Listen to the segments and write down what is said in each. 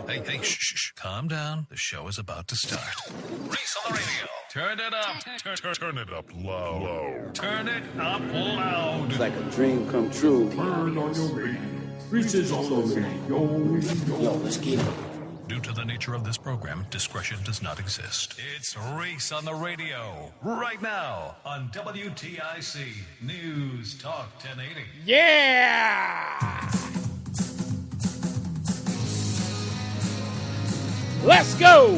Hey, shh. Calm down. The show is about to start. Reese on the radio. Turn it up. Turn it up loud. Turn it up loud. It's like a dream come true. Turn on your radio. Reese is on the radio. Yo, let's get it. Due to the nature of this program, discretion does not exist. It's Reese on the radio. Right now on WTIC News Talk 1080. Yeah! Let's go!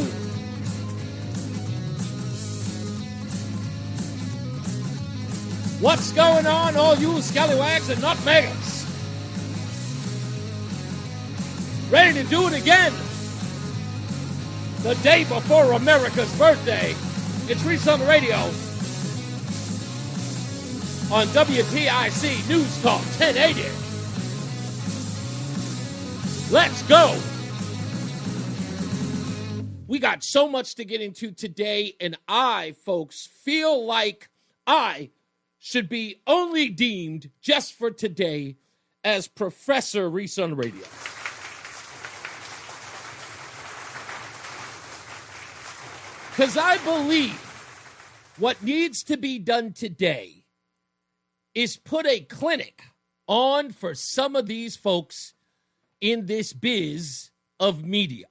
What's going on, all you scallywags and nutmeggers? Ready to do it again? The day before America's birthday. It's Reese on the radio on WTIC News Talk 1080. Let's go. We got so much to get into today, and I, folks, feel like I should be only deemed just for today as Professor Reese on the radio. Because I believe what needs to be done today is put a clinic on for some of these folks in this biz of media.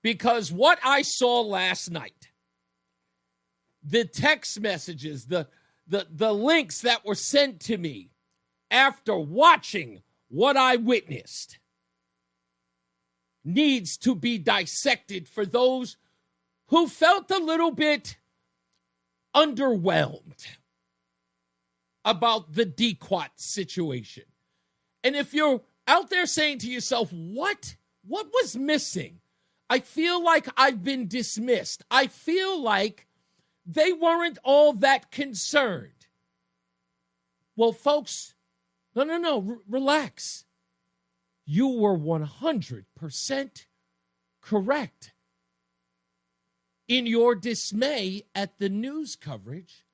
Because what I saw last night, the text messages, the links that were sent to me after watching what I witnessed needs to be dissected for those who felt a little bit underwhelmed about the Diquot situation. And if you're out there saying to yourself, what was missing? I feel like I've been dismissed. I feel like they weren't all that concerned. Well, folks, no, relax. You were 100% correct in your dismay at the news coverage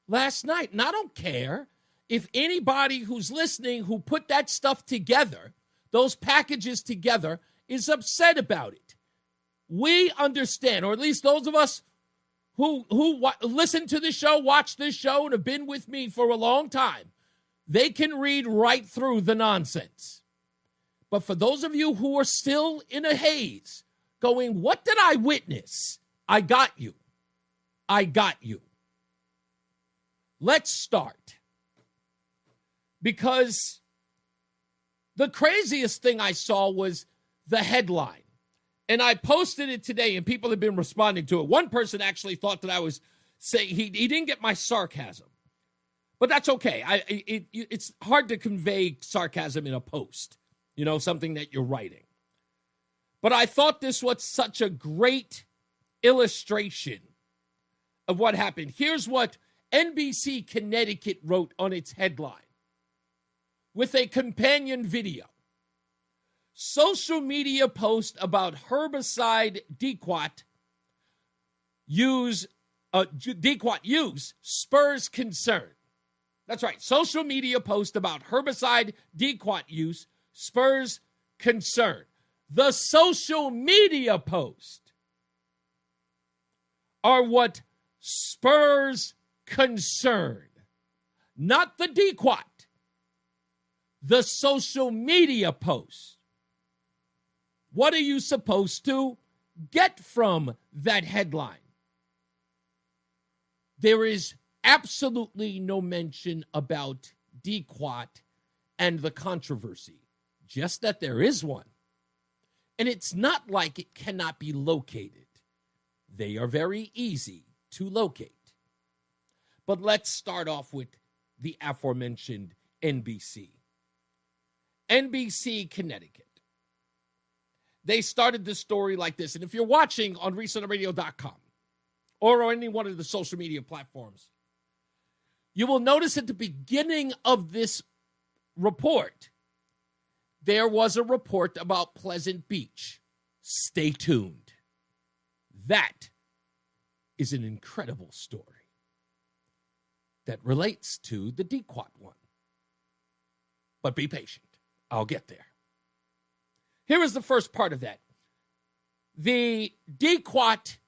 last night. And I don't care if anybody who's listening who put that stuff together, those packages together, is upset about it. We understand, or at least those of us who listen to the show, watch this show, and have been with me for a long time, they can read right through the nonsense. But for those of you who are still in a haze, going, what did I witness? I got you. Let's start. Because the craziest thing I saw was the headline. And I posted it today, and people have been responding to it. One person actually thought that I was saying he didn't get my sarcasm. But that's okay. It's hard to convey sarcasm in a post, something that you're writing. But I thought this was such a great illustration of what happened. Here's what NBC Connecticut wrote on its headline with a companion video. Social media post about herbicide Diquot use spurs concern. That's right. Social media post about herbicide Diquot use spurs concern. The social media post are what spurs concern, not the Diquot. The social media post. What are you supposed to get from that headline? There is absolutely no mention about Diquot and the controversy, just that there is one. And it's not like it cannot be located. They are very easy to locate. But let's start off with the aforementioned NBC. NBC Connecticut. They started this story like this. And if you're watching on ReeseOnTheRadio.com or on any one of the social media platforms, you will notice at the beginning of this report, there was a report about Pleasant Beach. Stay tuned. That is an incredible story that relates to the Diquot one. But be patient. I'll get there. Here is the first part of that. The Diquot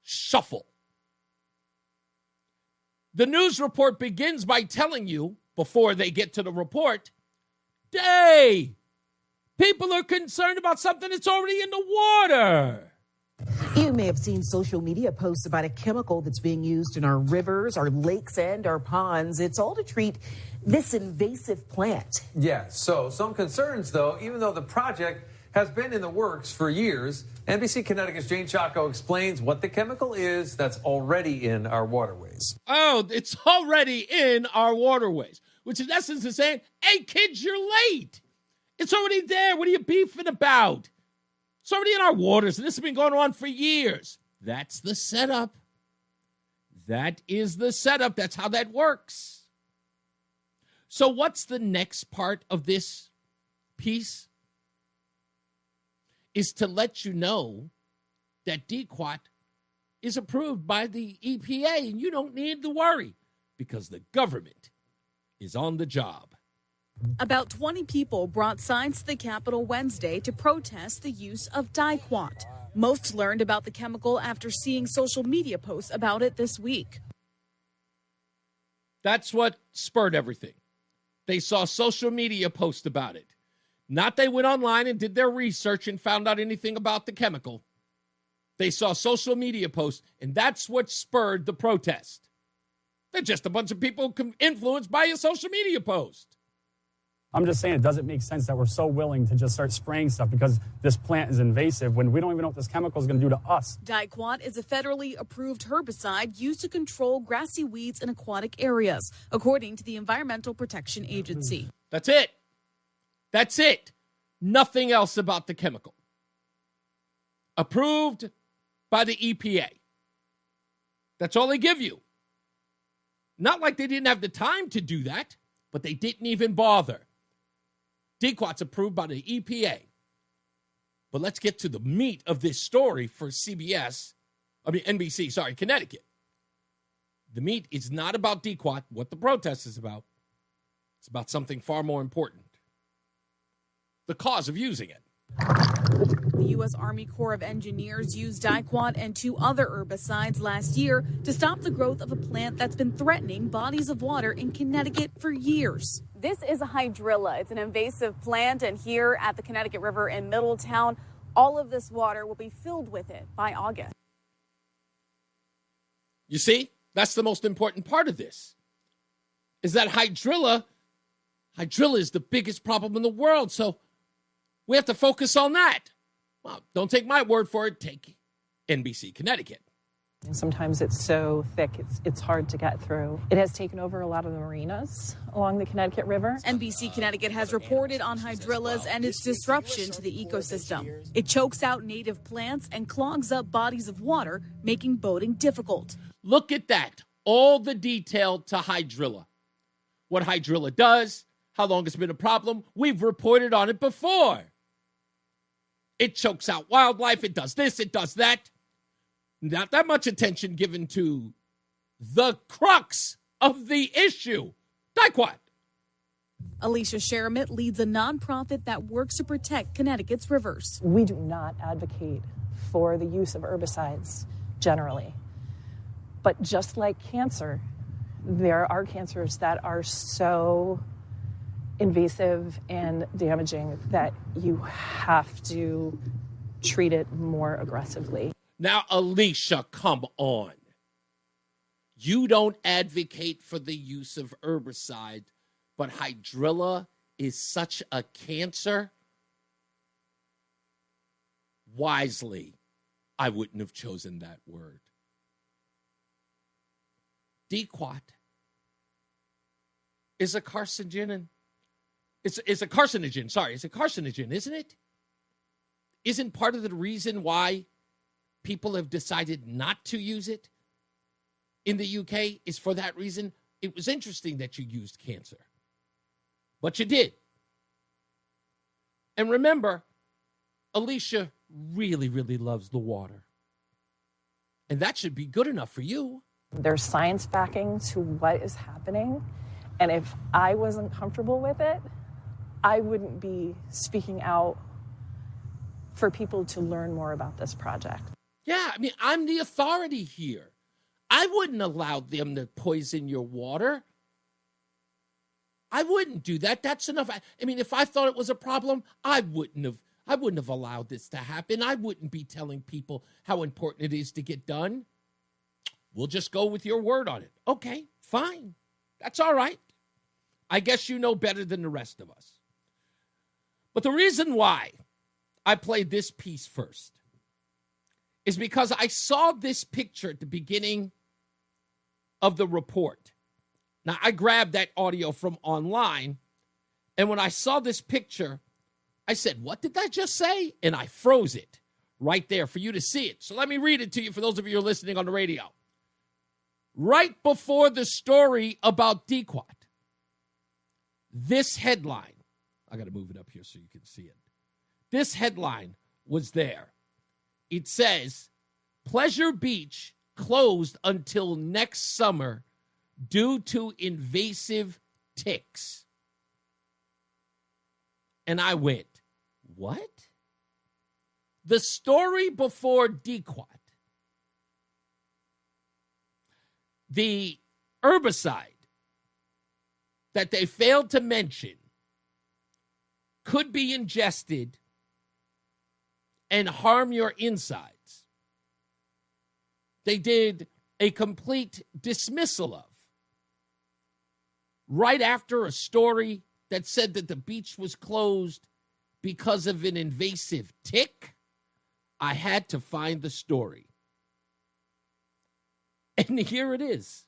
shuffle. The news report begins by telling you, before they get to the report, people are concerned about something that's already in the water. You may have seen social media posts about a chemical that's being used in our rivers, our lakes, and our ponds. It's all to treat this invasive plant. Yeah, so some concerns, though, even though the project has been in the works for years. NBC Connecticut's Jane Chaco explains what the chemical is that's already in our waterways. Oh, it's already in our waterways, which in essence is saying, hey, kids, you're late. It's already there. What are you beefing about? It's already in our waters, and this has been going on for years. That's the setup. That is the setup. That's how that works. So what's the next part of this piece? Is to let you know that Diquot is approved by the EPA, and you don't need to worry because the government is on the job. About 20 people brought signs to the Capitol Wednesday to protest the use of Diquot. Most learned about the chemical after seeing social media posts about it this week. That's what spurred everything. They saw social media posts about it. Not they went online and did their research and found out anything about the chemical. They saw social media posts, and that's what spurred the protest. They're just a bunch of people influenced by a social media post. I'm just saying it doesn't make sense that we're so willing to just start spraying stuff because this plant is invasive when we don't even know what this chemical is going to do to us. Diquot is a federally approved herbicide used to control grassy weeds in aquatic areas, according to the Environmental Protection Agency. That's it. That's it. Nothing else about the chemical. Approved by the EPA. That's all they give you. Not like they didn't have the time to do that, but they didn't even bother. Diquot's approved by the EPA. But let's get to the meat of this story for NBC, Connecticut. The meat is not about Diquot, what the protest is about. It's about something far more important. The cause of using it. The U.S. Army Corps of Engineers used Diquot and 2 other herbicides last year to stop the growth of a plant that's been threatening bodies of water in Connecticut for years. This is a hydrilla. It's an invasive plant, and here at the Connecticut River in Middletown, all of this water will be filled with it by August. You see, that's the most important part of this, is that hydrilla is the biggest problem in the world, so we have to focus on that. Well, don't take my word for it. Take NBC Connecticut. Sometimes it's so thick, it's hard to get through. It has taken over a lot of the marinas along the Connecticut River. NBC Connecticut has reported on hydrillas and its disruption to the ecosystem. It chokes out native plants and clogs up bodies of water, making boating difficult. Look at that. All the detail to hydrilla. What hydrilla does, how long it's been a problem. We've reported on it before. It chokes out wildlife. It does this. It does that. Not that much attention given to the crux of the issue. Diquot. Alicia Sheremit leads a nonprofit that works to protect Connecticut's rivers. We do not advocate for the use of herbicides generally. But just like cancer, there are cancers that are so invasive and damaging that you have to treat it more aggressively. Now, Alicia, come on. You don't advocate for the use of herbicide, but hydrilla is such a cancer? Wisely, I wouldn't have chosen that word. Diquot is a carcinogen. It's a carcinogen. Sorry, it's a carcinogen, isn't it? Isn't part of the reason why people have decided not to use it in the UK is for that reason? It was interesting that you used cancer, but you did. And remember, Alicia really, really loves the water. And that should be good enough for you. There's science backing to what is happening. And if I wasn't comfortable with it, I wouldn't be speaking out for people to learn more about this project. Yeah, I mean, I'm the authority here. I wouldn't allow them to poison your water. I wouldn't do that. That's enough. I mean, if I thought it was a problem, I wouldn't have allowed this to happen. I wouldn't be telling people how important it is to get done. We'll just go with your word on it. Okay, fine. That's all right. I guess you know better than the rest of us. But the reason why I played this piece first is because I saw this picture at the beginning of the report. Now, I grabbed that audio from online, and when I saw this picture, I said, what did that just say? And I froze it right there for you to see it. So let me read it to you for those of you who are listening on the radio. Right before the story about Diquot, this headline, I got to move it up here so you can see it. This headline was there. It says, Pleasure Beach closed until next summer due to invasive ticks. And I went, what? The story before Diquot, the herbicide that they failed to mention could be ingested and harm your insides. They did a complete dismissal of right after a story that said that the beach was closed because of an invasive tick. I had to find the story. And here it is.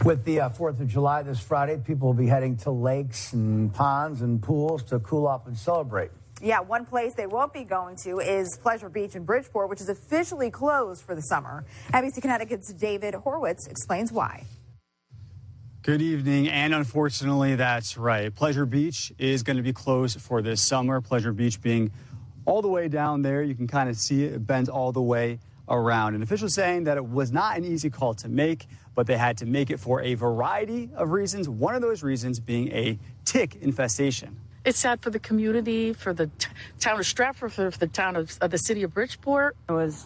With the 4th of July this Friday, people will be heading to lakes and ponds and pools to cool off and celebrate. Yeah, one place they won't be going to is Pleasure Beach in Bridgeport, which is officially closed for the summer. NBC Connecticut's David Horwitz explains why. Good evening, and unfortunately, that's right. Pleasure Beach is going to be closed for this summer. Pleasure Beach being all the way down there. You can kind of see it. It bends all the way around. And officials saying that it was not an easy call to make, but they had to make it for a variety of reasons. One of those reasons being a tick infestation. It's sad for the community, for the town of Stratford, for the town of the city of Bridgeport. It was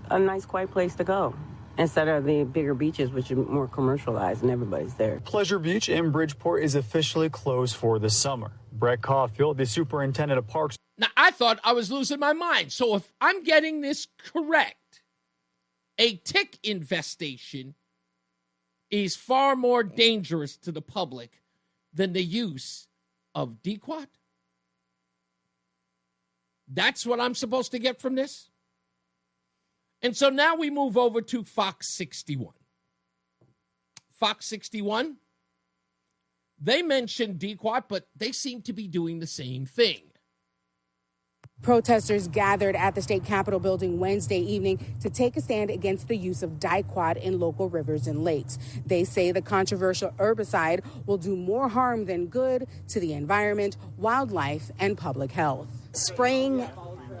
a nice, quiet place to go instead of the bigger beaches, which are more commercialized and everybody's there. Pleasure Beach in Bridgeport is officially closed for the summer. Brett Caulfield, the superintendent of parks. Now, I thought I was losing my mind. So if I'm getting this correct, a tick infestation is far more dangerous to the public than the use of Diquot? That's what I'm supposed to get from this? And so now we move over to Fox 61. Fox 61, they mentioned Diquot, but they seem to be doing the same thing. Protesters gathered at the state capitol building Wednesday evening to take a stand against the use of Diquot in local rivers and lakes. They say the controversial herbicide will do more harm than good to the environment, wildlife, and public health. Spraying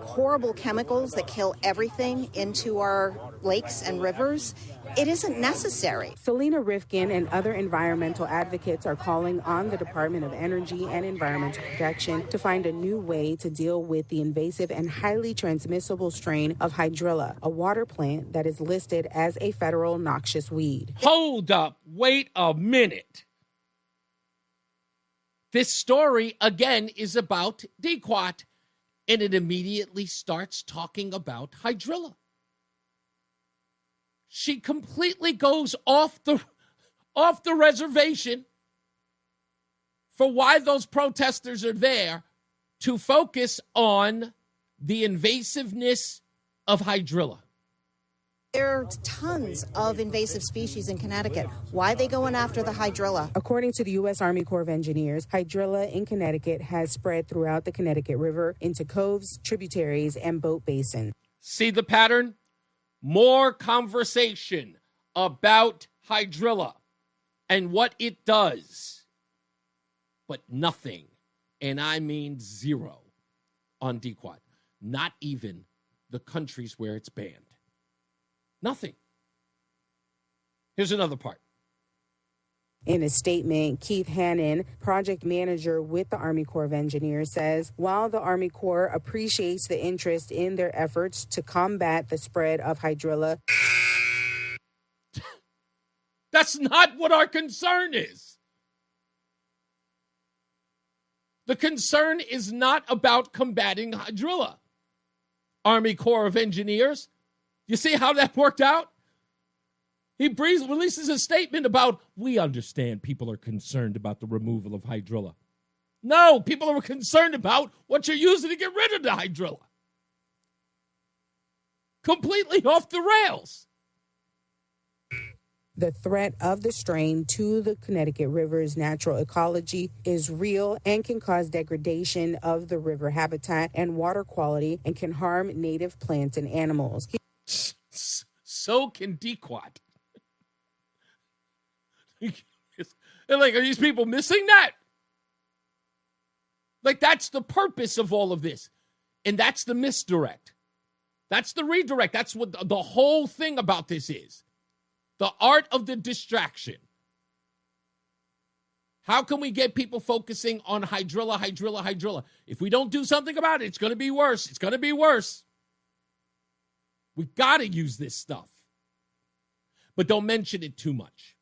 horrible chemicals that kill everything into our lakes and rivers, it isn't necessary. Selena Rifkin and other environmental advocates are calling on the Department of Energy and Environmental Protection to find a new way to deal with the invasive and highly transmissible strain of hydrilla, a water plant that is listed as a federal noxious weed. Hold up. Wait a minute. This story, again, is about Diquot, and it immediately starts talking about hydrilla. She completely goes off the reservation for why those protesters are there, to focus on the invasiveness of hydrilla. There are tons of invasive species in Connecticut. Why are they going after the hydrilla? According to the U.S. Army Corps of Engineers, hydrilla in Connecticut has spread throughout the Connecticut River into coves, tributaries, and boat basin. See the pattern? More conversation about hydrilla and what it does, but nothing, and I mean zero, on Diquot. Not even the countries where it's banned. Nothing. Here's another part. In a statement, Keith Hannon, project manager with the Army Corps of Engineers, says while the Army Corps appreciates the interest in their efforts to combat the spread of hydrilla, that's not what our concern is. The concern is not about combating hydrilla. Army Corps of Engineers, you see how that worked out? He releases a statement about, we understand people are concerned about the removal of hydrilla. No, people are concerned about what you're using to get rid of the hydrilla. Completely off the rails. the threat of the strain to the Connecticut River's natural ecology is real and can cause degradation of the river habitat and water quality and can harm native plants and animals. So can Diquot. They're like, are these people missing that? Like, that's the purpose of all of this. And that's the misdirect. That's the redirect. That's what the whole thing about this is. The art of the distraction. How can we get people focusing on hydrilla? If we don't do something about it, it's going to be worse. It's going to be worse. We got to use this stuff. But don't mention it too much.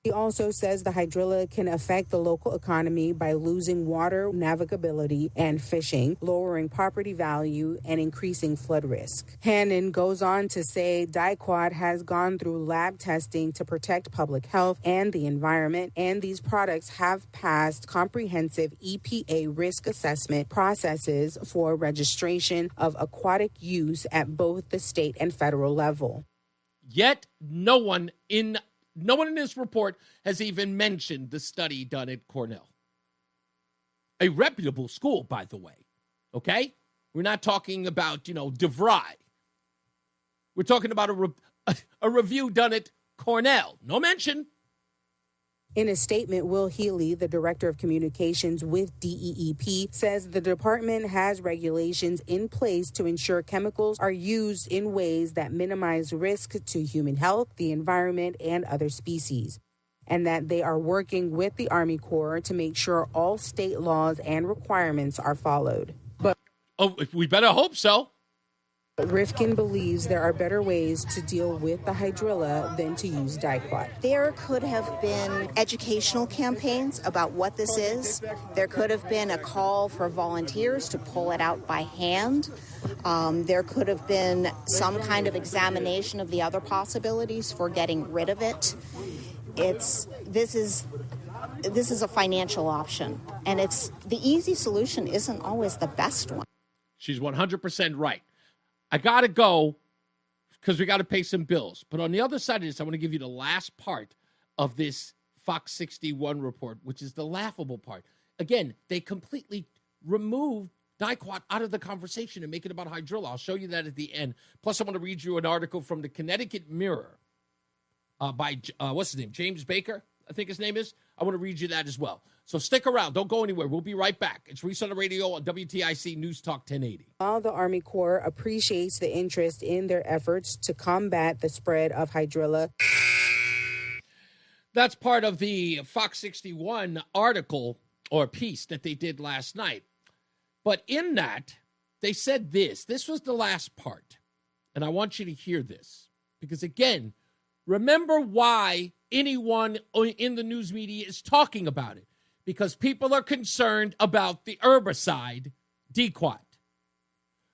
He also says the hydrilla can affect the local economy by losing water navigability and fishing, lowering property value, and increasing flood risk. Hannon goes on to say Diquot has gone through lab testing to protect public health and the environment, and these products have passed comprehensive EPA risk assessment processes for registration of aquatic use at both the state and federal level. Yet no one in this report has even mentioned the study done at Cornell. A reputable school, by the way. Okay? We're not talking about, DeVry. We're talking about a review done at Cornell. No mention. In a statement, Will Healy, the director of communications with DEEP, says the department has regulations in place to ensure chemicals are used in ways that minimize risk to human health, the environment, and other species, and that they are working with the Army Corps to make sure all state laws and requirements are followed. But we better hope so. Rifkin believes there are better ways to deal with the hydrilla than to use Diquot. There could have been educational campaigns about what this is. There could have been a call for volunteers to pull it out by hand. There could have been some kind of examination of the other possibilities for getting rid of it. This is a financial option, and the easy solution isn't always the best one. She's 100% right. I got to go because we got to pay some bills. But on the other side of this, I want to give you the last part of this Fox 61 report, which is the laughable part. Again, they completely removed Diquot out of the conversation and make it about hydrilla. I'll show you that at the end. Plus, I want to read you an article from the Connecticut Mirror by, what's his name? James Baker, I think his name is. I want to read you that as well. So stick around. Don't go anywhere. We'll be right back. It's Reese on the radio on WTIC News Talk 1080. While the Army Corps appreciates the interest in their efforts to combat the spread of hydrilla. That's part of the Fox 61 article or piece that they did last night. But in that, they said this. This was the last part. And I want you to hear this. Because, again, remember why anyone in the news media is talking about it. Because people are concerned about the herbicide, Diquot.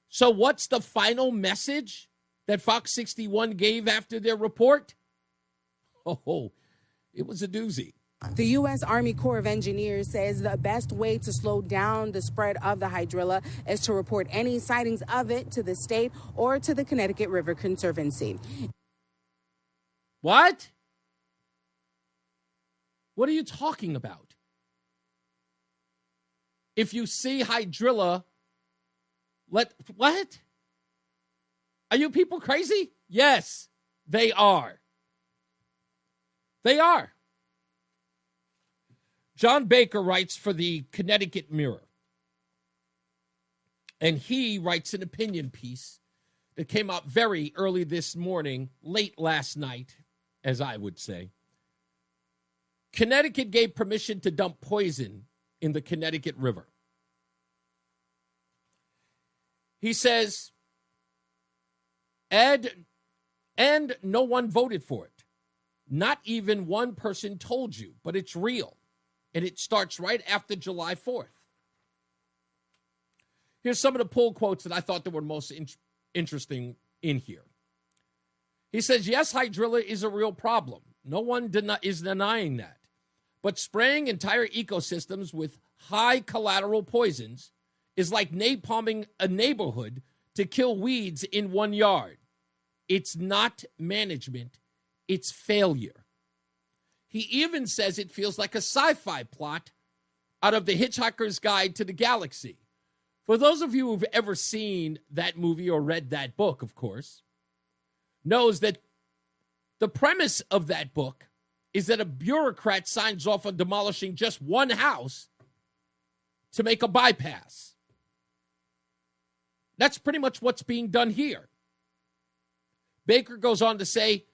So what's the final message that Fox 61 gave after their report? Oh, it was a doozy. The U.S. Army Corps of Engineers says the best way to slow down the spread of the hydrilla is to report any sightings of it to the state or to the Connecticut River Conservancy. What? What are you talking about? If you see hydrilla, what? Are you people crazy? Yes, they are. They are. John Baker writes for the Connecticut Mirror. And he writes an opinion piece that came out very early this morning, late last night, as I would say. Connecticut gave permission to dump poison in the Connecticut River. He says, and no one voted for it. Not even one person told you, but it's real. And it starts right after July 4th. Here's some of the pull quotes that I thought that were most interesting in here. He says, yes, hydrilla is a real problem. No one is denying that. But spraying entire ecosystems with high collateral poisons is like napalming a neighborhood to kill weeds in one yard. It's not management, it's failure. He even says it feels like a sci-fi plot out of The Hitchhiker's Guide to the Galaxy. For those of you who've ever seen that movie or read that book, of course, knows that the premise of that book is that a bureaucrat signs off on demolishing just one house to make a bypass. That's pretty much what's being done here. Baker goes on to say,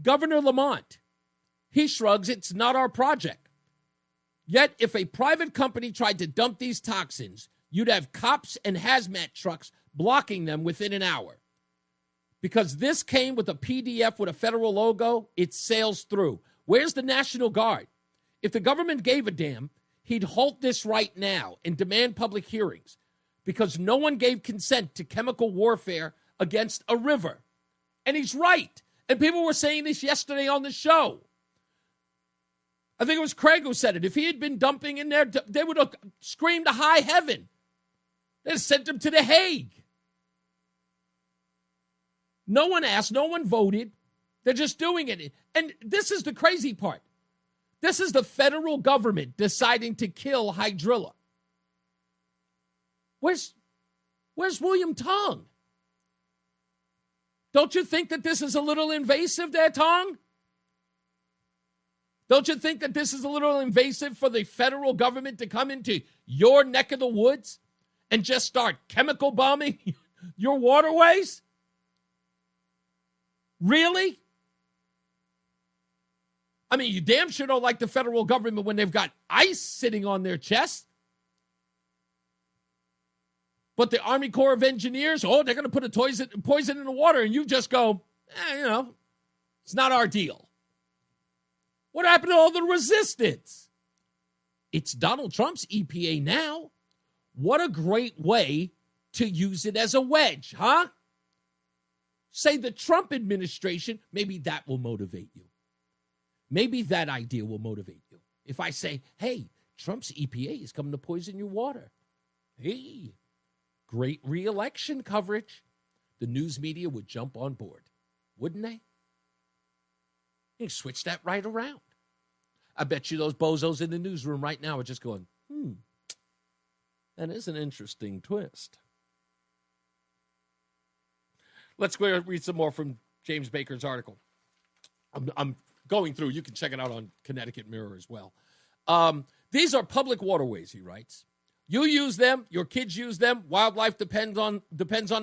Governor Lamont, he shrugs, it's not our project. Yet if a private company tried to dump these toxins, you'd have cops and hazmat trucks blocking them within an hour. Because this came with a PDF with a federal logo, it sails through. Where's the National Guard? If the government gave a damn, he'd halt this right now and demand public hearings because no one gave consent to chemical warfare against a river. And he's right. And people were saying this yesterday on the show. I think it was Craig who said it. If he had been dumping in there, they would have screamed to high heaven. They'd have sent him to The Hague. No one asked. No one voted. They're just doing it. And this is the crazy part. This is the federal government deciding to kill hydrilla. Where's William Tong? Don't you think that this is a little invasive there, Tong? Don't you think that this is a little invasive for the federal government to come into your neck of the woods and just start chemical bombing your waterways? Really? I mean, you damn sure don't like the federal government when they've got ice sitting on their chest. But the Army Corps of Engineers, they're going to put a poison in the water, and you just go, it's not our deal. What happened to all the resistance? It's Donald Trump's EPA now. What a great way to use it as a wedge, huh? Say the Trump administration, maybe that will motivate you. Maybe that idea will motivate you. If I say, hey, Trump's EPA is coming to poison your water. Hey, great re-election coverage. The news media would jump on board, wouldn't they? You switch that right around. I bet you those bozos in the newsroom right now are just going, that is an interesting twist. Let's go read some more from James Baker's article. I'm going through. You can check it out on Connecticut Mirror as well. These are public waterways, he writes. You use them. Your kids use them. Wildlife depends on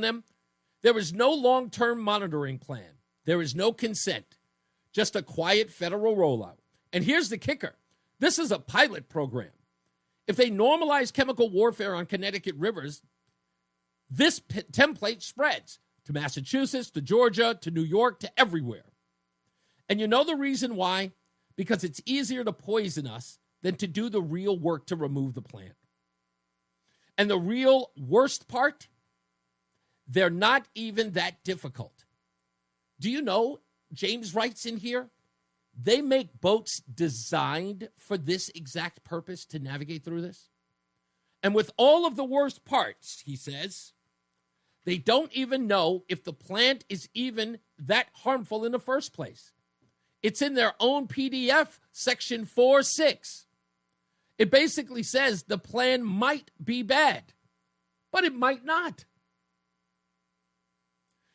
them. There is no long-term monitoring plan. There is no consent. Just a quiet federal rollout. And here's the kicker. This is a pilot program. If they normalize chemical warfare on Connecticut rivers, this template spreads to Massachusetts, to Georgia, to New York, to everywhere. And you know the reason why? Because it's easier to poison us than to do the real work to remove the plant. And the real worst part, they're not even that difficult. Do you know, James writes in here, they make boats designed for this exact purpose to navigate through this. And with all of the worst parts, he says, they don't even know if the plant is even that harmful in the first place. It's in their own PDF, section 4.6. It basically says the plan might be bad, but it might not.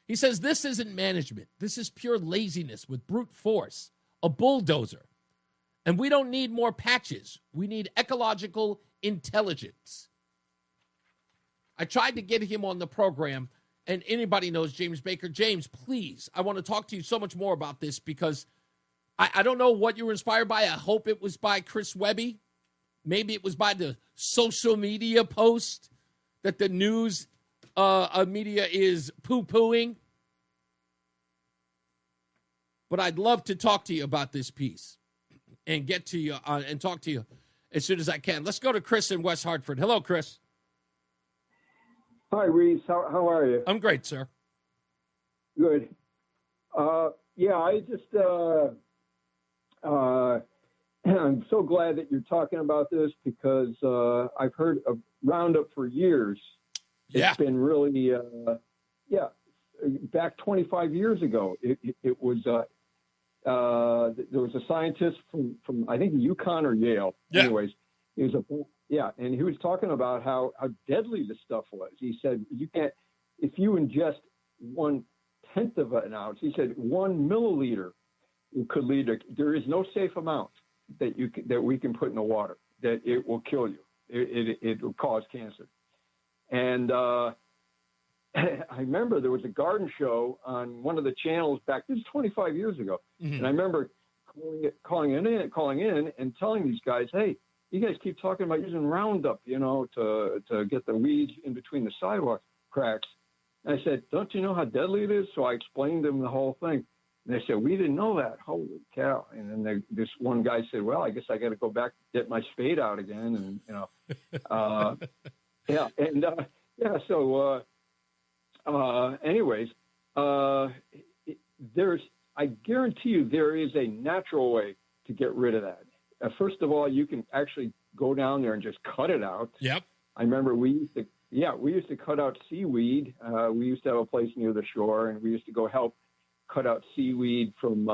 He says this isn't management. This is pure laziness with brute force, a bulldozer. And we don't need more patches. We need ecological intelligence. I tried to get him on the program, and anybody knows James Baker. James, please, I want to talk to you so much more about this because I don't know what you were inspired by. I hope it was by Chris Webby. Maybe it was by the social media post that the news media is poo-pooing. But I'd love to talk to you about this piece and get to you and talk to you as soon as I can. Let's go to Chris in West Hartford. Hello, Chris. Hi, Reese. How are you? I'm great, sir. Good. Yeah, I just I'm so glad that you're talking about this because I've heard of Roundup for years. Yeah. It's been really, back 25 years ago, it was, there was a scientist from I think UConn or Yale. Yeah. Anyways, he was and he was talking about how deadly the stuff was. He said, you can't, if you ingest 1/10 of an ounce, he said 1 milliliter could lead to, there is no safe amount that we can put in the water, that it will kill you. It will cause cancer. And I remember there was a garden show on one of the channels back, this is 25 years ago. Mm-hmm. And I remember calling in and telling these guys, hey, you guys keep talking about using Roundup, to get the weeds in between the sidewalk cracks. And I said, don't you know how deadly it is? So I explained them the whole thing. And they said, we didn't know that. Holy cow. And then this one guy said, well, I guess I got to go back, get my spade out again. And, anyways, I guarantee you there is a natural way to get rid of that. First of all, you can actually go down there and just cut it out. Yep. I remember we used to cut out seaweed. We used to have a place near the shore, and we used to go help cut out seaweed from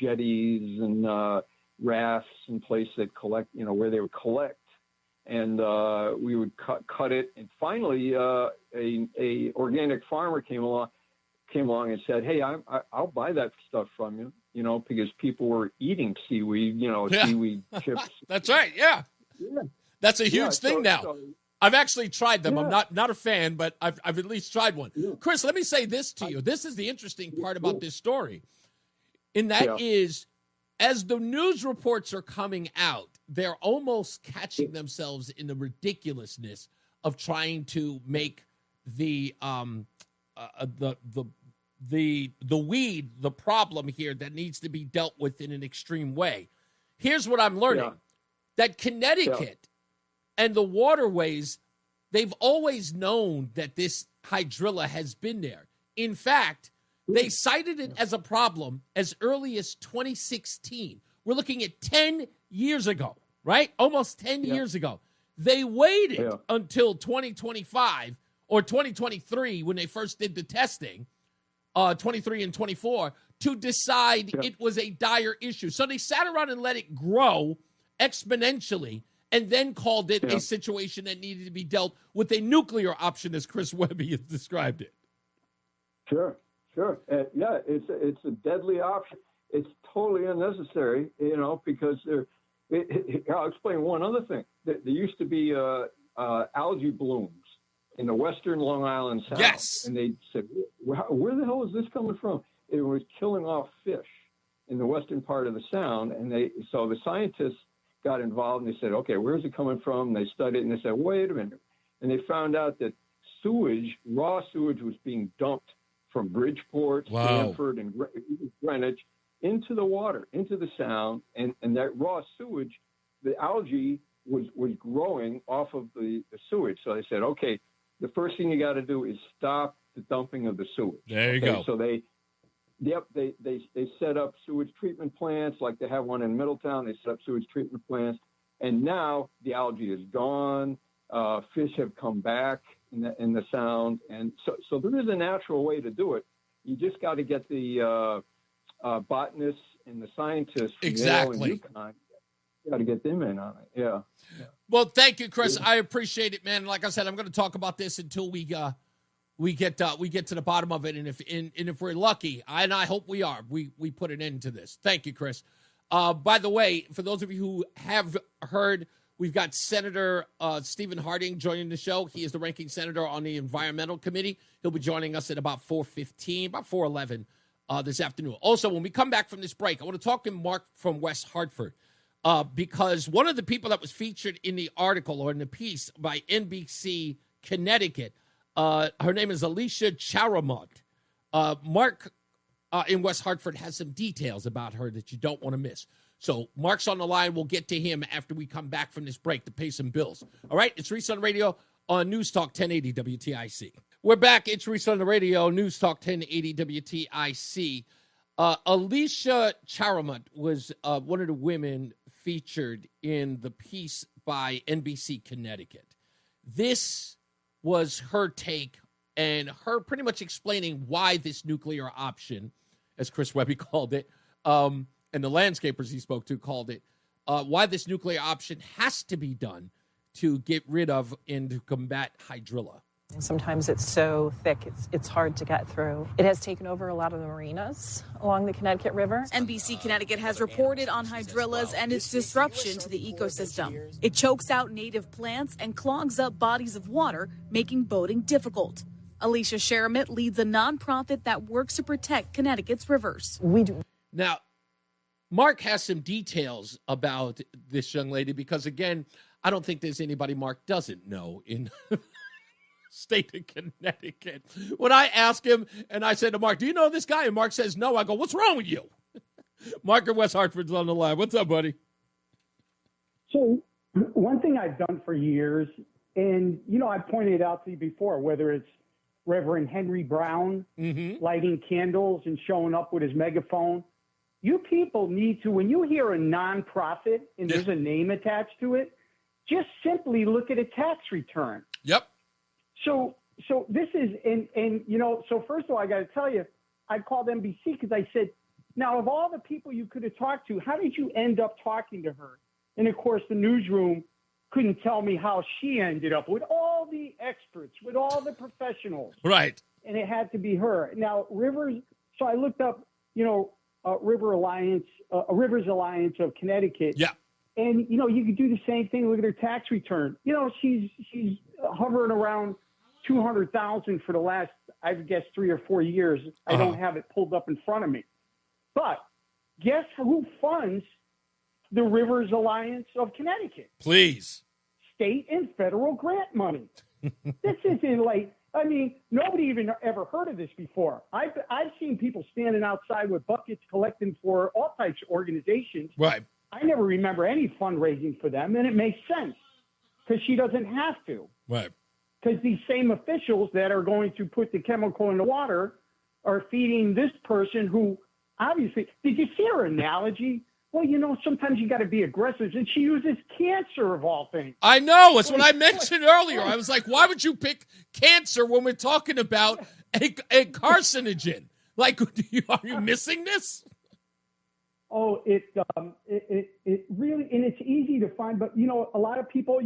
jetties and rafts and places that collect, where they would collect. And we would cut it. And finally, a organic farmer came along and said, hey, I'll buy that stuff from you, because people were eating seaweed, seaweed chips. That's right. Yeah. That's a huge thing now. I've actually tried them. I'm not a fan, but I've at least tried one. Yeah. Chris, let me say this to you. This is the interesting part about this story. And that is, as the news reports are coming out, they're almost catching themselves in the ridiculousness of trying to make the weed the problem here that needs to be dealt with in an extreme way. Here's what I'm learning. That Connecticut and the waterways, they've always known that this hydrilla has been there. In fact, they cited it as a problem as early as 2016. We're looking at 10 years ago, right? Almost 10 years ago. They waited until 2025 or 2023 when they first did the testing, 23 and 24, to decide it was a dire issue. So they sat around and let it grow exponentially and then called it a situation that needed to be dealt with a nuclear option, as Chris Webby has described it. Sure. It's a deadly option. It's totally unnecessary, because I'll explain one other thing. There used to be algae blooms in the western Long Island Sound. Yes. And they said, where the hell is this coming from? It was killing off fish in the western part of the Sound. And so the scientists got involved and they said, okay, where's it coming from? And they studied it and they said, wait a minute. And they found out that raw sewage was being dumped from Bridgeport, Stamford, and Greenwich into the water, into the Sound. And that raw sewage, the algae was growing off of the sewage. So they said, okay, the first thing you got to do is stop the dumping of the sewage. There you go. So they set up sewage treatment plants, like they have one in Middletown. They set up sewage treatment plants, and now the algae is gone. Fish have come back in the Sound, and so there is a natural way to do it. You just got to get the botanists and the scientists from Yale and UConn. You got to get them in on it. Yeah. Well, thank you, Chris. I appreciate it, man. Like I said, I'm going to talk about this until we get to the bottom of it, and if we're lucky, and I hope we are, we put an end to this. Thank you, Chris. By the way, for those of you who have heard, we've got Senator Stephen Harding joining the show. He is the ranking senator on the Environmental Committee. He'll be joining us at about 4:15, about 4:11 this afternoon. Also, when we come back from this break, I want to talk to Mark from West Hartford because one of the people that was featured in the article or in the piece by NBC Connecticut, her name is Alicia Charamont. Mark in West Hartford has some details about her that you don't want to miss. So Mark's on the line. We'll get to him after we come back from this break to pay some bills. All right, it's Reese on the Radio on NewsTalk 1080 WTIC. We're back. It's Reese on the Radio, NewsTalk 1080 WTIC. Alicia Charamont was one of the women featured in the piece by NBC Connecticut. This was her take and her pretty much explaining why this nuclear option, as Chris Webby called it, and the landscapers he spoke to called it, why this nuclear option has to be done to get rid of and to combat hydrilla. Sometimes it's so thick, it's hard to get through. It has taken over a lot of the marinas along the Connecticut River. NBC Connecticut has reported on hydrillas and its disruption to the ecosystem. It chokes out native plants and clogs up bodies of water, making boating difficult. Alicia Charamont leads a nonprofit that works to protect Connecticut's rivers. We do. Now, Mark has some details about this young lady because, again, I don't think there's anybody Mark doesn't know in state of Connecticut. When I ask him and I said to Mark, do you know this guy? And Mark says, no. I go, what's wrong with you? Mark in West Hartford's on the line. What's up, buddy? So one thing I've done for years, and, I pointed out to you before, whether it's Reverend Henry Brown lighting candles and showing up with his megaphone, you people need to, when you hear a nonprofit and there's a name attached to it, just simply look at a tax return. Yep. So this is, so first of all, I got to tell you, I called NBC because I said, now of all the people you could have talked to, how did you end up talking to her? And of course, the newsroom couldn't tell me how she ended up with all the experts, with all the professionals. Right. And it had to be her. Now, Rivers, so I looked up, Rivers Alliance of Connecticut. Yeah. And, you could do the same thing. Look at her tax return. She's hovering around $200,000 for the last, I guess, 3 or 4 years. I don't have it pulled up in front of me. But guess who funds the Rivers Alliance of Connecticut? Please. State and federal grant money. This isn't nobody even ever heard of this before. I've seen people standing outside with buckets collecting for all types of organizations. Right. I never remember any fundraising for them, and it makes sense because she doesn't have to. Right. Because these same officials that are going to put the chemical in the water are feeding this person who obviously, did you see her analogy? Well, sometimes you got to be aggressive, and she uses cancer of all things. I know. It's what I mentioned earlier. I was like, why would you pick cancer when we're talking about a carcinogen? Like, are you missing this? Oh, it really, and it's easy to find, but a lot of people,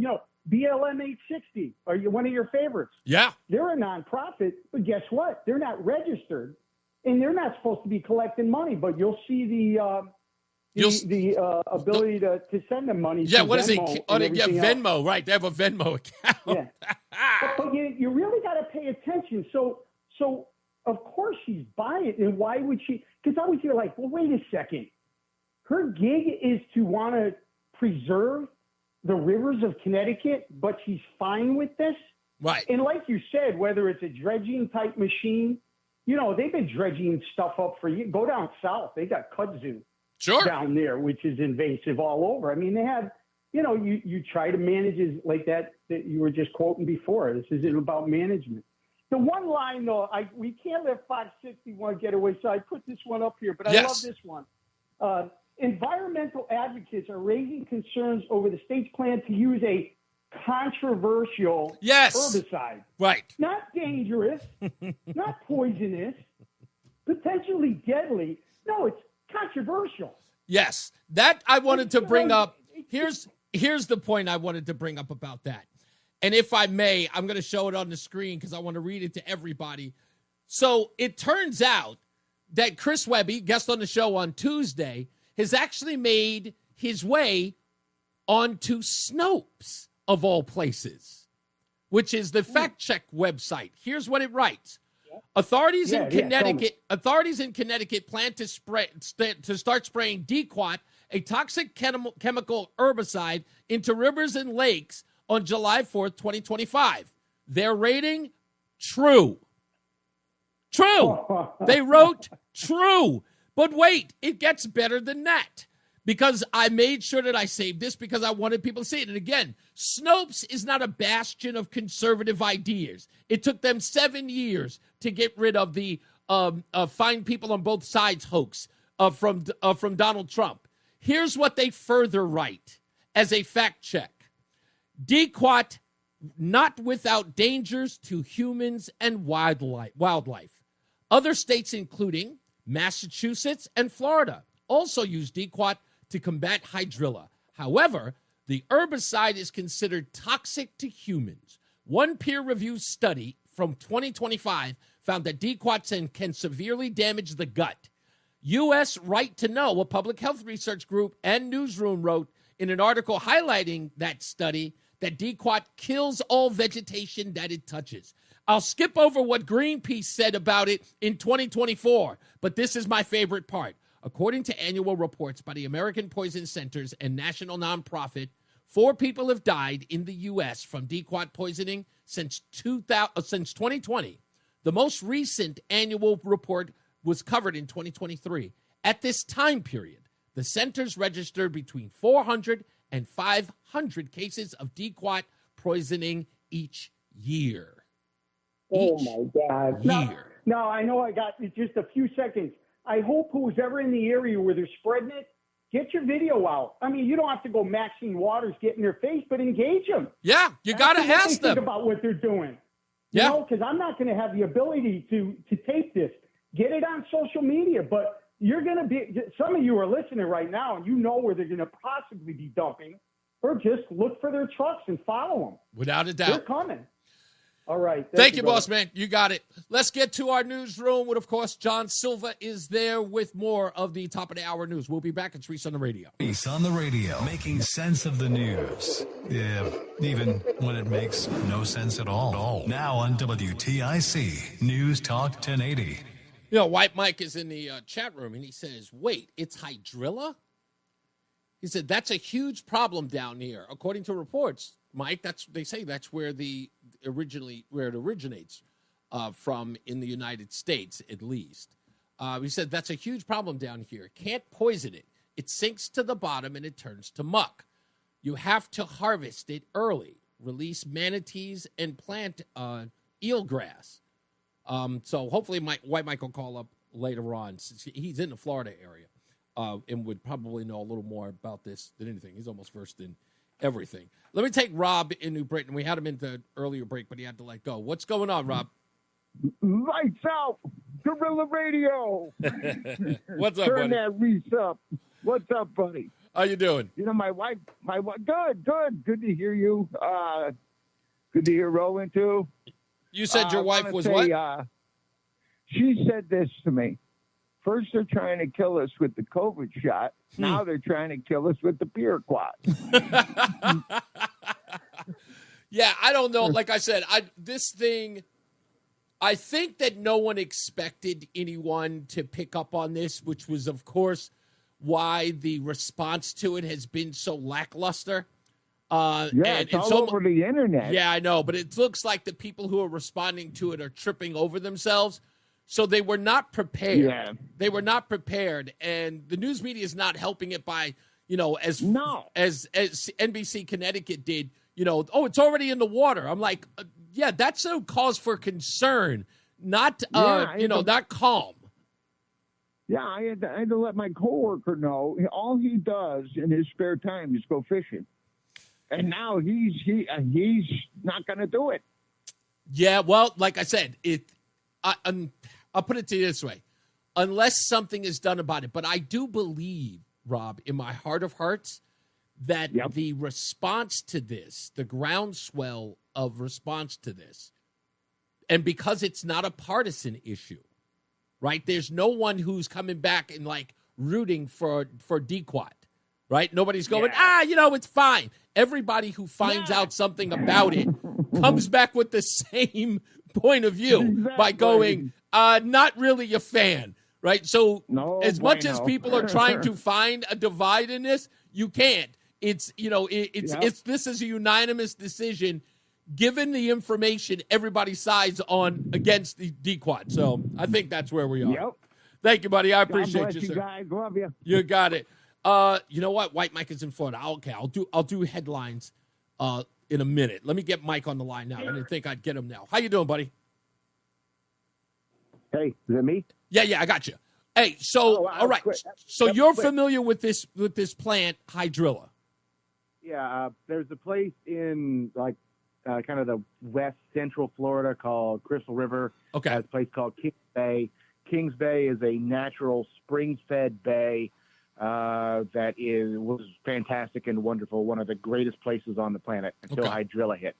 BLM 860 are one of your favorites. Yeah. They're a nonprofit, but guess what? They're not registered, and they're not supposed to be collecting money, but you'll see the ability to send them money. Yeah, what Venmo is it? Oh, Venmo, else. right. They have a Venmo account. Yeah. but you really got to pay attention. So of course she's buying it, and why would she? Because I always hear well, wait a second. Her gig is to want to preserve the rivers of Connecticut, but she's fine with this. Right. And like you said, whether it's a dredging type machine, they've been dredging stuff up for years. Go down south. They got kudzu down there, which is invasive all over. I mean, they have, you try to manage it like that you were just quoting before. This isn't about management. The one line, though, we can't let Fox 61 get away, so I put this one up here, but I love this one. Environmental advocates are raising concerns over the state's plan to use a controversial herbicide. Right. Not dangerous, not poisonous, potentially deadly. No, it's controversial. Yes. That I wanted to bring up. Here's the point I wanted to bring up about that. And if I may, I'm going to show it on the screen because I want to read it to everybody. So it turns out that Chris Webby, guest on the show on Tuesday, has actually made his way onto Snopes, of all places, which is the fact check website. Here's what it writes. Authorities in Connecticut plan to start spraying Diquot, a toxic chemical herbicide, into rivers and lakes on July 4th, 2025. Their rating, true. True. They wrote true. But wait, it gets better than that. Because I made sure that I saved this because I wanted people to see it. And again, Snopes is not a bastion of conservative ideas. It took them 7 years to get rid of the find people on both sides hoax from Donald Trump. Here's what they further write as a fact check. Diquot, not without dangers to humans and wildlife. Other states, including Massachusetts and Florida, also use Diquot to combat hydrilla. However, the herbicide is considered toxic to humans. One peer-reviewed study from 2025 found that Diquot can severely damage the gut. U.S. Right to Know, a public health research group, and Newsroom wrote in an article highlighting that study that Diquot kills all vegetation that it touches. I'll skip over what Greenpeace said about it in 2024, but this is my favorite part. According to annual reports by the American Poison Centers and national nonprofit, 4 people have died in the U.S. from Diquot poisoning since 2020. The most recent annual report was covered in 2023. At this time period, the centers registered between 400 and 500 cases of Diquot poisoning each year. Oh, my God. No, I know I got just a few seconds. I hope who's ever in the area where they're spreading it, get your video out. I mean, you don't have to go Maxine Waters, get in their face, but engage them. Yeah, you got to ask them. Think about what they're doing. You know, because I'm not going to have the ability to tape this. Get it on social media, but you're going to be, some of you are listening right now, and you know where they're going to possibly be dumping, or just look for their trucks and follow them. Without a doubt. They're coming. All right. Thank you, boss man. You got it. Let's get to our newsroom. With, of course, John Silva is there with more of the top of the hour news. We'll be back. It's Reese on the radio. Reese on the radio, making sense of the news. Yeah, even when it makes no sense at all. Now on WTIC News Talk 1080. You know, White Mike is in the chat room, and he says, wait, it's hydrilla? He said, that's a huge problem down here. According to reports, Mike, they say that's where it originates from in the United States, at least. He said that's a huge problem down here. Can't poison it. It sinks to the bottom and it turns to muck. You have to harvest it early. Release manatees and plant eelgrass. So hopefully White Mike will call up later on, since he's in the Florida area and would probably know a little more about this than anything. He's almost versed in everything. Let me take Rob in New Britain. We had him in the earlier break, but he had to let go. What's going on, Rob? Lights out. Guerrilla Radio. What's up, Turn buddy? that Reese up. What's up, buddy? How you doing? You know, my wife, good. Good to hear you. Good to hear Rowan, too. You said your wife was what? She said this to me. First, they're trying to kill us with the COVID shot. Now they're trying to kill us with the beer quad. Yeah, I don't know. Like I said, I think that no one expected anyone to pick up on this, which was, of course, why the response to it has been so lackluster. It's all over the internet. Yeah, I know, but it looks like the people who are responding to it are tripping over themselves. So they were not prepared. Yeah. They were not prepared, and the news media is not helping it by, as NBC Connecticut did. It's already in the water. I'm like, that's a cause for concern, not not calm. Yeah, I had to let my coworker know. All he does in his spare time is go fishing, and now he's not going to do it. Yeah, well, like I said, I'll put it to you this way. Unless something is done about it. But I do believe, Rob, in my heart of hearts, that the response to this, the groundswell of response to this, and because it's not a partisan issue, right? There's no one who's coming back and, rooting for Diquot, right? Nobody's going, it's fine. Everybody who finds out something about it comes back with the same point of view by going, not really a fan, right? So as much as people are trying to find a divide in this, you can't. It's, it's this is a unanimous decision. Given the information, everybody sides on against the Diquot. So I think that's where we are. Yep. Thank you, buddy. I God appreciate bless you, you sir. guys. Love you. You got it. You know what? White Mike is in Florida. I'll do headlines in a minute. Let me get Mike on the line now. I didn't think I'd get him now. How you doing, buddy? Hey, is it me? Yeah, I got you. Hey, so all right. So you're familiar with this plant, Hydrilla? Yeah, there's a place in kind of the west central Florida called Crystal River. Okay. There's a place called Kings Bay. Kings Bay is a natural spring-fed bay that was fantastic and wonderful, one of the greatest places on the planet until Hydrilla hit.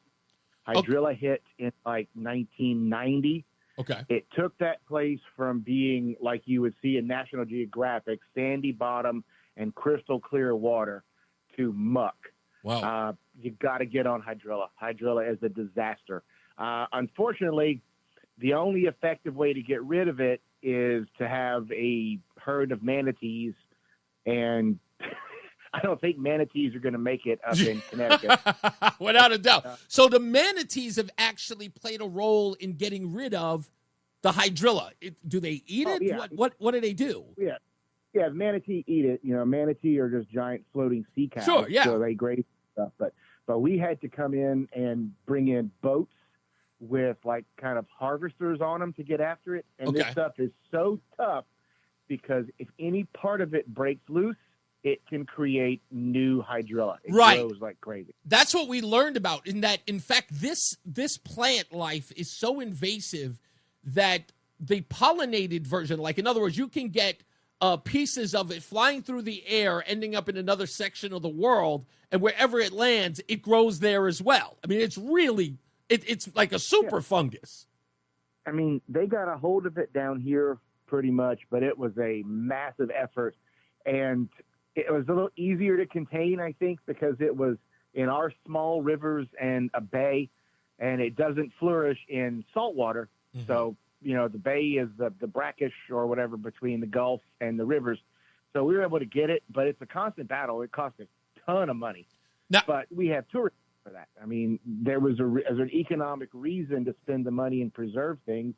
Hydrilla hit in 1990. Okay. It took that place from being like you would see in National Geographic, sandy bottom and crystal clear water, to muck. Wow. You got to get on Hydrilla. Hydrilla is a disaster. Unfortunately, the only effective way to get rid of it is to have a herd of manatees, and I don't think manatees are going to make it up in Connecticut. Without a doubt. So the manatees have actually played a role in getting rid of the Hydrilla. Do they eat it? Yeah. What do they do? Yeah, manatee eat it. Manatee are just giant floating sea cows. Sure, yeah. So they graze stuff. But we had to come in and bring in boats with kind of harvesters on them to get after it. And this stuff is so tough because if any part of it breaks loose, it can create new Hydrilla. It grows like crazy. That's what we learned about, in fact, this plant life is so invasive that the pollinated version, in other words, you can get pieces of it flying through the air, ending up in another section of the world, and wherever it lands, it grows there as well. I mean, it's really, it's like a super fungus. I mean, they got a hold of it down here pretty much, but it was a massive effort, and it was a little easier to contain, I think, because it was in our small rivers and a bay, and it doesn't flourish in saltwater. Mm-hmm. So, the bay is the brackish or whatever between the Gulf and the rivers. So we were able to get it, but it's a constant battle. It costs a ton of money. But we have tourism for that. I mean, there's an economic reason to spend the money and preserve things,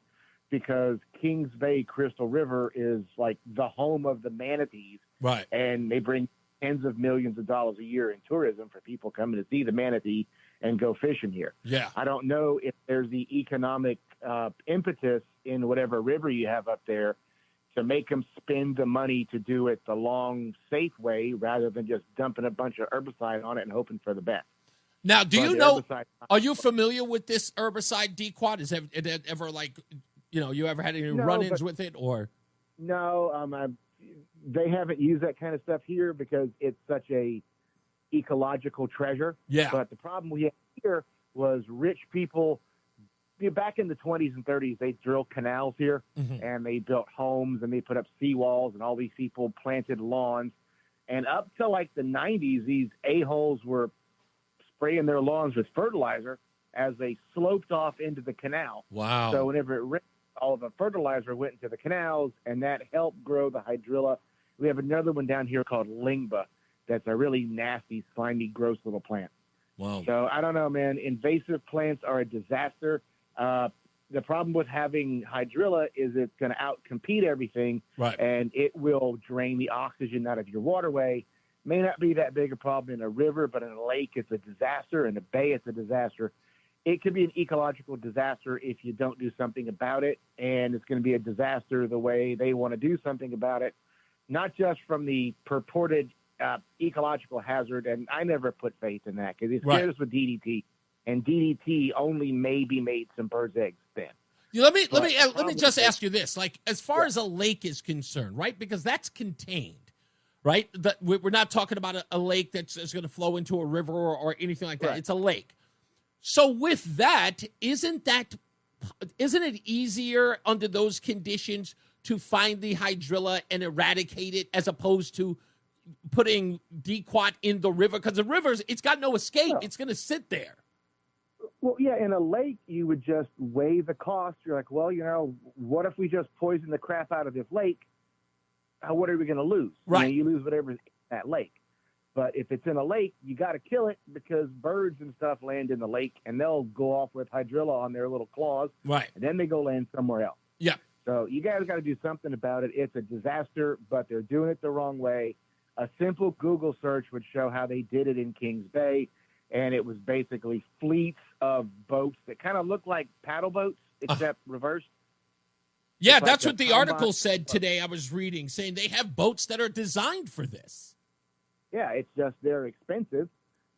because Kings Bay Crystal River is like the home of the manatees. Right. And they bring tens of millions of dollars a year in tourism for people coming to see the manatee and go fishing here. Yeah. I don't know if there's the economic impetus in whatever river you have up there to make them spend the money to do it the long, safe way rather than just dumping a bunch of herbicide on it and hoping for the best. Now, are you familiar with this herbicide Diquot? Is it ever you ever had any run-ins with it, or? No, they haven't used that kind of stuff here because it's such a ecological treasure. Yeah. But the problem we had here was rich people. Back in the 20s and 30s, they drilled canals here, and they built homes, and they put up seawalls, and all these people planted lawns. And up to the 90s, these a-holes were spraying their lawns with fertilizer as they sloped off into the canal. Wow. So whenever it rained, all of the fertilizer went into the canals, and that helped grow the Hydrilla. We have another one down here called Lingba that's a really nasty, slimy, gross little plant. Wow. So I don't know, man. Invasive plants are a disaster. The problem with having Hydrilla is it's going to outcompete everything, right? And it will drain the oxygen out of your waterway. May not be that big a problem in a river, but in a lake, it's a disaster. In a bay, it's a disaster. It could be an ecological disaster if you don't do something about it, and it's going to be a disaster the way they want to do something about it, not just from the purported ecological hazard. And I never put faith in that because it scared us with DDT. And DDT only maybe made some birds' eggs then. Let me just ask you this: as far as a lake is concerned, right? Because that's contained, right? We're not talking about a lake that's going to flow into a river or anything like that. Right. It's a lake. So with that, isn't it easier under those conditions to find the Hydrilla and eradicate it as opposed to putting Diquot in the river? Because the rivers, it's got no escape. No. It's going to sit there. Well, yeah, in a lake, you would just weigh the cost. You're like, well, what if we just poison the crap out of this lake? What are we going to lose? Right. You lose whatever's in that lake. But if it's in a lake, you got to kill it because birds and stuff land in the lake, and they'll go off with hydrilla on their little claws. Right. And then they go land somewhere else. Yeah. So you guys got to do something about it. It's a disaster, but they're doing it the wrong way. A simple Google search would show how they did it in Kings Bay, and it was basically fleets of boats that kind of look like paddle boats, except reversed. Yeah, It's that's like what the a article combine. said today. I was reading, saying they have boats that are designed for this. Yeah, it's just they're expensive,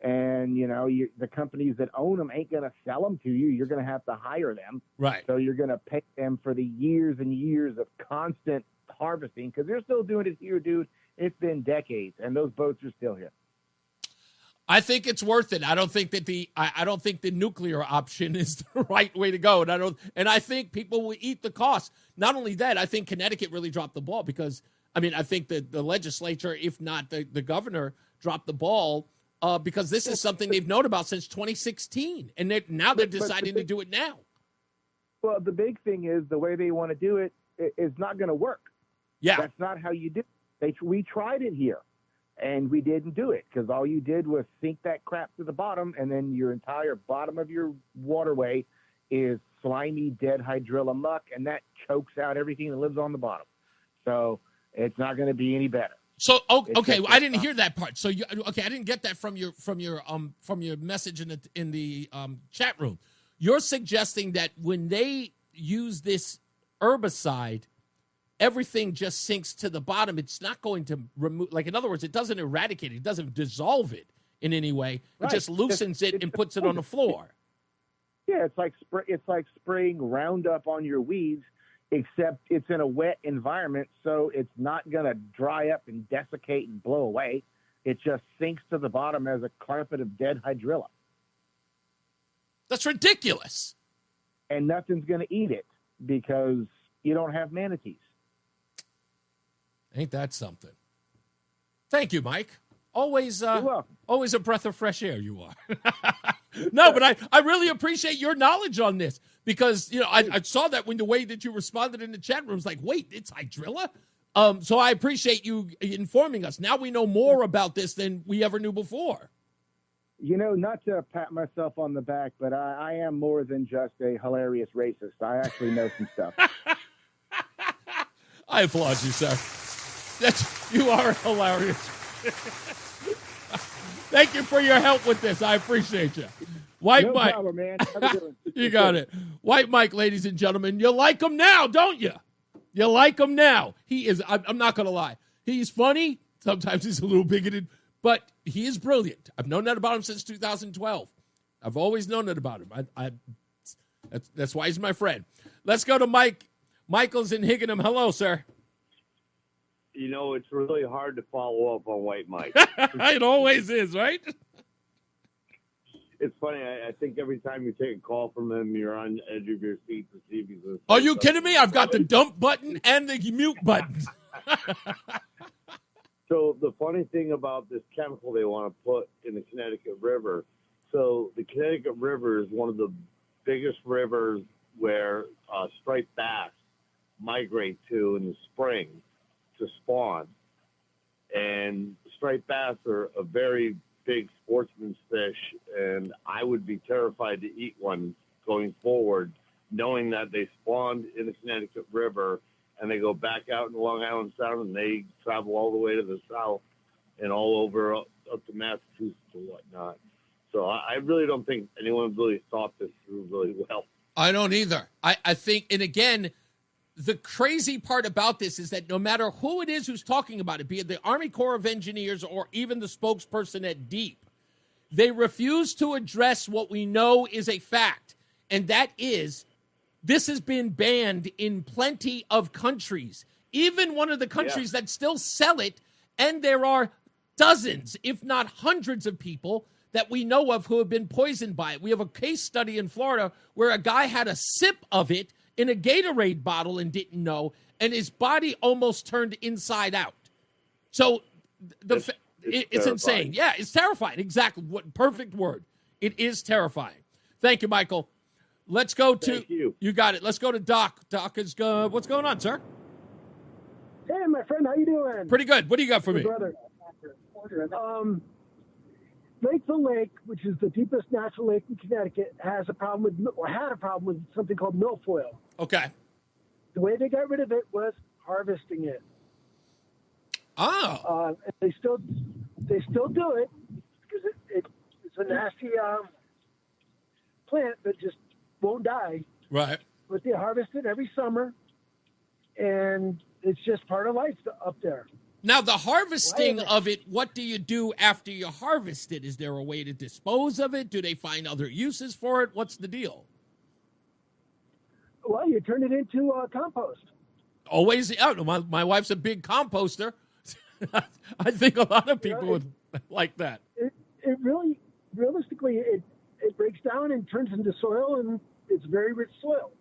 and the companies that own them ain't going to sell them to you. You're going to have to hire them. Right. So you're going to pay them for the years and years of constant harvesting because they're still doing it here, dude. It's been decades, and those boats are still here. I think it's worth it. I don't think that I don't think the nuclear option is the right way to go, and I think people will eat the cost. Not only that, I think Connecticut really dropped the ball because I think that the legislature, if not the governor, dropped the ball because this is something they've known about since 2016, and they're deciding to do it now. Well, the big thing is the way they want to do it is not going to work. Yeah, that's not how you do it. We tried it here. And we didn't do it because all you did was sink that crap to the bottom, and then your entire bottom of your waterway is slimy, dead hydrilla muck, and that chokes out everything that lives on the bottom. So it's not going to be any better. So okay, I didn't hear that part. So I didn't get that from your message in the chat room. You're suggesting that when they use this herbicide, everything just sinks to the bottom. It's not going to remove, in other words, it doesn't eradicate it. It doesn't dissolve it in any way. It just loosens it and puts it on the floor. Yeah, it's like spraying Roundup on your weeds, except it's in a wet environment, so it's not going to dry up and desiccate and blow away. It just sinks to the bottom as a carpet of dead hydrilla. That's ridiculous. And nothing's going to eat it because you don't have manatees. Ain't that something? Thank you, Mike. Always a breath of fresh air you are. No, but I really appreciate your knowledge on this because, I saw that when the way that you responded in the chat room was like, wait, it's hydrilla? So I appreciate you informing us. Now we know more about this than we ever knew before. Not to pat myself on the back, but I am more than just a hilarious racist. I actually know some stuff. I applaud you, sir. You are hilarious. Thank you for your help with this. I appreciate you. White Mike. Problem, man. Have a good one. You got it. White Mike, ladies and gentlemen. You like him now, don't you? You like him now. He is, I'm not going to lie. He's funny. Sometimes he's a little bigoted, but he is brilliant. I've known that about him since 2012. I've always known that about him. That's why he's my friend. Let's go to Mike. Michael's in Higginham. Hello, sir. It's really hard to follow up on White Mike. It always is, right? It's funny. I think every time you take a call from him, you're on the edge of your seat to see if he's going to. Are you kidding me? I've got the dump button and the mute button. So the funny thing about this chemical they want to put in the Connecticut River, so the Connecticut River is one of the biggest rivers where striped bass migrate to in the spring to spawn. And striped bass are a very big sportsman's fish, and I would be terrified to eat one going forward, knowing that they spawned in the Connecticut River and they go back out in Long Island Sound and they travel all the way to the south and all over up to Massachusetts and whatnot. So I really don't think anyone really thought this through really well. I don't either. I think, and again, the crazy part about this is that no matter who it is who's talking about it, be it the Army Corps of Engineers or even the spokesperson at DEEP, they refuse to address what we know is a fact, and that is this has been banned in plenty of countries, even one of the countries that still sell it, and there are dozens, if not hundreds of people that we know of who have been poisoned by it. We have a case study in Florida where a guy had a sip of it in a Gatorade bottle and didn't know, and his body almost turned inside out. So it's insane. Yeah, it's terrifying. Exactly. What perfect word. It is terrifying. Thank you, Michael. Let's go to Thank you. You got it. Let's go to Doc. Doc is what's going on, sir? Hey, my friend, how you doing? Pretty good. What do you got for me? Brother. Lake the Lake, which is the deepest natural lake in Connecticut, had a problem with something called milfoil. Okay. The way they got rid of it was harvesting it. Oh. They still do it because it's a nasty plant that just won't die. Right. But they harvest it every summer, and it's just part of life up there. Now, the harvesting of it, what do you do after you harvest it? Is there a way to dispose of it? Do they find other uses for it? What's the deal? Well, you turn it into compost. Always. My wife's a big composter. I think a lot of people would like that. It really, realistically, it breaks down and turns into soil, and it's very rich soil.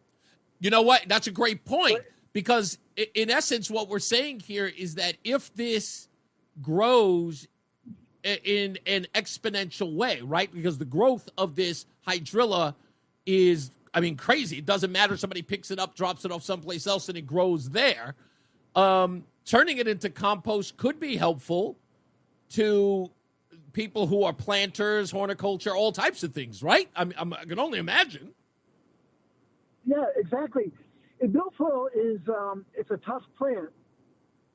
You know what? That's a great point. Because in essence, what we're saying here is that if this grows in an exponential way, right? Because the growth of this hydrilla is, crazy. It doesn't matter. Somebody picks it up, drops it off someplace else, and it grows there. Turning it into compost could be helpful to people who are planters, horticulture, all types of things, right? I can only imagine. Yeah, exactly. And milfoil is it's a tough plant,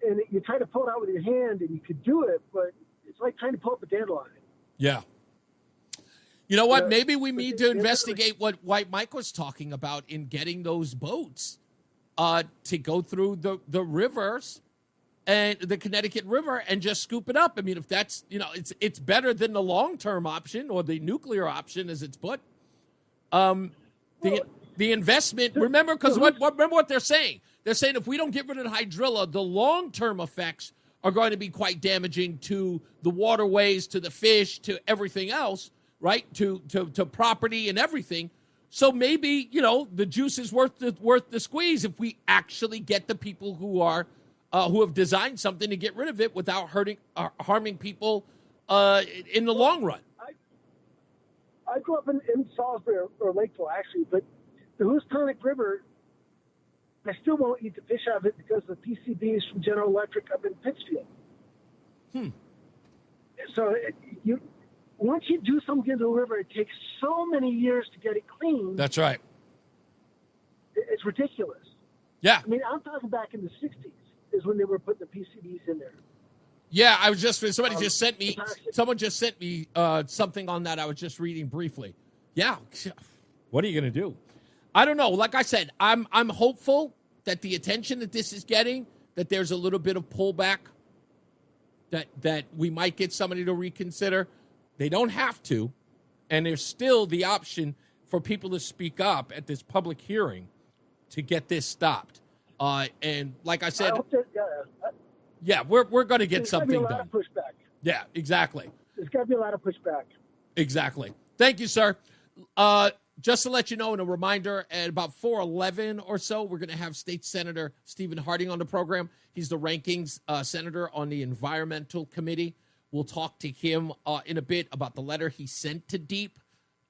and you try to pull it out with your hand, and you could do it, but it's like trying to pull up a dandelion. Yeah. You know what? Maybe we need to investigate what White Mike was talking about in getting those boats to go through the rivers and the Connecticut River and just scoop it up. If that's, it's better than the long-term option or the nuclear option, as it's put. The investment, remember, because remember what they're saying. They're saying if we don't get rid of the hydrilla, the long-term effects are going to be quite damaging to the waterways, to the fish, to everything else, right? To property and everything. So maybe, the juice is worth the squeeze if we actually get the people who have designed something to get rid of it without harming people in the long run. I grew up in Salisbury or Lakeville, actually, but the Housatonic River, I still won't eat the fish out of it because of the PCBs from General Electric up in Pittsfield. So once you do something in the river, it takes so many years to get it clean. That's right. It's ridiculous. Yeah. I'm talking back in the 60s is when they were putting the PCBs in there. Yeah, I was someone just sent me something on that I was just reading briefly. Yeah. What are you going to do? I don't know. Like I said, I'm hopeful that the attention that this is getting, that there's a little bit of pullback, that we might get somebody to reconsider. They don't have to, and there's still the option for people to speak up at this public hearing to get this stopped. And like I said, we're going to get something done. There's got to be a lot of pushback. Yeah, exactly. There's got to be a lot of pushback. Exactly. Thank you, sir. Just to let you know, and a reminder, at about 4:11 or so, we're going to have State Senator Stephen Harding on the program. He's the rankings senator on the Environmental Committee. We'll talk to him in a bit about the letter he sent to DEEP.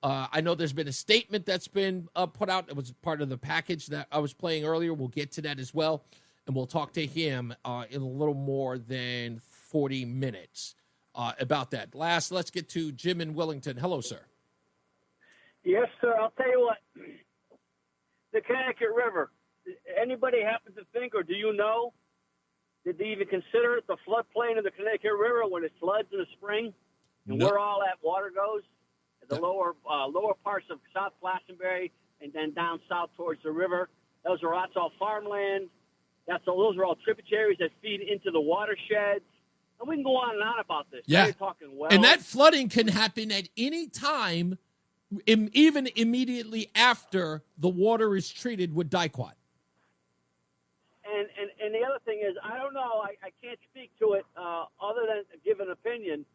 I know there's been a statement that's been put out. It was part of the package that I was playing earlier. We'll get to that as well, and we'll talk to him in a little more than 40 minutes about that. Let's get to Jim in Wellington. Hello, sir. Yes, sir. I'll tell you what. The Connecticut River. Anybody happen to think, or do you know, did they even consider it the floodplain of the Connecticut River when it floods in the spring? And where all that water goes? The lower parts of South Glastonbury and then down south towards the river. That's all farmland. Those are all tributaries that feed into the watersheds. And we can go on and on about this. Yeah. You're talking wells. And that flooding can happen at any time, even immediately after the water is treated with Diquot. And the other thing is, I don't know, I can't speak to it other than give an opinion.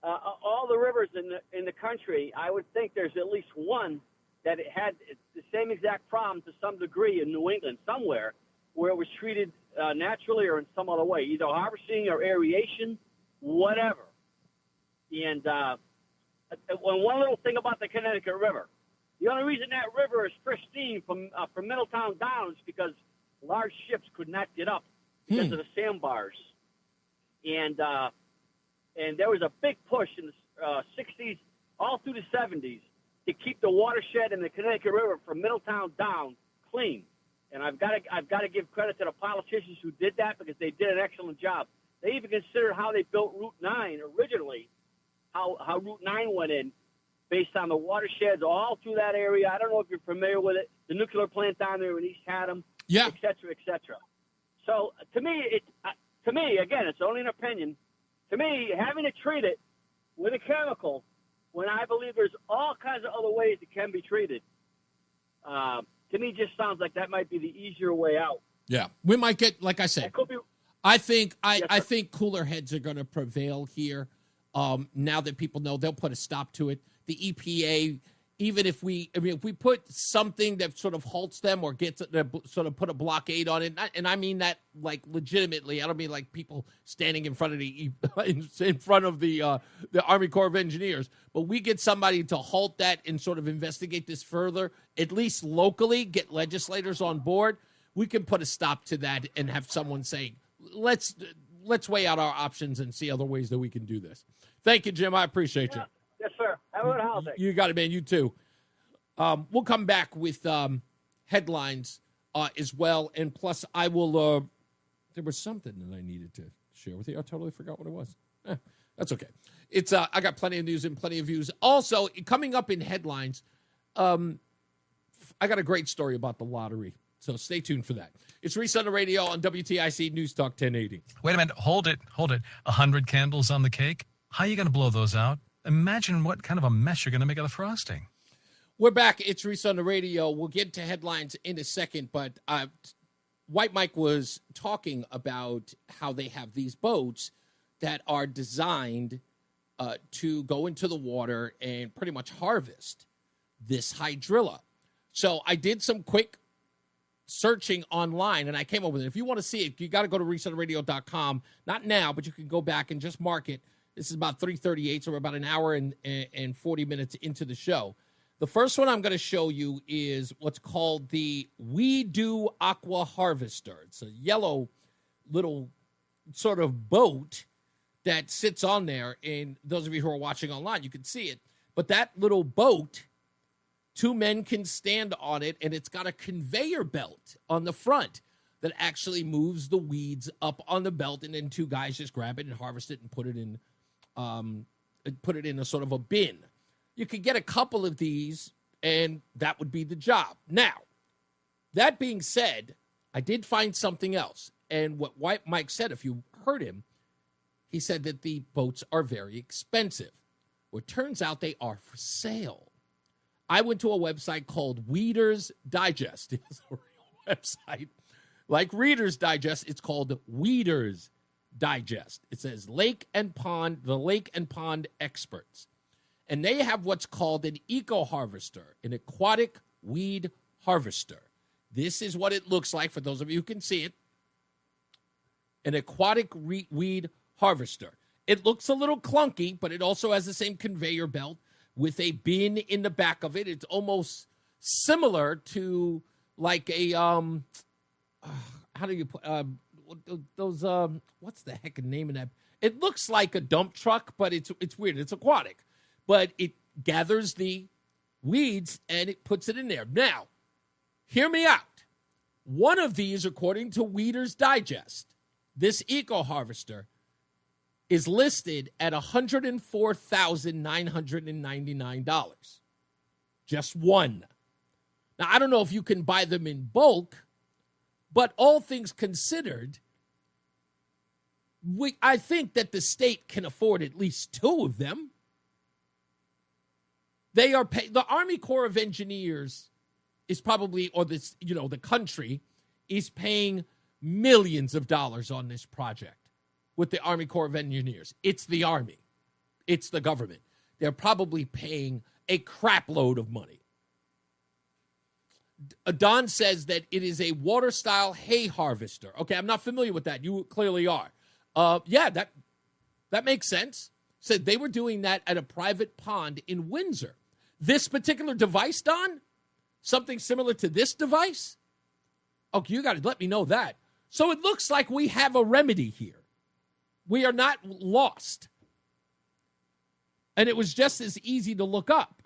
All the rivers in the country, I would think there's at least one that it had the same exact problem to some degree in New England somewhere, where it was treated naturally or in some other way, either harvesting or aeration, whatever. And one little thing about the Connecticut River, The only reason that river is pristine from Middletown down is because large ships could not get up because of the sandbars. And there was a big push in the 60s all through the 70s to keep the watershed in the Connecticut River from Middletown down clean. And I've got to give credit to the politicians who did that because they did an excellent job. They even considered how they built Route 9 originally, how Route 9 went in based on the watersheds all through that area. I don't know if you're familiar with it, the nuclear plant down there in East Haddam, et cetera, et cetera. So to me, again, it's only an opinion. To me, having to treat it with a chemical when I believe there's all kinds of other ways it can be treated, to me just sounds like that might be the easier way out. Yeah, we might get, like I said, I think cooler heads are going to prevail here. Now that people know, they'll put a stop to it. The EPA, even if we put something that sort of halts them or gets sort of put a blockade on it, and I mean that like legitimately. I don't mean like people standing in front of the Army Corps of Engineers, but we get somebody to halt that and sort of investigate this further, at least locally, get legislators on board. We can put a stop to that and have someone say, let's weigh out our options and see other ways that we can do this. Thank you, Jim. I appreciate you. Yes, sir. Have a good holiday. You got it, man. You too. We'll come back with headlines as well. And plus, I will there was something that I needed to share with you. I totally forgot what it was. That's okay. It's I got plenty of news and plenty of views. Also, coming up in headlines, I got a great story about the lottery. So stay tuned for that. It's Reese on the radio on WTIC News Talk 1080. Wait a minute. Hold it. 100 candles on the cake? How are you going to blow those out? Imagine what kind of a mess you're going to make of the frosting. We're back. It's Reese on the radio. We'll get to headlines in a second, but White Mike was talking about how they have these boats that are designed to go into the water and pretty much harvest this hydrilla. So I did some quick searching online, and I came up with it. If you want to see it, you got to go to reseontheradio.com. Not now, but you can go back and just mark it. This is about 3:38, so we're about an hour and 40 minutes into the show. The first one I'm going to show you is what's called the We Do Aqua Harvester. It's a yellow little sort of boat that sits on there, and those of you who are watching online, you can see it. But that little boat, two men can stand on it, and it's got a conveyor belt on the front that actually moves the weeds up on the belt, and then two guys just grab it and harvest it and put it in a sort of a bin. You could get a couple of these, and that would be the job. Now, that being said, I did find something else. And what White Mike said, if you heard him, he said that the boats are very expensive. Well, it turns out they are for sale. I went to a website called Weeder's Digest. It's a real website. Like Reader's Digest, it's called Weeder's Digest. It says the Lake and Pond experts. And they have what's called an eco-harvester, an aquatic weed harvester. This is what it looks like for those of you who can see it. An aquatic weed harvester. It looks a little clunky, but it also has the same conveyor belt with a bin in the back of it. It's almost similar to like a, how do you put, those, what's the heck name of that? It looks like a dump truck, but it's weird. It's aquatic. But it gathers the weeds and it puts it in there. Now, hear me out. One of these, according to Weeder's Digest, this eco-harvester is listed at $104,999. Just one. Now, I don't know if you can buy them in bulk, but all things considered, I think that the state can afford at least two of them. They are the Army Corps of Engineers is probably, or this, the country is paying millions of dollars on this project with the Army Corps of Engineers. It's the Army. It's the government. They're probably paying a crap load of money. Don says that it is a water-style hay harvester. Okay, I'm not familiar with that. You clearly are. Yeah, that makes sense. Said they were doing that at a private pond in Windsor. This particular device, Don? Something similar to this device? Okay, you got to let me know that. So it looks like we have a remedy here. We are not lost. And it was just as easy to look up.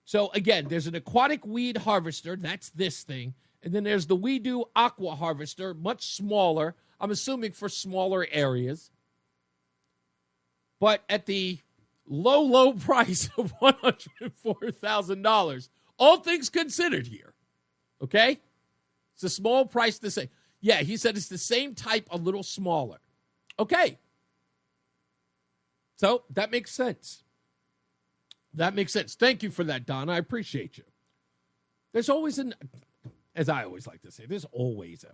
So again, there's an aquatic weed harvester. That's this thing. And then there's the WeDo Aqua Harvester, much smaller. I'm assuming for smaller areas. But at the low, low price of $104,000, all things considered here. Okay? It's a small price to say. Yeah, he said it's the same type, a little smaller. Okay. So that makes sense. That makes sense. Thank you for that, Don. I appreciate you. There's always as I always like to say, there's always a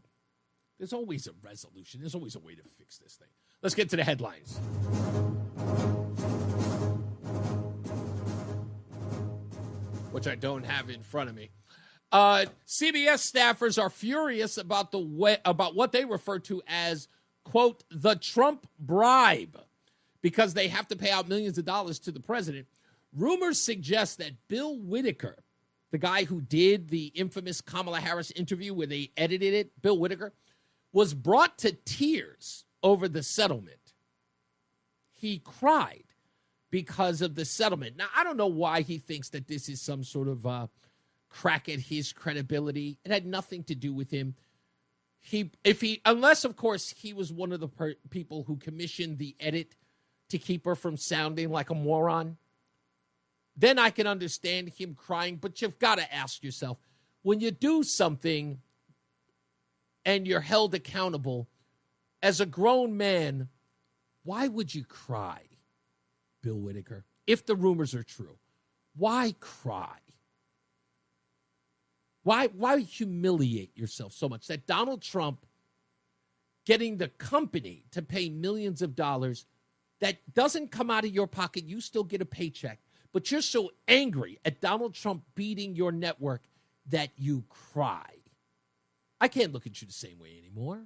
resolution. There's always a way to fix this thing. Let's get to the headlines. Which I don't have in front of me. CBS staffers are furious about what they refer to as, quote, the Trump bribe, because they have to pay out millions of dollars to the president. Rumors suggest that Bill Whitaker, the guy who did the infamous Kamala Harris interview where they edited it, Bill Whitaker, was brought to tears over the settlement. He cried because of the settlement. Now, I don't know why he thinks that this is some sort of crack at his credibility. It had nothing to do with him. Unless, of course, he was one of the people who commissioned the edit to keep her from sounding like a moron, then I can understand him crying. But you've got to ask yourself, when you do something and you're held accountable, as a grown man, why would you cry, Bill Whitaker? If the rumors are true, why cry? Why humiliate yourself so much that Donald Trump getting the company to pay millions of dollars that doesn't come out of your pocket, you still get a paycheck, but you're so angry at Donald Trump beating your network that you cry? I can't look at you the same way anymore.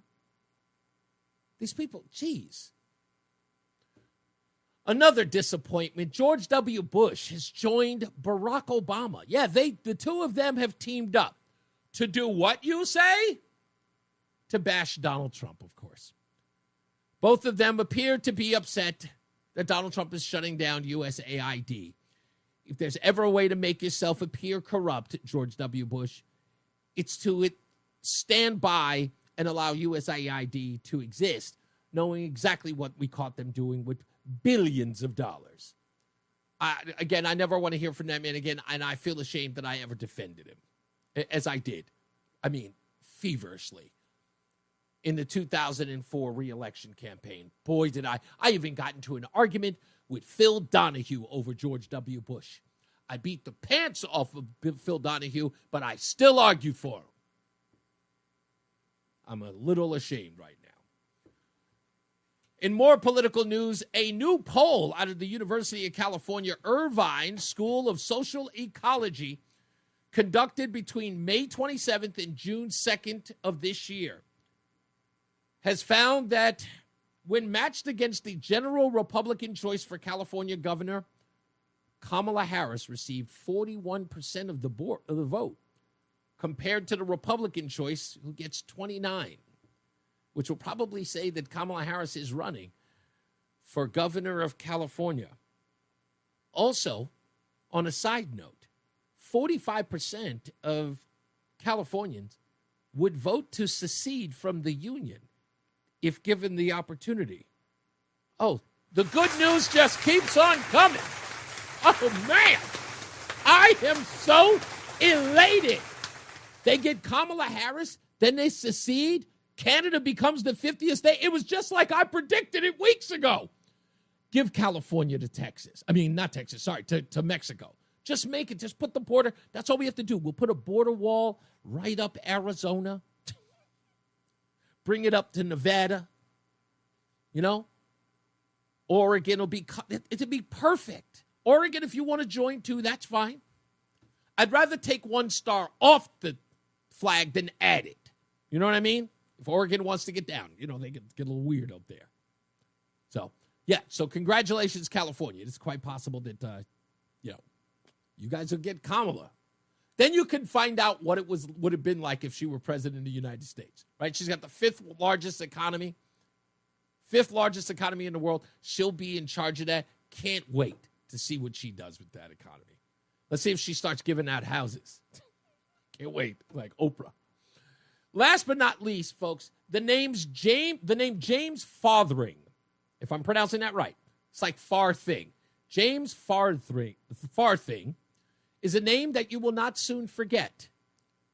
These people, geez. Another disappointment, George W. Bush has joined Barack Obama. Yeah, the two of them have teamed up to do what, you say? To bash Donald Trump, of course. Both of them appear to be upset that Donald Trump is shutting down USAID. If there's ever a way to make yourself appear corrupt, George W. Bush, it's to stand by and allow USAID to exist, knowing exactly what we caught them doing with billions of dollars. Again, I never want to hear from that man again, and I feel ashamed that I ever defended him, as I did. I mean, feverishly. In the 2004 re-election campaign. Boy, did I even got into an argument with Phil Donahue over George W. Bush. I beat the pants off of Phil Donahue, but I still argued for him. I'm a little ashamed right now. In more political news, a new poll out of the University of California, Irvine School of Social Ecology, conducted between May 27th and June 2nd of this year, has found that when matched against the general Republican choice for California governor, Kamala Harris received 41% of the vote, compared to the Republican choice, who gets 29%, which will probably say that Kamala Harris is running for governor of California. Also, on a side note, 45% of Californians would vote to secede from the union if given the opportunity. Oh, the good news just keeps on coming. Oh, man. I am so elated. They get Kamala Harris, then they secede. Canada becomes the 50th state. It was just like I predicted it weeks ago. Give California to Texas. I mean, not Texas, sorry, to Mexico. Just make it. Just put the border. That's all we have to do. We'll put a border wall right up Arizona. Bring it up to Nevada. You know? Oregon will be, it'll be perfect. Oregon, if you want to join too, that's fine. I'd rather take one star off the flag than add it. You know what I mean? If Oregon wants to get down, you know, they get a little weird out there. So, yeah. So congratulations, California. It's quite possible that, You guys will get Kamala. Then you can find out what it would have been like if she were president of the United States, right? She's got the fifth largest economy in the world. She'll be in charge of that. Can't wait to see what she does with that economy. Let's see if she starts giving out houses. Can't wait, like Oprah. Last but not least, folks, the name James Farthing, if I'm pronouncing that right. It's like Farthing. James Farthing is a name that you will not soon forget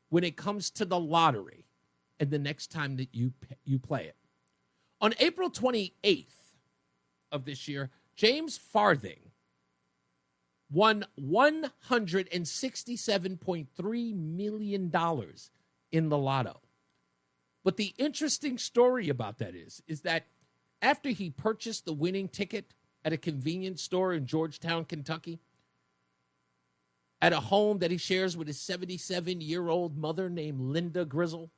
when it comes to the lottery and the next time that you play it. On April 28th of this year, James Farthing won $167.3 million in the lotto. But the interesting story about that is that after he purchased the winning ticket at a convenience store in Georgetown, Kentucky, at a home that he shares with his 77-year-old mother named Linda Grizzle,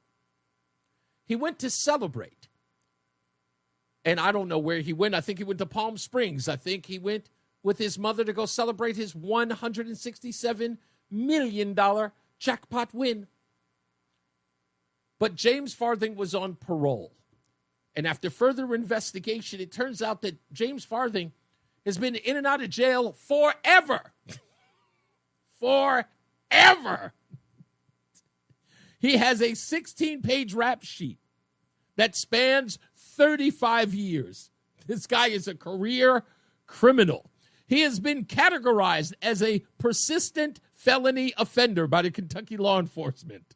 he went to celebrate. And I don't know where he went. I think he went to Palm Springs. I think he went with his mother to go celebrate his $167 million jackpot win. But James Farthing was on parole. And after further investigation, it turns out that James Farthing has been in and out of jail forever. Forever. He has a 16-page rap sheet that spans 35 years. This guy is a career criminal. He has been categorized as a persistent felony offender by the Kentucky law enforcement.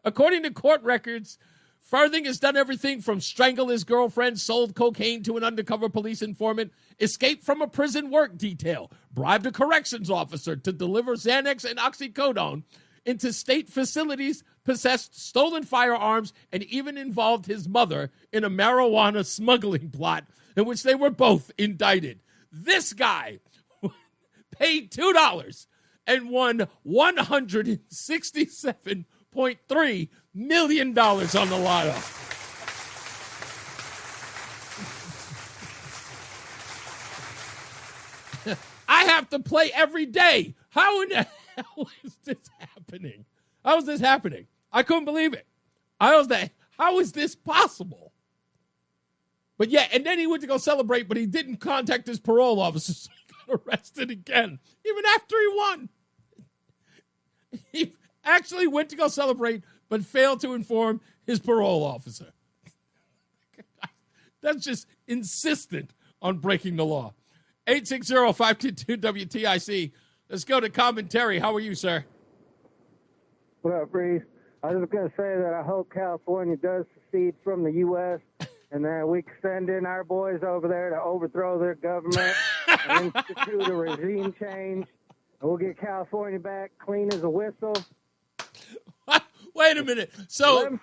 According to court records, Farthing has done everything from strangle his girlfriend, sold cocaine to an undercover police informant, escaped from a prison work detail, bribed a corrections officer to deliver Xanax and oxycodone into state facilities, possessed stolen firearms, and even involved his mother in a marijuana smuggling plot in which they were both indicted. This guy paid $2 and won $167.3 million on the lotto. I have to play every day. How in the hell is this happening? How is this happening? I couldn't believe it. How is this possible? But yeah, and then he went to go celebrate, but he didn't contact his parole officer, so he got arrested again, even after he won. He actually went to go celebrate, but failed to inform his parole officer. That's just insistent on breaking the law. 860-522-WTIC. Let's go to commentary. How are you, sir? What up, Reese? I was just going to say that I hope California does secede from the U.S. and that we can send in our boys over there to overthrow their government and institute a regime change. And we'll get California back clean as a whistle. Wait a minute. So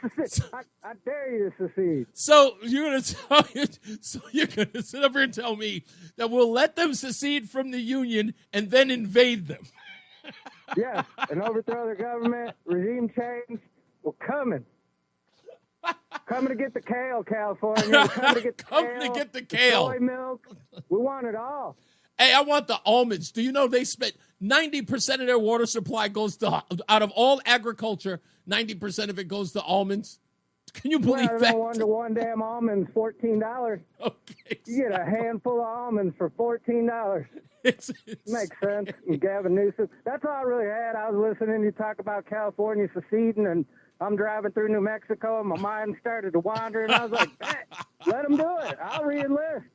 I dare you to secede. So you're going to sit up here and tell me that we'll let them secede from the Union and then invade them? Yes, and overthrow their government, regime change. We're coming. Coming to get the kale, California. We're coming to get the kale. Soy milk. We want it all. Hey, I want the almonds. Do you know they spent 90% of their water supply goes to, out of all agriculture, 90% of it goes to almonds? Can you believe that? One damn almond's $14. Okay. You get a handful of almonds for $14. Makes sense. And Gavin Newsom. That's all I really had. I was listening to you talk about California seceding, and I'm driving through New Mexico, and my mind started to wander, and I was like, let them do it. I'll re-enlist.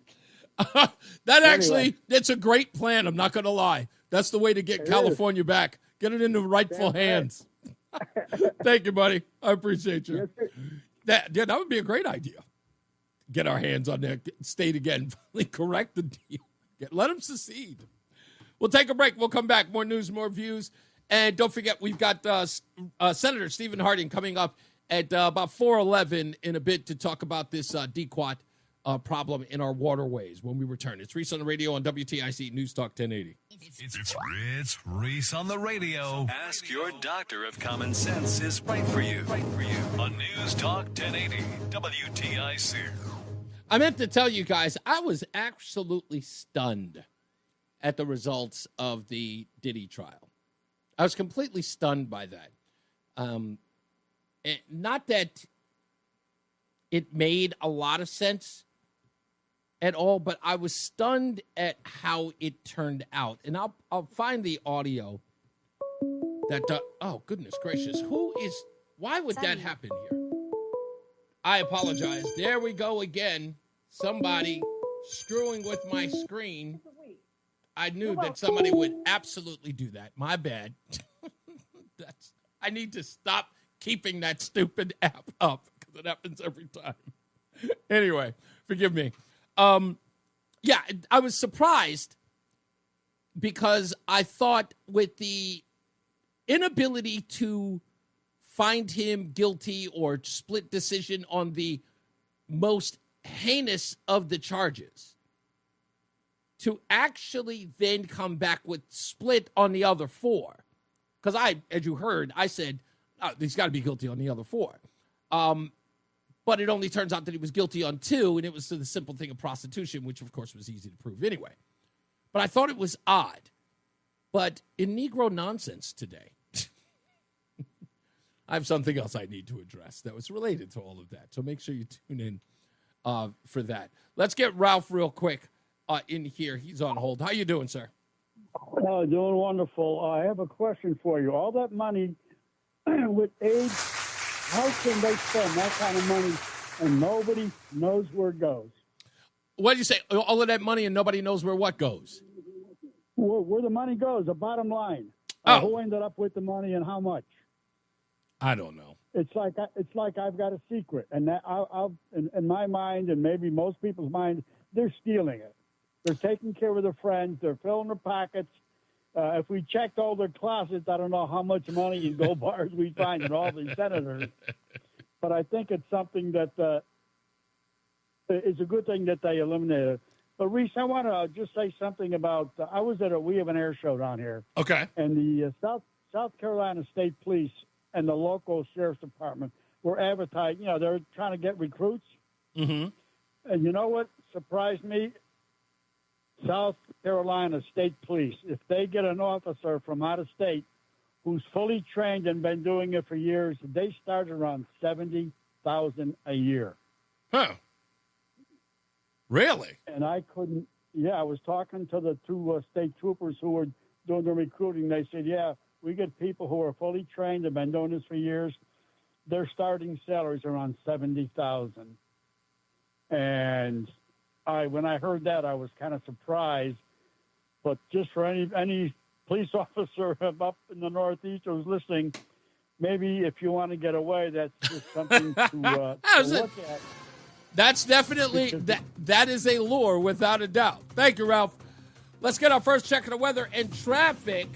That's a great plan. I'm not going to lie. That's the way to get California back. Get it into rightful hands. Thank you, buddy. I appreciate you. Yes, that would be a great idea. Get our hands on that state again. Correct the deal. Let them secede. We'll take a break. We'll come back. More news, more views. And don't forget, we've got Senator Stephen Harding coming up at about 4:11 in a bit to talk about this Diquot problem in our waterways when we return. It's Reese on the radio on WTIC News Talk 1080. It's Reese on the radio. Ask your doctor if common sense is right for you. On News Talk 1080 WTIC. I meant to tell you guys, I was absolutely stunned at the results of the Diddy trial. I was completely stunned by that. Not that it made a lot of sense at all, but I was stunned at how it turned out. And I'll find the audio that oh, goodness gracious. Why would that happen here? I apologize. There we go again. Somebody screwing with my screen. I knew that somebody would absolutely do that. My bad. I need to stop keeping that stupid app up because it happens every time. Anyway, forgive me. Yeah, I was surprised because I thought with the inability to find him guilty or split decision on the most heinous of the charges, to actually then come back with split on the other four. Because as you heard, I said, he's got to be guilty on the other four. But it only turns out that he was guilty on two, and it was the simple thing of prostitution, which, of course, was easy to prove anyway. But I thought it was odd. But in Negro nonsense today, I have something else I need to address that was related to all of that. So make sure you tune in for that. Let's get Ralph real quick in here. He's on hold. How you doing, sir? Doing wonderful. I have a question for you. All that money with AIDS, how can they spend that kind of money and nobody knows where it goes? What did you say? All of that money and nobody knows where what goes? Where the money goes, the bottom line. Who ended up with the money and how much? I don't know. It's like I've got a secret, and that in my mind, and maybe most people's mind, they're stealing it. They're taking care of their friends. They're filling their pockets. If we checked all their closets, I don't know how much money in gold bars we find in all these senators. But I think it's something that it's a good thing that they eliminated. But Reese, I want to just say something about. I was we have an air show down here. Okay. And the South Carolina State Police and the local sheriff's department were advertising. They're trying to get recruits. Mm-hmm. And you know what surprised me? South Carolina State Police, if they get an officer from out of state who's fully trained and been doing it for years, they start around $70,000 a year. Huh. Really? And I couldn't. Yeah, I was talking to the two state troopers who were doing the recruiting. They said, "Yeah, we get people who are fully trained and been doing this for years. Their starting salaries are around $70,000." And when I heard that, I was kind of surprised. But just for any police officer up in the Northeast who's listening, maybe if you want to get away, that's just something to look at. That's definitely, that is a lure without a doubt. Thank you, Ralph. Let's get our first check of the weather and traffic,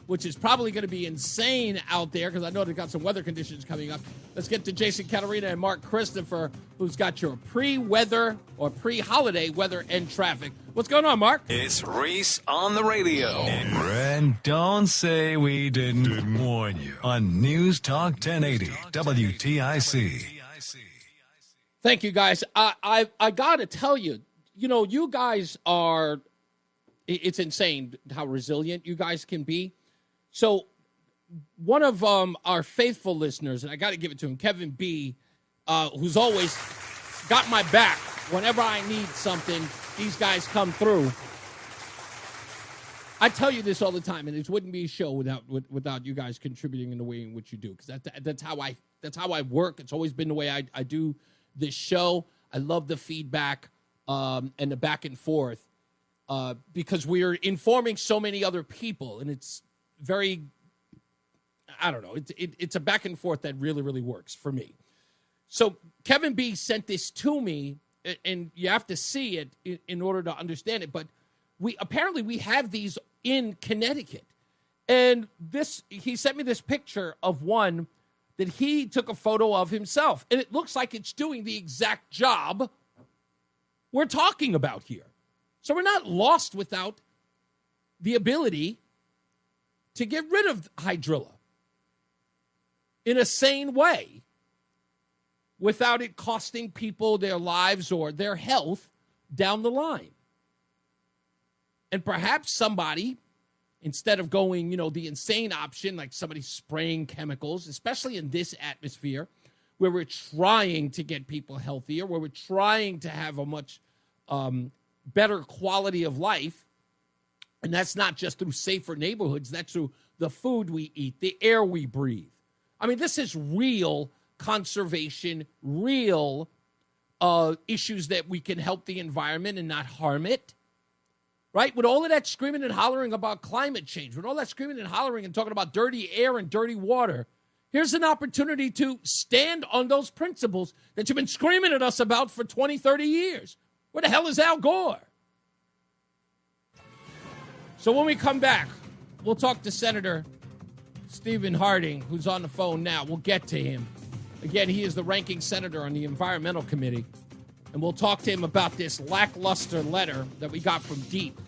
which is probably going to be insane out there because I know they've got some weather conditions coming up. Let's get to Jason Caterina and Mark Christopher, who's got your pre-weather or pre-holiday weather and traffic. What's going on, Mark? It's Reese on the radio. And don't say we didn't warn you on News Talk 1080 WTIC. Thank you, guys. I got to tell you, you guys are, it's insane how resilient you guys can be. So one of our faithful listeners, and I got to give it to him, Kevin B., who's always got my back whenever I need something, these guys come through. I tell you this all the time, and it wouldn't be a show without you guys contributing in the way in which you do, because that's how I work. It's always been the way I do this show. I love the feedback and the back and forth because we're informing so many other people, and it's very, I don't know, it's a back and forth that really, really works for me. So Kevin B. sent this to me, and you have to see it in order to understand it, but we have these in Connecticut. And he sent me this picture of one that he took a photo of himself, and it looks like it's doing the exact job we're talking about here. So we're not lost without the ability to get rid of hydrilla in a sane way without it costing people their lives or their health down the line. And perhaps somebody, instead of going, the insane option, like somebody spraying chemicals, especially in this atmosphere, where we're trying to get people healthier, where we're trying to have a much better quality of life, and that's not just through safer neighborhoods, that's through the food we eat, the air we breathe. I mean, this is real conservation, real issues that we can help the environment and not harm it, right? With all of that screaming and hollering about climate change, with all that screaming and hollering and talking about dirty air and dirty water, here's an opportunity to stand on those principles that you've been screaming at us about for 20, 30 years. Where the hell is Al Gore? So when we come back, we'll talk to Senator Stephen Harding, who's on the phone now. We'll get to him. Again, he is the ranking senator on the Environmental Committee. And we'll talk to him about this lackluster letter that we got from DEEP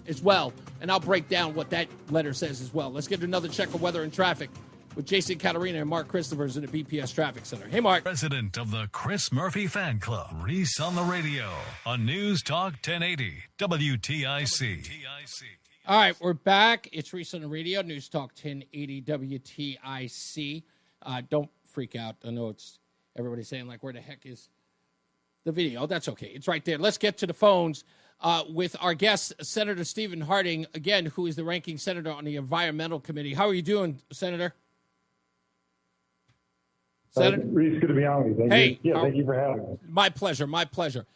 as well. And I'll break down what that letter says as well. Let's get another check of weather and traffic with Jason Caterina and Mark Christophers in the BPS Traffic Center. Hey, Mark. President of the Chris Murphy Fan Club, Reese on the radio on News Talk 1080 WTIC. All right, we're back. It's Reese on the radio, News Talk 1080 WTIC. Don't freak out. I know it's everybody's saying, like, where the heck is the video? That's okay. It's right there. Let's get to the phones with our guest, Senator Stephen Harding, again, who is the ranking senator on the Environmental Committee. How are you doing, Senator? Reese, good to be on with you. Thank you. Yeah, thank you for having me. My pleasure.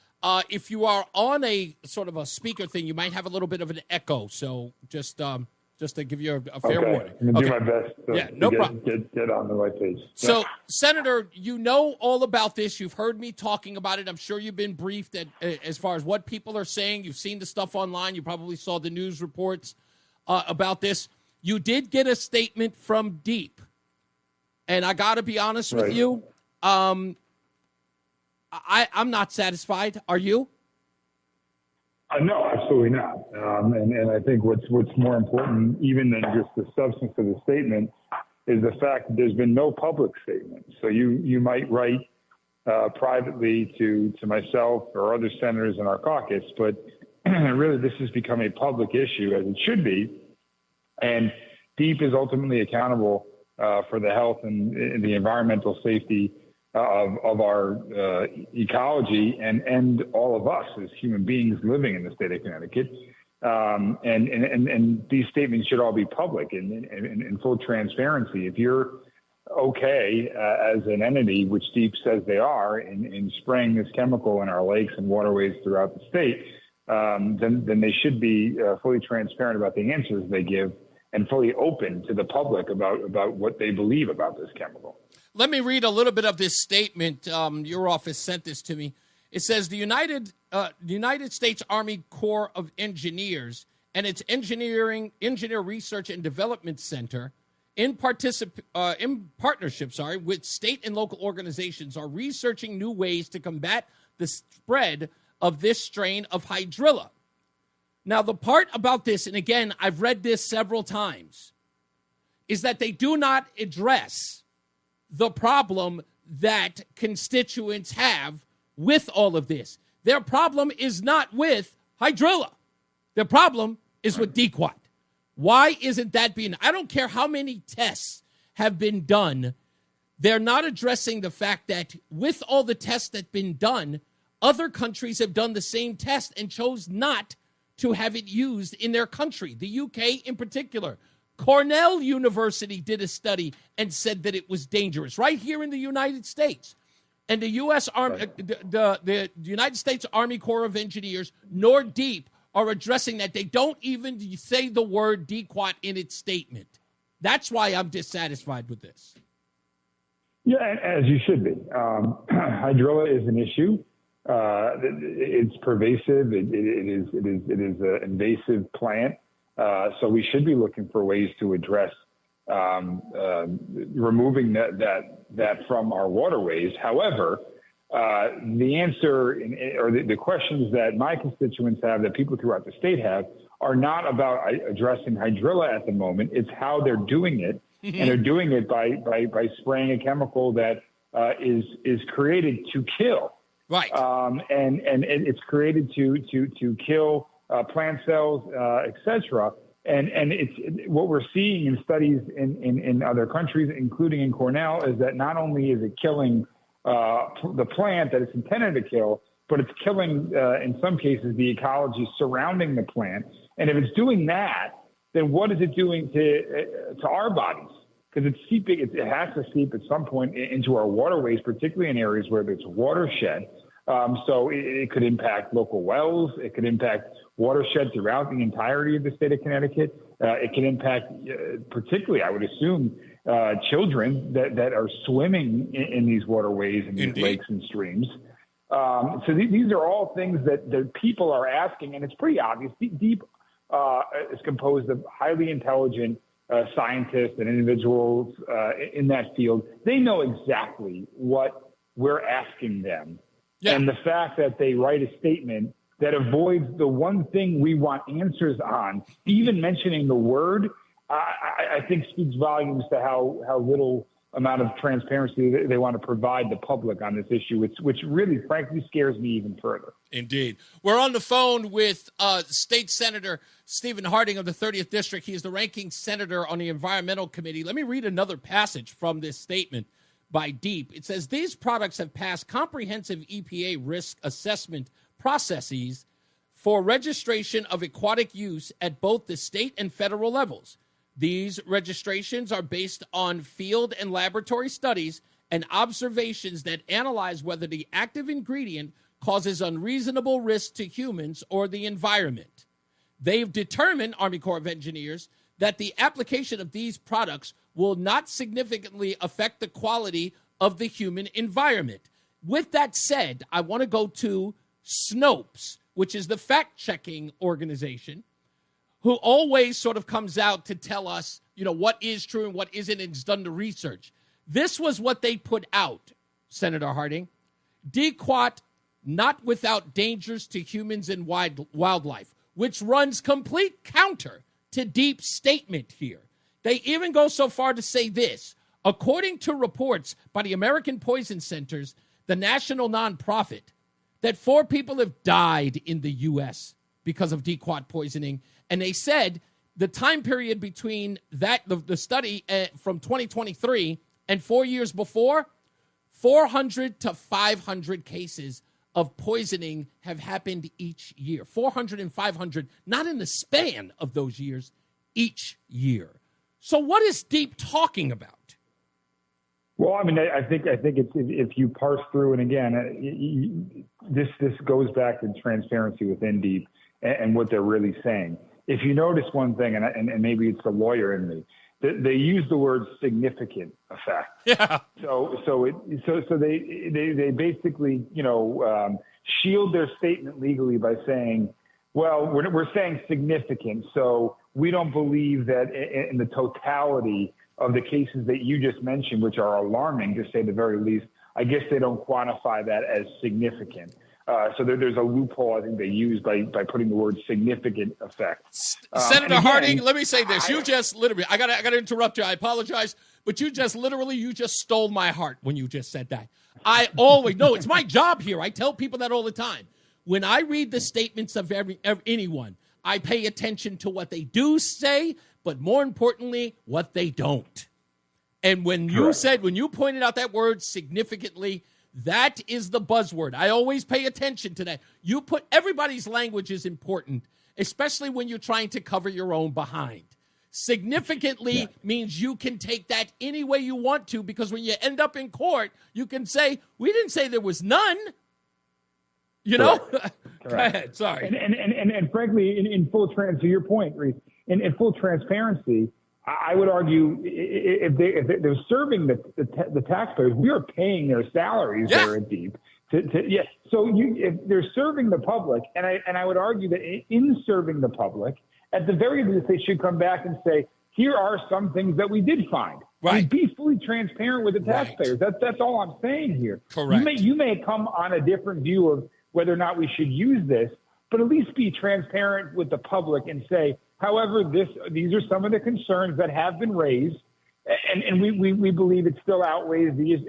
If you are on a sort of a speaker thing, you might have a little bit of an echo. So just to give you a fair warning. I'm going to do my best to get on the right page. So, Senator, you know all about this. You've heard me talking about it. I'm sure you've been briefed as far as what people are saying. You've seen the stuff online. You probably saw the news reports about this. You did get a statement from DEEP. And I got to be honest with you. I'm not satisfied. Are you? No, absolutely not. And I think what's more important, even than just the substance of the statement, is the fact that there's been no public statement. So you might write privately to myself or other senators in our caucus, but really this has become a public issue, as it should be. And DEEP is ultimately accountable for the health and the environmental safety of our ecology and all of us as human beings living in the state of Connecticut. And these statements should all be public and in full transparency. If you're okay as an entity, which DEEP says they are, in spraying this chemical in our lakes and waterways throughout the state, then they should be fully transparent about the answers they give and fully open to the public about what they believe about this chemical. Let me read a little bit of this statement. Your office sent this to me. It says the United States Army Corps of Engineers and its Engineer Research and Development Center, in partnership with state and local organizations, are researching new ways to combat the spread of this strain of hydrilla. Now, the part about this, and again, I've read this several times, is that they do not address the problem that constituents have with all of this. Their problem is not with hydrilla. Their problem is with Diquot. Why isn't that being? I don't care how many tests have been done. They're not addressing the fact that with all the tests that have been done, other countries have done the same test and chose not to have it used in their country. The UK in particular. Cornell University did a study and said that it was dangerous right here in the United States. And the U.S. Army, the United States Army Corps of Engineers, nor DEEP, are addressing that. They don't even say the word Diquot in its statement. That's why I'm dissatisfied with this. Yeah, as you should be. Hydrilla is an issue. It's pervasive. It is an invasive plant. So we should be looking for ways to address removing that from our waterways. However, the answer or the questions that my constituents have, that people throughout the state have, are not about addressing hydrilla at the moment. It's how they're doing it, and they're doing it by spraying a chemical that is created to kill. Right. And it's created to kill plant cells, etc. And it's what we're seeing in studies in other countries, including in Cornell, is that not only is it killing the plant that it's intended to kill, but it's killing, in some cases, the ecology surrounding the plant. And if it's doing that, then what is it doing to our bodies? Because it's seeping, it has to seep at some point into our waterways, particularly in areas where there's watershed. So it could impact local wells. It could impact watershed throughout the entirety of the state of Connecticut. It can impact, particularly, I would assume, children that are swimming in these waterways and these lakes and streams. So these are all things that people are asking, and it's pretty obvious. DEEP is composed of highly intelligent scientists and individuals in that field. They know exactly what we're asking them. Yeah. And the fact that they write a statement that avoids the one thing we want answers on, even mentioning the word, I think speaks volumes to how little amount of transparency they want to provide the public on this issue, which really, frankly, scares me even further. Indeed. We're on the phone with State Senator Stephen Harding of the 30th District. He is the ranking senator on the Environmental Committee. Let me read another passage from this statement by DEEP. It says, these products have passed comprehensive EPA risk assessment processes for registration of aquatic use at both the state and federal levels. These registrations are based on field and laboratory studies and observations that analyze whether the active ingredient causes unreasonable risk to humans or the environment. They've determined, Army Corps of Engineers, that the application of these products will not significantly affect the quality of the human environment. With that said, I want to go to Snopes, which is the fact-checking organization, who always sort of comes out to tell us, what is true and what isn't, and has done the research. This was what they put out, Senator Harding. Diquot, not without dangers to humans and wildlife, which runs complete counter to DEEP's statement here. They even go so far to say this. According to reports by the American Poison Centers, the national nonprofit, that 4 people have died in the U.S. because of Diquot poisoning. And they said the time period between that, the study from 2023 and 4 years before, 400 to 500 cases of poisoning have happened each year. 400 and 500, not in the span of those years, each year. So what is DEEP talking about? Well, I mean, I think it's, if you parse through, and again, this goes back to transparency within DEEP and what they're really saying. If you notice one thing, and maybe it's the lawyer in me, they use the word significant effect. Yeah. So they basically shield their statement legally by saying, well, we're saying significant, so we don't believe that in the totality of the cases that you just mentioned, which are alarming to say the very least, I guess they don't quantify that as significant. So there's a loophole I think they use by putting the word significant effect. Senator Harding, let me say this. You just literally, I gotta interrupt you. I apologize, but you just stole my heart when you just said that. I always, no, it's my job here. I tell people that all the time. When I read the statements of anyone, I pay attention to what they do say, but more importantly, what they don't. And when you pointed out that word significantly, that is the buzzword. I always pay attention to that. Everybody's language is important, especially when you're trying to cover your own behind. Significantly means you can take that any way you want to, because when you end up in court, you can say, we didn't say there was none. Go ahead. Sorry. And frankly, in full to your point, Reese, in full transparency, I would argue if they're serving the taxpayers, we are paying their salaries there at DEEP. So if they're serving the public, and I would argue that in serving the public, at the very least, they should come back and say, here are some things that we did find. Right. Be fully transparent with the taxpayers. Right. That's all I'm saying here. Correct. You may come on a different view of whether or not we should use this, but at least be transparent with the public and say, however, these are some of the concerns that have been raised, and we believe it still outweighs these.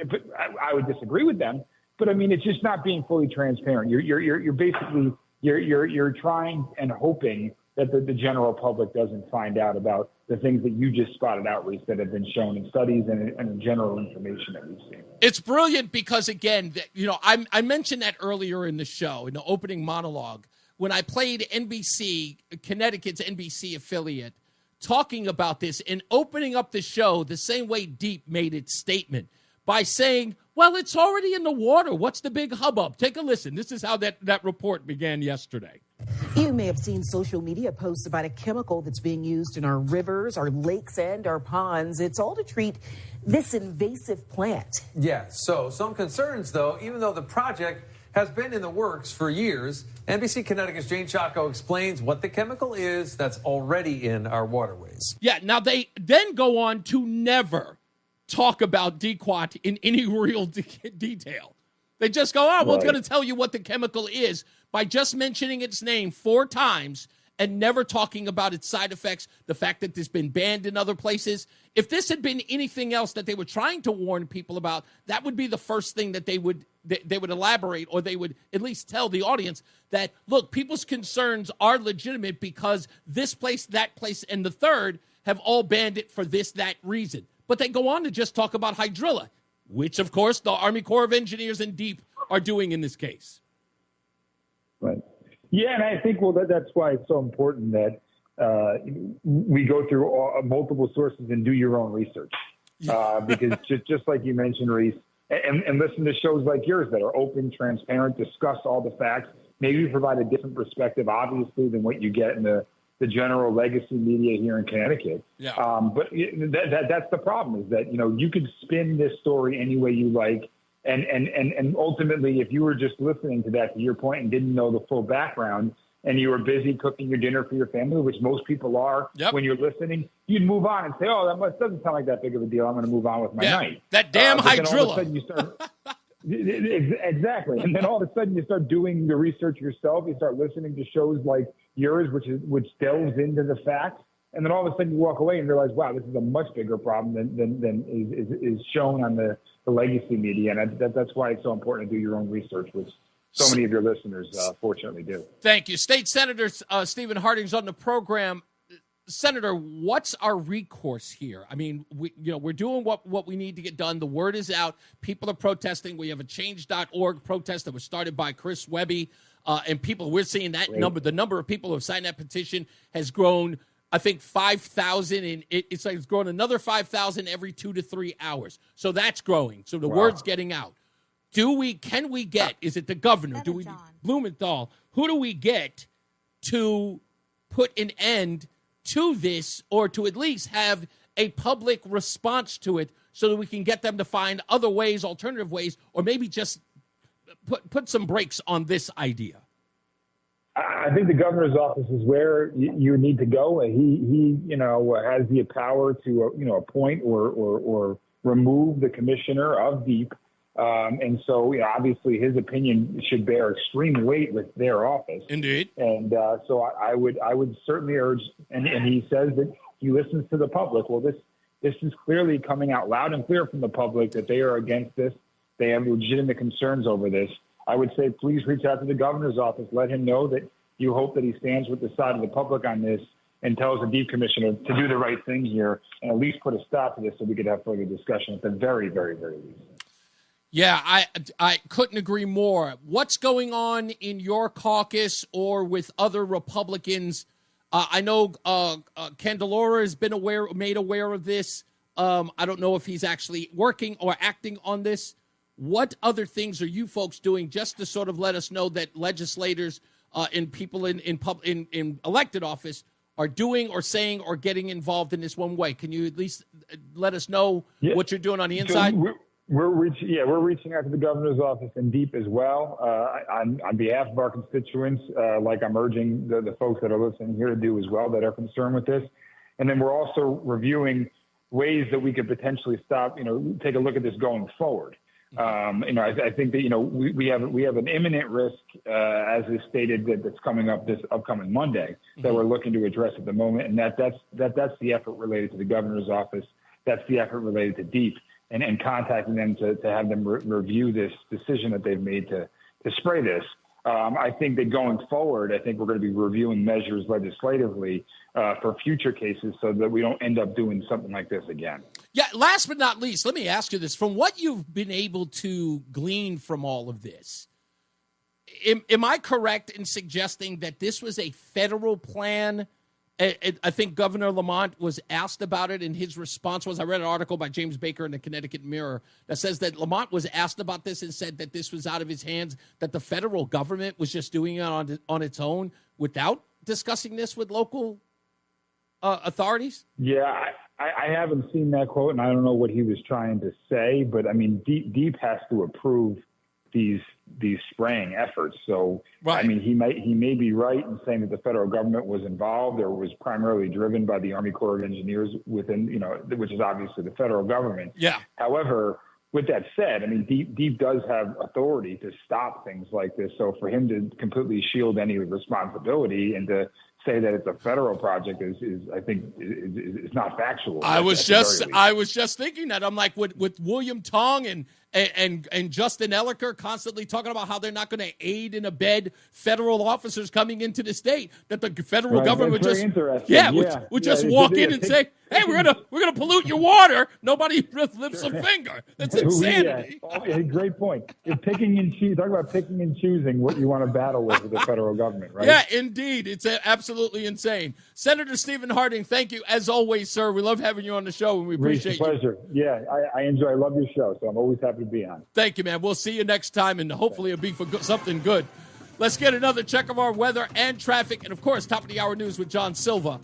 I would disagree with them, but I mean, it's just not being fully transparent. You're basically you're trying and hoping that the general public doesn't find out about the things that you just spotted out, Reese, that have been shown in studies and in general information that we've seen. It's brilliant because, again, I mentioned that earlier in the show, in the opening monologue, when I played NBC, Connecticut's NBC affiliate, talking about this and opening up the show the same way Deep made its statement by saying, well, it's already in the water. What's the big hubbub? Take a listen. This is how that report began yesterday. You may have seen social media posts about a chemical that's being used in our rivers, our lakes, and our ponds. It's all to treat this invasive plant. Yeah, so some concerns, though, even though the project has been in the works for years. NBC Connecticut's Jane Chaco explains what the chemical is that's already in our waterways. Yeah, now they then go on to never talk about Diquot in any real detail. They just go, we're going to tell you what the chemical is by just mentioning its name 4 times and never talking about its side effects, the fact that it's been banned in other places. If this had been anything else that they were trying to warn people about, that would be the first thing that they would elaborate, or they would at least tell the audience that, look, people's concerns are legitimate because this place, that place, and the third have all banned it for this, that reason. But they go on to just talk about hydrilla, which, of course, the Army Corps of Engineers and DEEP are doing in this case. Right. Yeah, and I think, that's why it's so important that we go through multiple sources and do your own research. Because just like you mentioned, Reese, and listen to shows like yours that are open, transparent, discuss all the facts, maybe provide a different perspective, obviously, than what you get in the general legacy media here in Connecticut. Yeah. But that's the problem, is that, you could spin this story any way you like. And ultimately, if you were just listening to that, to your point, and didn't know the full background, and you were busy cooking your dinner for your family, which most people are when you're listening, you'd move on and say, that doesn't sound like that big of a deal. I'm going to move on with my night. That damn hydrilla. Exactly. And then all of a sudden you start doing the research yourself. You start listening to shows like yours, which delves into the facts. And then all of a sudden you walk away and realize, wow, this is a much bigger problem than is shown on the legacy media. And that's why it's so important to do your own research, which so many of your listeners fortunately do. Thank you. State Senator Stephen Harding's on the program. Senator, what's our recourse here? I mean, we're doing what we need to get done. The word is out. People are protesting. We have a change.org protest that was started by Chris Webby. And we're seeing that number. The number of people who have signed that petition has grown, I think, 5,000. And it's like it's grown another 5,000 every 2 to 3 hours. So that's growing. So the word's getting out. Can we get, is it the governor? Blumenthal, who do we get to put an end to this, or to at least have a public response to it so that we can get them to find other ways, alternative ways, or maybe just put some brakes on this idea? I think the governor's office is where you need to go. He has the power to, appoint or remove the commissioner of DEEP. And so, obviously his opinion should bear extreme weight with their office. Indeed. And so I would certainly urge, and he says that he listens to the public. Well, this is clearly coming out loud and clear from the public that they are against this. They have legitimate concerns over this. I would say, please reach out to the governor's office. Let him know that you hope that he stands with the side of the public on this, and tells the DEEP commissioner to do the right thing here and at least put a stop to this so we could have further discussion at the very, very, very least. Yeah, I couldn't agree more. What's going on in your caucus or with other Republicans? I know Candelora has been made aware of this. I don't know if he's actually working or acting on this. What other things are you folks doing just to sort of let us know that legislators and people in elected office are doing or saying or getting involved in this one way? Can you at least let us know what you're doing on the inside? We're reaching out to the governor's office and DEEP as well on behalf of our constituents, like I'm urging the folks that are listening here to do as well that are concerned with this. And then we're also reviewing ways that we could potentially stop, take a look at this going forward. I think that, we have an imminent risk, as is stated, that's coming up this upcoming Monday that we're looking to address at the moment. And that's the effort related to the governor's office. That's the effort related to DEEP. And contacting them to have them review this decision that they've made to spray this. I think that going forward, I think we're going to be reviewing measures legislatively for future cases so that we don't end up doing something like this again. Yeah, last but not least, let me ask you this. From what you've been able to glean from all of this, am I correct in suggesting that this was a federal plan? I think Governor Lamont was asked about it, and his response was, I read an article by James Baker in the Connecticut Mirror that says that Lamont was asked about this and said that this was out of his hands, that the federal government was just doing it on its own without discussing this with local authorities? Yeah, I haven't seen that quote, and I don't know what he was trying to say, but I mean, Deep has to approve these spraying efforts. So, right. I mean, he may be right in saying that the federal government was involved or was primarily driven by the Army Corps of Engineers within, which is obviously the federal government. Yeah. However, with that said, I mean, Deep does have authority to stop things like this. So for him to completely shield any responsibility and to say that it's a federal project is I think is not factual. I was just thinking that. I'm like, with William Tong and Justin Elliker constantly talking about how they're not going to aid and abet federal officers coming into the state, that the federal government would just just walk in and say, hey, we're gonna pollute your water. Nobody lifts a finger. That's insanity. Great point. You're picking and choosing. Talk about picking and choosing what you want to battle with the federal government, right? Yeah, indeed. It's absolutely insane. Senator Stephen Harding, thank you as always, sir. We love having you on the show, and we appreciate you. Pleasure. Yeah, I love your show, so I'm always happy to be on. Thank you, man. We'll see you next time, and hopefully it'll be for something good. Let's get another check of our weather and traffic, and of course, top of the hour news with John Silva.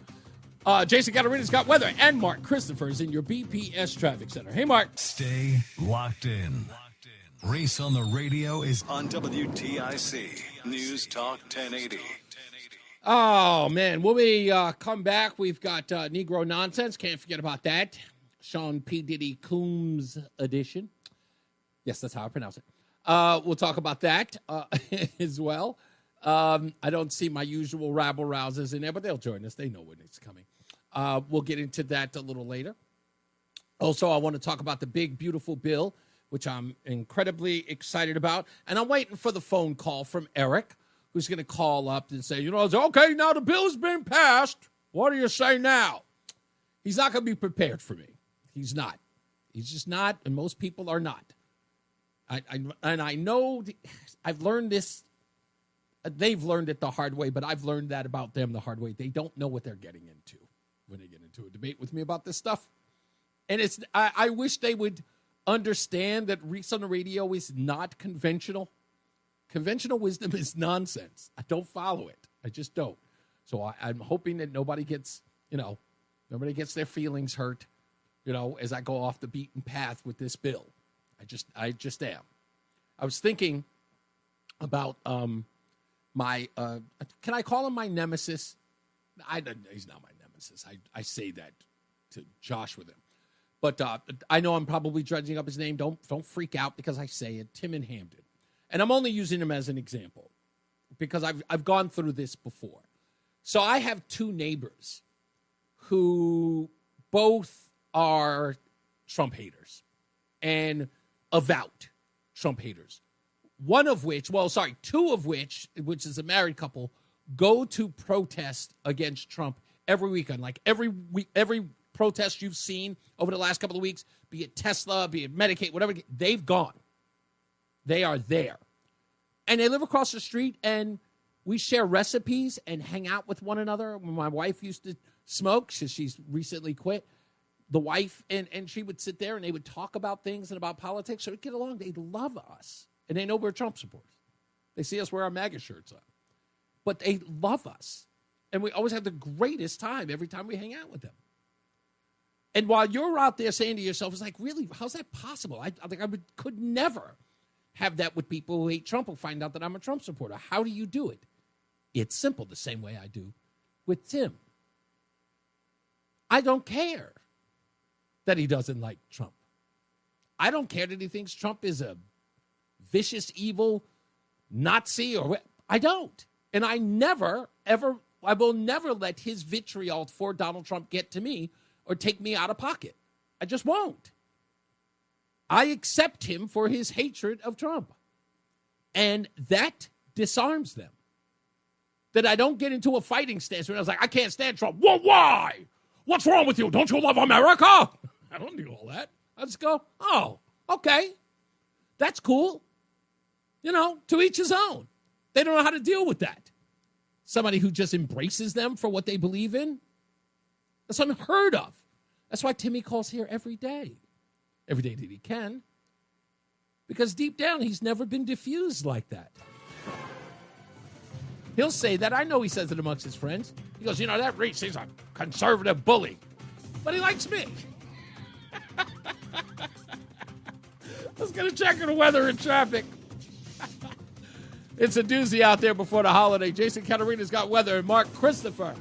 Jason Catarina's got weather, and Mark Christopher's in your BPS Traffic Center. Hey, Mark. Stay locked in. Reese on the radio is on WTIC News Talk 1080. Oh, man. When we come back, we've got Negro Nonsense. Can't forget about that. Sean P. Diddy Coombs edition. Yes, that's how I pronounce it. We'll talk about that as well. I don't see my usual rabble-rousers in there, but they'll join us. They know when it's coming. We'll get into that a little later. Also, I want to talk about the big, beautiful bill, which I'm incredibly excited about. And I'm waiting for the phone call from Eric, who's going to call up and say, okay, now the bill's been passed. What do you say now? He's not going to be prepared for me. He's not. He's just not, and most people are not. I know I've learned this. They've learned it the hard way, but I've learned that about them the hard way. They don't know what they're getting into when they get into a debate with me about this stuff. And I wish they would understand that Reese on the radio is not conventional. Conventional wisdom is nonsense. I don't follow it. I just don't. So I'm hoping that nobody gets their feelings hurt, as I go off the beaten path with this bill. I just am. I was thinking about my can I call him my nemesis? He's not my nemesis. I say that to josh with him. But I know I'm probably dredging up his name. Don't freak out because I say it. Tim in Hamden. And I'm only using him as an example because I've gone through this before. So I have two neighbors who both are Trump haters and avowed Trump haters. Two of which is a married couple, go to protest against Trump every weekend. Like every week, every protest you've seen over the last couple of weeks, be it Tesla, be it Medicaid, whatever, they've gone. They are there. And they live across the street, and we share recipes and hang out with one another. When my wife used to smoke, she's recently quit, the wife, and she would sit there, and they would talk about things and about politics. So we get along. They love us. And they know we're Trump supporters. They see us wear our MAGA shirts on. But they love us. And we always have the greatest time every time we hang out with them. And while you're out there saying to yourself, it's like, really, how's that possible? I could never have that with people who hate Trump who find out that I'm a Trump supporter. How do you do it? It's simple, the same way I do with Tim. I don't care that he doesn't like Trump. I don't care that he thinks Trump is a vicious, evil Nazi I don't. And I will never let his vitriol for Donald Trump get to me or take me out of pocket. I just won't. I accept him for his hatred of Trump. And that disarms them. That I don't get into a fighting stance when I was like, I can't stand Trump. Well, why? What's wrong with you? Don't you love America? I don't do all that. I just go, oh, okay. That's cool. To each his own. They don't know how to deal with that. Somebody who just embraces them for what they believe in. That's unheard of. That's why Timmy calls here every day that he can. Because deep down, he's never been diffused like that. He'll say that. I know he says it amongst his friends. He goes, that Reese, he's a conservative bully. But he likes me. Let's get a check on the weather and traffic. It's a doozy out there before the holiday. Jason Caterina's got weather. And Mark Christopher.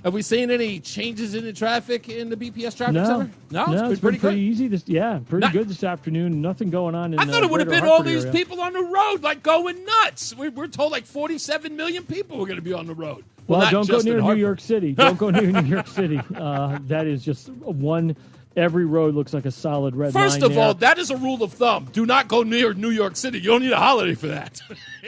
Have we seen any changes in the traffic in the BPS traffic center? No, it's been pretty easy. Pretty good this afternoon. Nothing going on in I thought it would have been all these people on the road, going nuts. We're told 47 million people were going to be on the road. Well, don't go near New York City. Don't go near New York City. That is just one. Every road looks like a solid red line. First of all, that is a rule of thumb. Do not go near New York City. You don't need a holiday for that.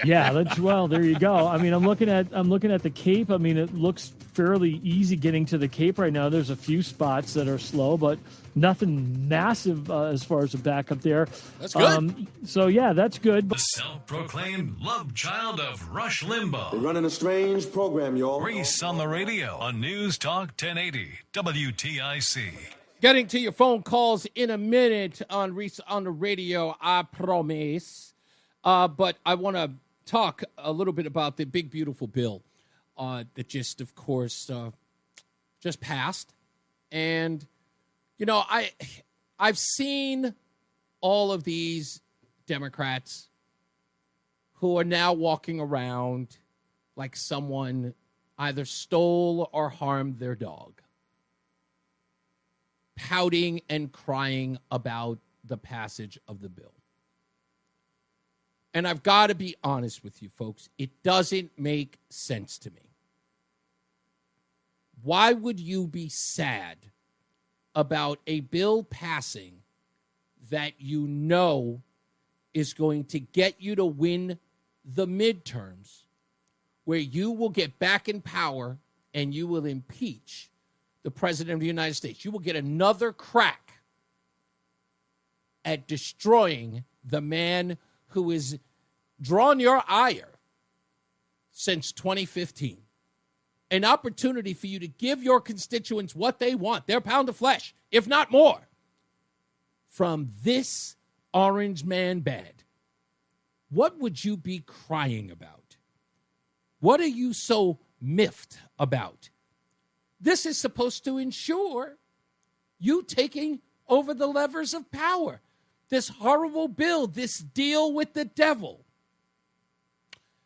Yeah, there you go. I mean, I'm looking at the Cape. I mean, it looks fairly easy getting to the Cape right now. There's a few spots that are slow, but nothing massive as far as the backup there. That's good. That's good. The self-proclaimed love child of Rush Limbaugh. They're running a strange program, y'all. Reese on the radio on News Talk 1080 WTIC. Getting to your phone calls in a minute on Reese on the radio, I promise. But I want to talk a little bit about the big, beautiful bill that just, of course, just passed. And, I've seen all of these Democrats who are now walking around like someone either stole or harmed their dog, pouting and crying about the passage of the bill. And I've got to be honest with you, folks. It doesn't make sense to me. Why would you be sad about a bill passing that you know is going to get you to win the midterms, where you will get back in power and you will impeach the President of the United States? You will get another crack at destroying the man who has drawn your ire since 2015. An opportunity for you to give your constituents what they want, their pound of flesh, if not more, from this orange man bad. What would you be crying about? What are you so miffed about? This is supposed to ensure you taking over the levers of power. This horrible bill, this deal with the devil.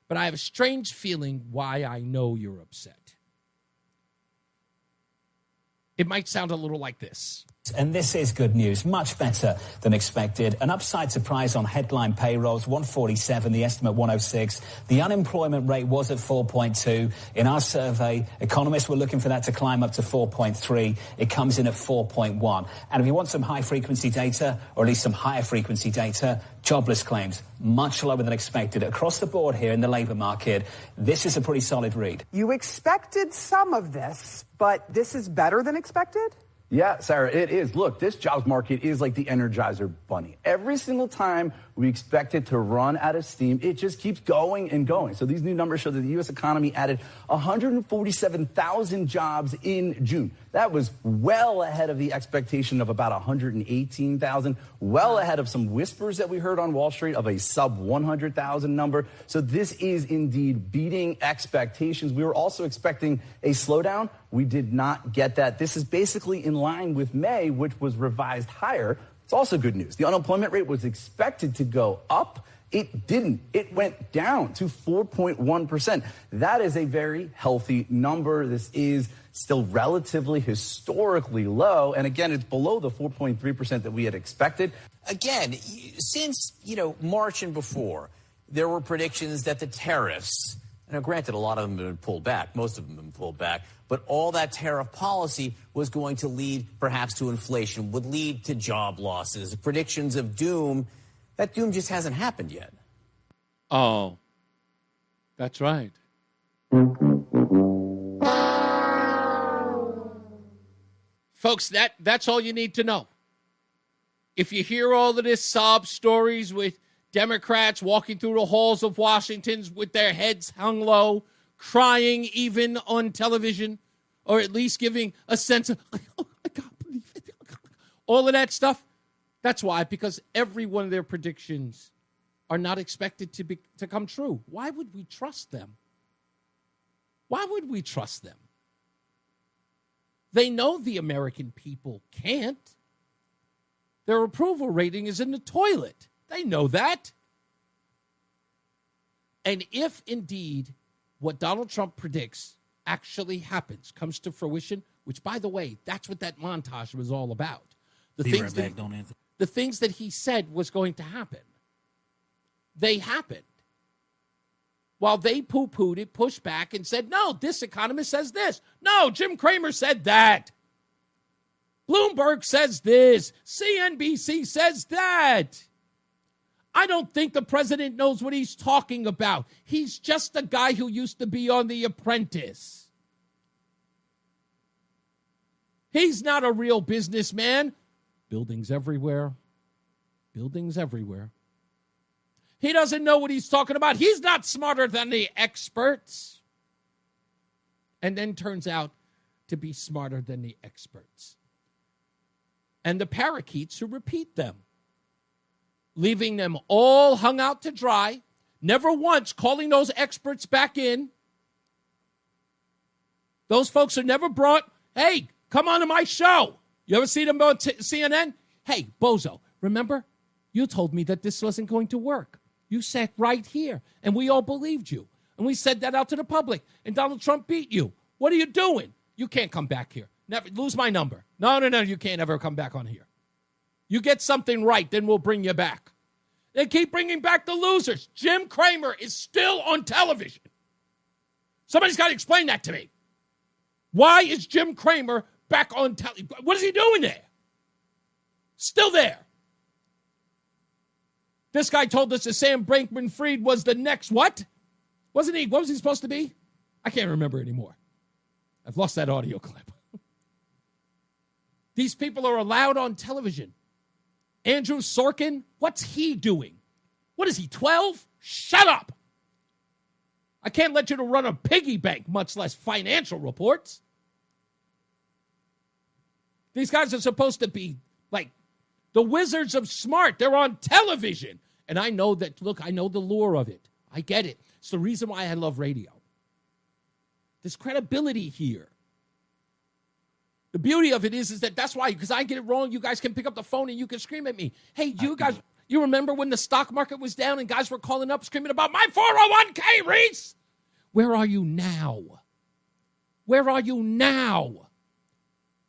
But I have a strange feeling why I know you're upset. It might sound a little like this. And this is good news, much better than expected. An upside surprise on headline payrolls, 147, the estimate 106. The unemployment rate was at 4.2. In our survey, economists were looking for that to climb up to 4.3. It comes in at 4.1. And if you want some high-frequency data, or at least some higher-frequency data, jobless claims, much lower than expected. Across the board here in the labour market, this is a pretty solid read. You expected some of this, but this is better than expected? Yeah, Sarah, it is. Look, this jobs market is like the Energizer Bunny. Every single time we expect it to run out of steam, it just keeps going and going. So these new numbers show that the U.S. economy added 147,000 jobs in June. That was well ahead of the expectation of about 118,000, well ahead of some whispers that we heard on Wall Street of a sub 100,000 number. So this is indeed beating expectations. We were also expecting a slowdown. We did not get that. This is basically in line with May, which was revised higher. It's also good news. The unemployment rate was expected to go up. It didn't. It went down to 4.1%. That is a very healthy number. This is still relatively historically low. And again, it's below the 4.3% that we had expected. Again, since, March and before, there were predictions that the tariffs, now granted, a lot of them have been pulled back, most of them have been pulled back, but all that tariff policy was going to lead perhaps to inflation, would lead to job losses, predictions of doom. That doom just hasn't happened yet. Oh, That's right. Folks, that's all you need to know. If you hear all of this sob stories with Democrats walking through the halls of Washington with their heads hung low, crying even on television, or at least giving a sense of, oh, I can't believe it. All of that stuff, that's why, because every one of their predictions are not expected to come true. Why would we trust them? Why would we trust them? They know the American people can't. Their approval rating is in the toilet. They know that. And if indeed what Donald Trump predicts actually happens, comes to fruition, which, by the way, that's what that montage was all about. The things that he said was going to happen, they happened. While they poo-pooed it, pushed back, and said, no, this economist says this. No, Jim Cramer said that. Bloomberg says this. CNBC says that. I don't think the president knows what he's talking about. He's just a guy who used to be on The Apprentice. He's not a real businessman. Buildings everywhere. Buildings everywhere. He doesn't know what he's talking about. He's not smarter than the experts. And then turns out to be smarter than the experts. And the parakeets who repeat them, leaving them all hung out to dry, never once calling those experts back in. Those folks are never brought, hey, come on to my show. You ever see them on CNN? Hey, bozo, remember? You told me that this wasn't going to work. You sat right here, and we all believed you. And we said that out to the public, and Donald Trump beat you. What are you doing? You can't come back here. Never lose my number. No, you can't ever come back on here. You get something right, then we'll bring you back. They keep bringing back the losers. Jim Cramer is still on television. Somebody's got to explain that to me. Why is Jim Cramer back on television? What is he doing there? Still there. This guy told us that Sam Bankman-Fried was the next what? Wasn't he? What was he supposed to be? I can't remember anymore. I've lost that audio clip. These people are allowed on television. Andrew Sorkin, what's he doing? What is he, 12? Shut up. I can't let you to run a piggy bank, much less financial reports. These guys are supposed to be like the wizards of smart. They're on television. And I know that, look, I know the lure of it. I get it. It's the reason why I love radio. There's credibility here. The beauty of it is that that's why, because I get it wrong, you guys can pick up the phone and you can scream at me. Hey, you guys, you remember when the stock market was down and guys were calling up screaming about my 401k, Reese? Where are you now? Where are you now?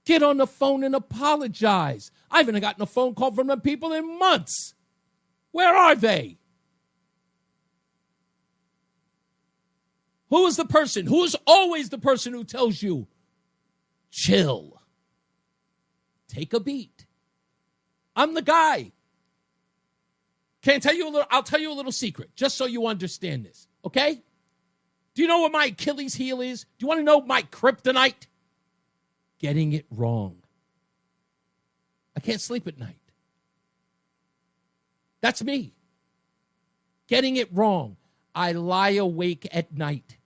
Get on the phone and apologize. I haven't gotten a phone call from the people in months. Where are they? Who is the person? Who is always the person who tells you, chill. Take a beat. I'm the guy. I'll tell you a little secret, just so you understand this, okay? Do you know what my Achilles heel is? Do you want to know my kryptonite? Getting it wrong. I can't sleep at night. That's me. Getting it wrong. I lie awake at night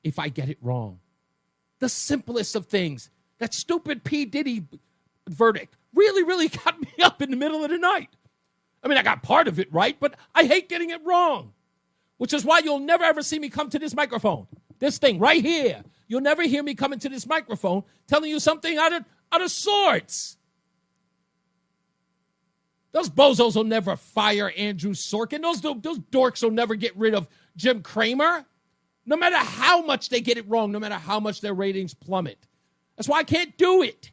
if I get it wrong. The simplest of things. That stupid P. Diddy verdict really, really got me up in the middle of the night. I mean, I got part of it right, but I hate getting it wrong, which is why you'll never, ever see me come to this microphone. This thing right here. You'll never hear me come into this microphone telling you something out of sorts. Those bozos will never fire Andrew Sorkin. Those dorks will never get rid of Jim Cramer. No matter how much they get it wrong, no matter how much their ratings plummet. That's why I can't do it.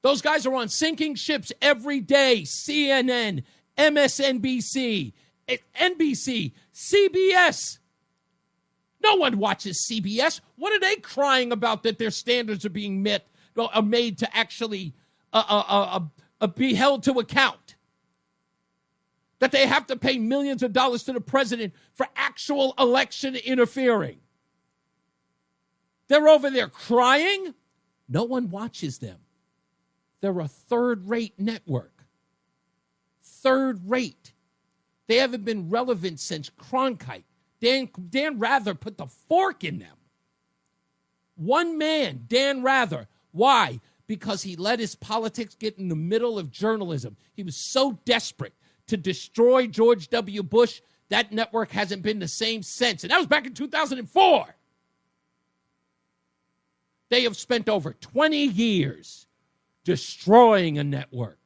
Those guys are on sinking ships every day. CNN, MSNBC, NBC, CBS. No one watches CBS. What are they crying about that their standards are being met, are made to actually be held to account? that they have to pay millions of dollars to the president for actual election interfering. They're over there crying. No one watches them. They're a third-rate network. Third-rate. They haven't been relevant since Cronkite. Dan Rather put the fork in them. One man, Dan Rather. Why? Because he let his politics get in the middle of journalism. He was so desperate to destroy George W. Bush, that network hasn't been the same since. And that was back in 2004. They have spent over 20 years destroying a network.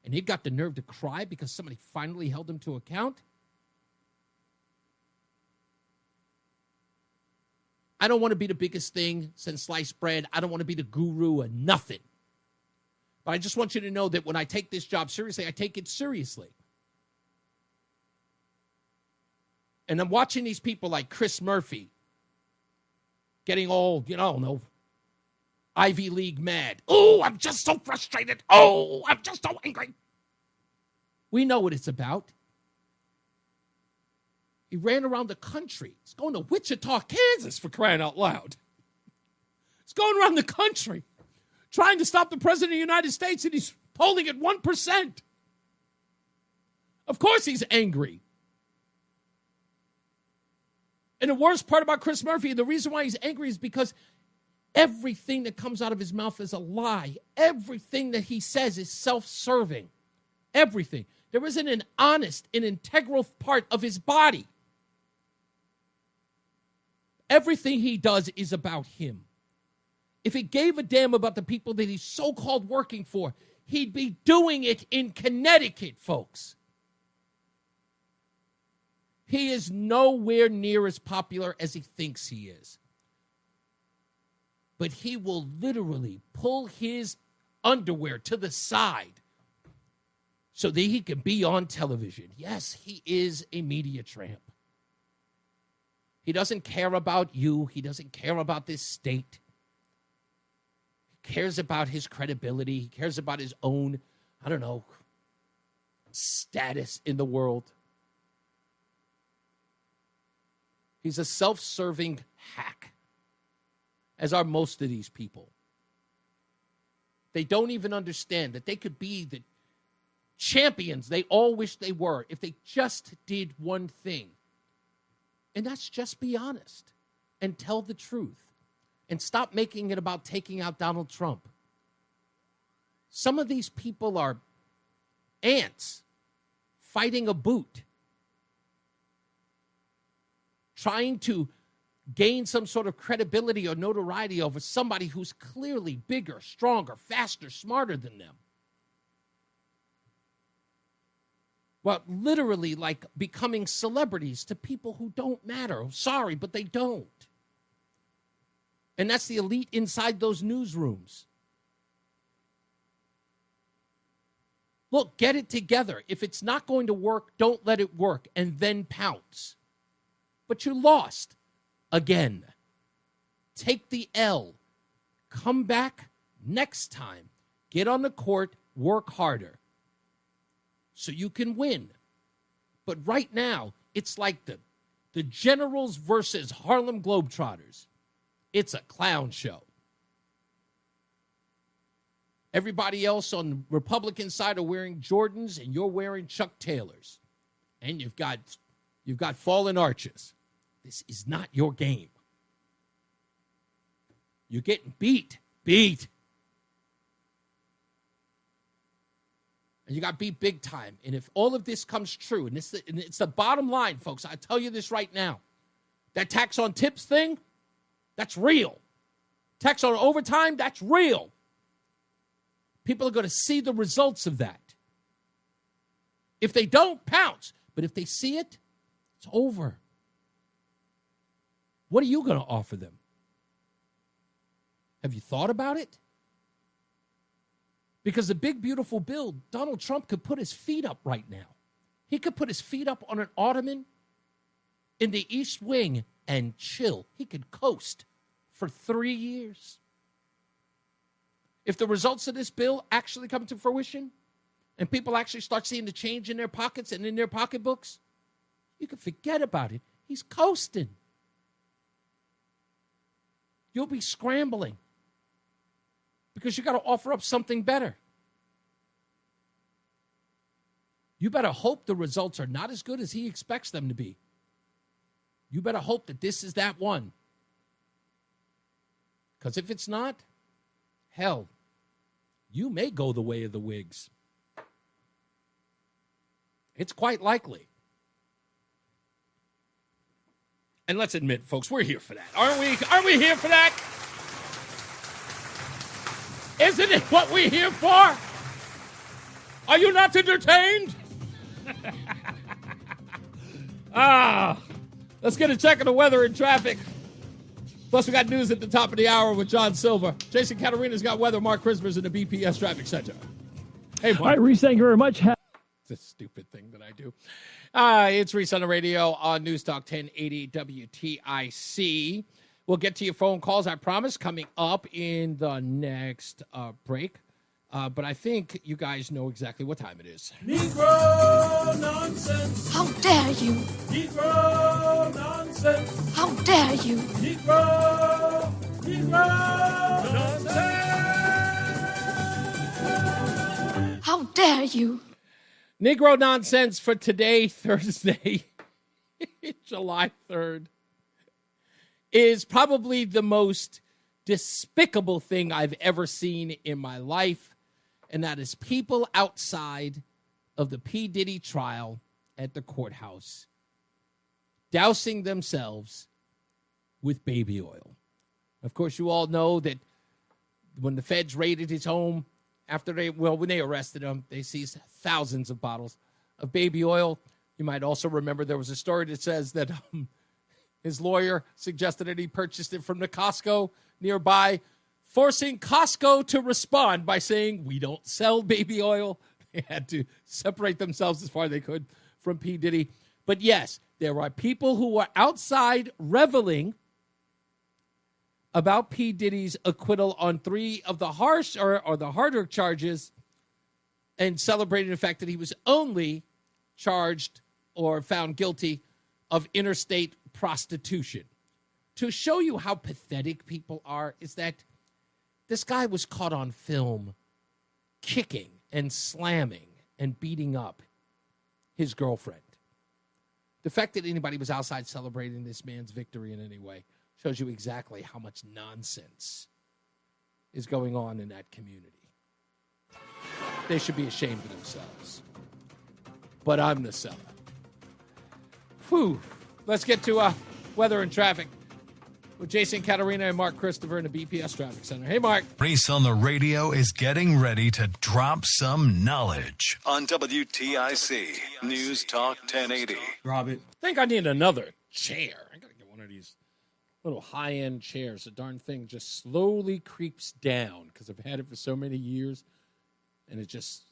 And he got the nerve to cry because somebody finally held him to account. I don't want to be the biggest thing since sliced bread. I don't want to be the guru of nothing. But I just want you to know that when I take this job seriously, I take it seriously. And I'm watching these people like Chris Murphy getting all, Ivy League mad. Oh, I'm just so frustrated. Oh, I'm just so angry. We know what it's about. He ran around the country. He's going to Wichita, Kansas, for crying out loud. He's going around the country trying to stop the president of the United States, and he's polling at 1%. Of course he's angry. And the worst part about Chris Murphy, the reason why he's angry is because everything that comes out of his mouth is a lie. Everything that he says is self-serving. Everything. There isn't an honest and integral part of his body. Everything he does is about him. If he gave a damn about the people that he's so-called working for, he'd be doing it in Connecticut, folks. He is nowhere near as popular as he thinks he is. But he will literally pull his underwear to the side so that he can be on television. Yes, he is a media tramp. He doesn't care about you. He doesn't care about this state. He cares about his credibility. He cares about his own, status in the world. He's a self-serving hack, as are most of these people. They don't even understand that they could be the champions they all wish they were if they just did one thing. And that's just be honest and tell the truth and stop making it about taking out Donald Trump. Some of these people are ants fighting a boot, trying to gain some sort of credibility or notoriety over somebody who's clearly bigger, stronger, faster, smarter than them. Well, literally like becoming celebrities to people who don't matter. Sorry, but they don't. And that's the elite inside those newsrooms. Look, get it together. If it's not going to work, don't let it work and then pounce. But you lost again. Take the L. Come back next time. Get on the court, work harder so you can win. But right now, it's like the Generals versus Harlem Globetrotters. It's a clown show. Everybody else on the Republican side are wearing Jordans, and you're wearing Chuck Taylors. And you've got fallen arches. This is not your game. You're getting beat. And you got beat big time. And if all of this comes true, and it's the bottom line, folks, I tell you this right now. That tax on tips thing, that's real. Tax on overtime, that's real. People are going to see the results of that. If they don't, pounce. But if they see it, it's over. What are you going to offer them? Have you thought about it? Because the big, beautiful bill, Donald Trump could put his feet up right now. He could put his feet up on an ottoman in the East Wing and chill. He could coast for 3 years. If the results of this bill actually come to fruition, and people actually start seeing the change in their pockets and in their pocketbooks, you can forget about it. He's coasting. You'll be scrambling because you got to offer up something better. You better hope the results are not as good as he expects them to be. You better hope that this is that one. Because if it's not, hell, you may go the way of the Whigs. It's quite likely. And let's admit, folks, we're here for that. Aren't we? Aren't we here for that? Isn't it what we're here for? Are you not entertained? Let's get a check of the weather and traffic. Plus, we got news at the top of the hour with John Silver. Jason Caterina's got weather. Mark Christmas in the BPS Traffic Center. Hey, Mark. All right, Reese, thank you very much. It's a stupid thing that I do. It's Reese on the radio on NewsTalk 1080 WTIC. We'll get to your phone calls, I promise, coming up in the next break. But I think you guys know exactly what time it is. Negro nonsense. How dare you? Negro nonsense. How dare you? Negro nonsense. How dare you? Negro nonsense for today, Thursday, July 3rd, is probably the most despicable thing I've ever seen in my life, and that is people outside of the P. Diddy trial at the courthouse dousing themselves with baby oil. Of course, you all know that when the feds raided his home, when they arrested him, they seized thousands of bottles of baby oil. You might also remember there was a story that says that his lawyer suggested that he purchased it from the Costco nearby, forcing Costco to respond by saying, we don't sell baby oil. They had to separate themselves as far as they could from P. Diddy. But yes, there are people who are outside reveling about P. Diddy's acquittal on 3 of the harsh or the harder charges and celebrating the fact that he was only charged or found guilty of interstate prostitution. To show you how pathetic people are is that this guy was caught on film kicking and slamming and beating up his girlfriend. The fact that anybody was outside celebrating this man's victory in any way shows you exactly how much nonsense is going on in that community. They should be ashamed of themselves. But I'm the seller. Whew. Let's get to weather and traffic with Jason Caterina and Mark Christopher in the BPS Traffic Center. Hey, Mark. Reese on the radio is getting ready to drop some knowledge on WTIC News Talk 1080. Robert. I think I need another chair. I got to get one of these little high-end chairs. The darn thing just slowly creeps down because I've had it for so many years, and it just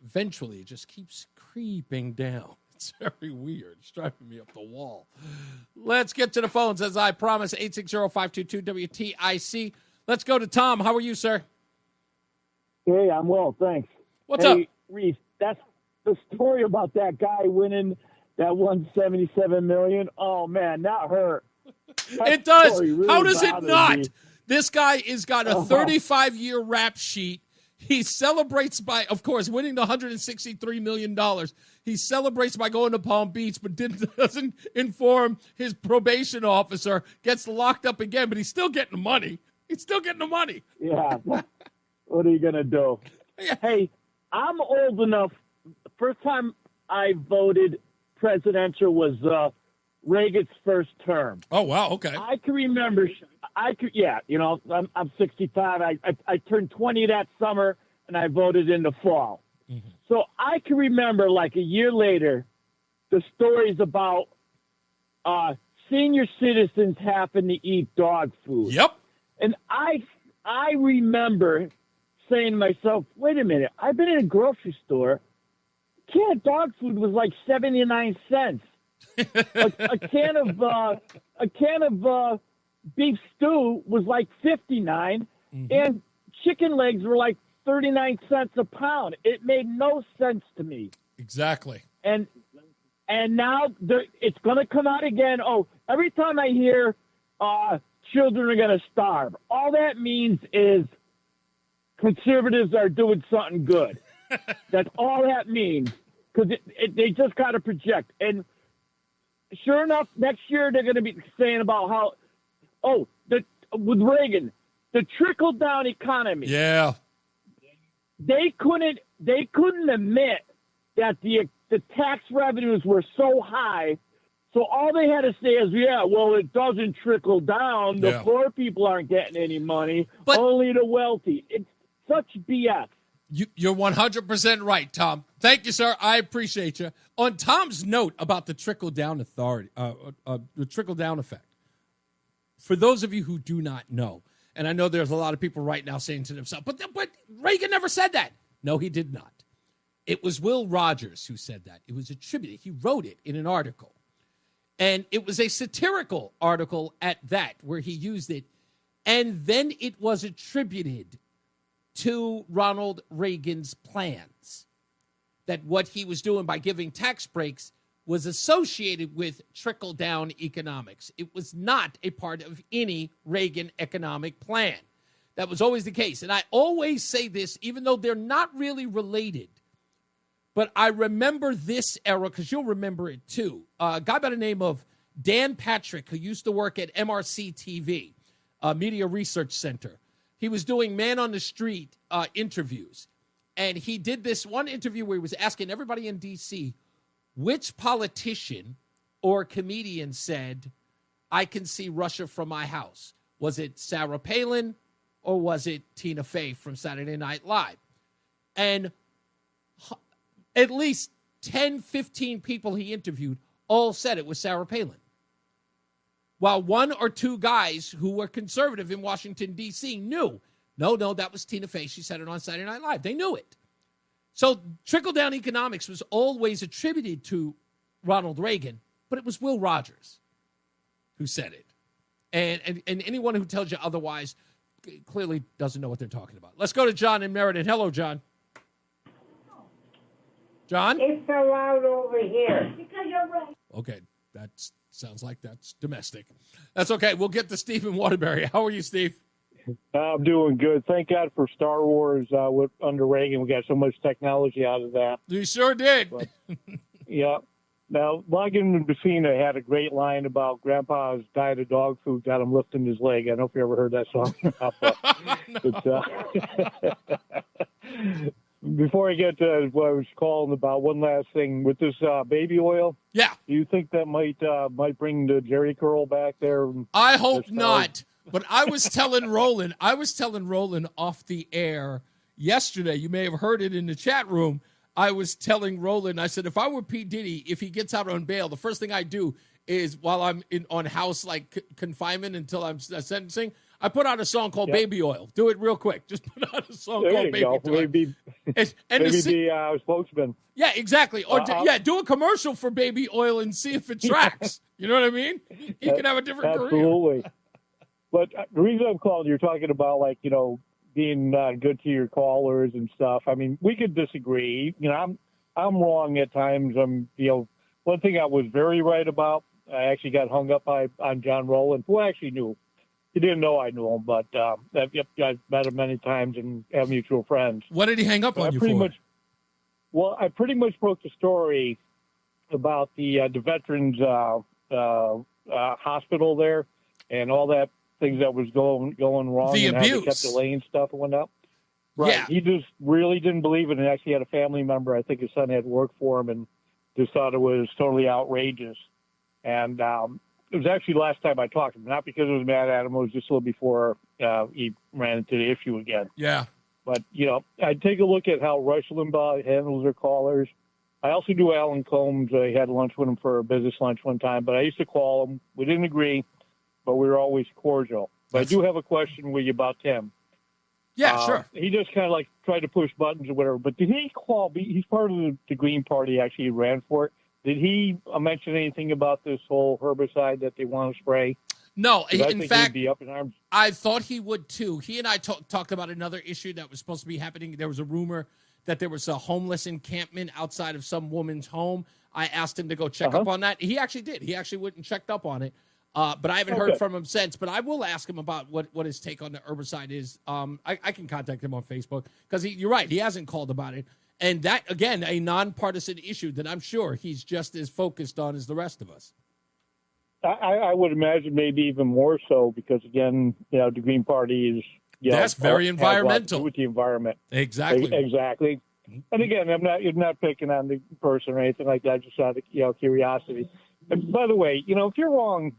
eventually it just keeps creeping down. It's very weird. It's driving me up the wall. Let's get to the phones, as I promised, 860-522-WTIC. Let's go to Tom. How are you, sir? Hey, I'm well, thanks. What's up? Reese, that's the story about that guy winning that $177 million. Oh, man, that hurt. It does. Really, how does it not? Me. This guy has got a 35-year rap sheet. He celebrates by, of course, winning the $163 million. He celebrates by going to Palm Beach, but doesn't inform his probation officer, gets locked up again, but he's still getting the money. He's still getting the money. Yeah. What are you going to do? Yeah. Hey, I'm old enough. First time I voted presidential was Reagan's first term. Oh, wow. Okay. I can remember. I'm 65. I turned 20 that summer, and I voted in the fall. Mm-hmm. So I can remember, like a year later, the stories about senior citizens having to eat dog food. Yep. And I remember saying to myself, wait a minute, I've been in a grocery store. A can of dog food was like 79 cents. a can of beef stew was like 59, and chicken legs were like 39 cents a pound. It made no sense to me. Exactly. And now it's going to come out again. Oh, every time I hear children are going to starve, all that means is conservatives are doing something good. That's all that means, because they just got to project. And sure enough, next year they're going to be saying about how, with Reagan, the trickle-down economy. Yeah. They couldn't admit that the tax revenues were so high, so all they had to say is, it doesn't trickle down. The poor people aren't getting any money, only the wealthy. It's such BS. You're 100% right, Tom. Thank you, sir. I appreciate you. On Tom's note about the trickle-down the trickle-down effect, for those of you who do not know, and I know there's a lot of people right now saying to themselves, but Reagan never said that. No, he did not. It was Will Rogers who said that. It was attributed. He wrote it in an article. And it was a satirical article at that, where he used it. And then it was attributed to Ronald Reagan's plans, that what he was doing by giving tax breaks was associated with trickle-down economics. It was not a part of any Reagan economic plan. That was always the case. And I always say this, even though they're not really related, but I remember this era, because you'll remember it too. A guy by the name of Dan Patrick, who used to work at MRC TV, Media Research Center. He was doing man on the street interviews. And he did this one interview where he was asking everybody in D.C., which politician or comedian said, I can see Russia from my house? Was it Sarah Palin or was it Tina Fey from Saturday Night Live? And at least 10, 15 people he interviewed all said it was Sarah Palin. While one or two guys who were conservative in Washington, D.C. knew, no, that was Tina Fey. She said it on Saturday Night Live. They knew it. So trickle-down economics was always attributed to Ronald Reagan, but it was Will Rogers who said it. And anyone who tells you otherwise clearly doesn't know what they're talking about. Let's go to John in Meriden. Hello, John. John? It's so loud over here. Because you're right. Okay, that sounds like that's domestic. That's okay. We'll get to Steve in Waterbury. How are you, Steve? I'm doing good. Thank God for Star Wars under Reagan. We got so much technology out of that. You sure did. But, yeah. Now, Logan and Defina had a great line about Grandpa's diet of dog food got him lifting his leg. I don't know if you ever heard that song. Before I get to what I was calling about, one last thing with this baby oil. Yeah. Do you think that might bring the Jerry curl back there? I hope not. But I was telling Roland off the air yesterday. You may have heard it in the chat room. I was telling Roland, I said, if I were P. Diddy, if he gets out on bail, the first thing I do is while I'm on house confinement until I'm sentencing, I put out a song called Baby Oil. Do it real quick. Just put out a song called Baby Oil. Maybe the spokesman. Yeah, exactly. Or do a commercial for Baby Oil and see if it tracks. You know what I mean? He can have a different career. Absolutely. But the reason I'm calling, you're talking about being good to your callers and stuff. I mean, we could disagree. I'm wrong at times. One thing I was very right about, I actually got hung up on John Rowland, who I actually knew. He didn't know I knew him, but I've met him many times and have mutual friends. What did he hang up on you for? I pretty much broke the story about the veterans hospital there and all that things that was going wrong. The and abuse. How they kept delaying stuff and whatnot. Right. Yeah. He just really didn't believe it and actually had a family member, I think his son had worked for him, and just thought it was totally outrageous. And it was actually the last time I talked to him, not because I was mad at him, it was just a little before he ran into the issue again. Yeah. But, I'd take a look at how Rush Limbaugh handles their callers. I also do Alan Combs. I had lunch with him for a business lunch one time, but I used to call him. We didn't agree, but we were always cordial. But I do have a question with you about Tim. Yeah, sure. He just kind of tried to push buttons or whatever. But did he call? He's part of the Green Party. Actually, he ran for it. Did he mention anything about this whole herbicide that they want to spray? No, I in think fact, he'd be up in arms. I thought he would too. He and I talked about another issue that was supposed to be happening. There was a rumor that there was a homeless encampment outside of some woman's home. I asked him to go check up on that. He actually did. He actually went and checked up on it. But I haven't heard from him since. But I will ask him about what his take on the herbicide is. I can contact him on Facebook because you're right. He hasn't called about it. And that, again, a nonpartisan issue that I'm sure he's just as focused on as the rest of us. I would imagine maybe even more so because, again, the Green Party is that's very environmental with the environment. Exactly. Exactly. And again, you're not picking on the person or anything like that. Just out of curiosity. And by the way, if you're wrong,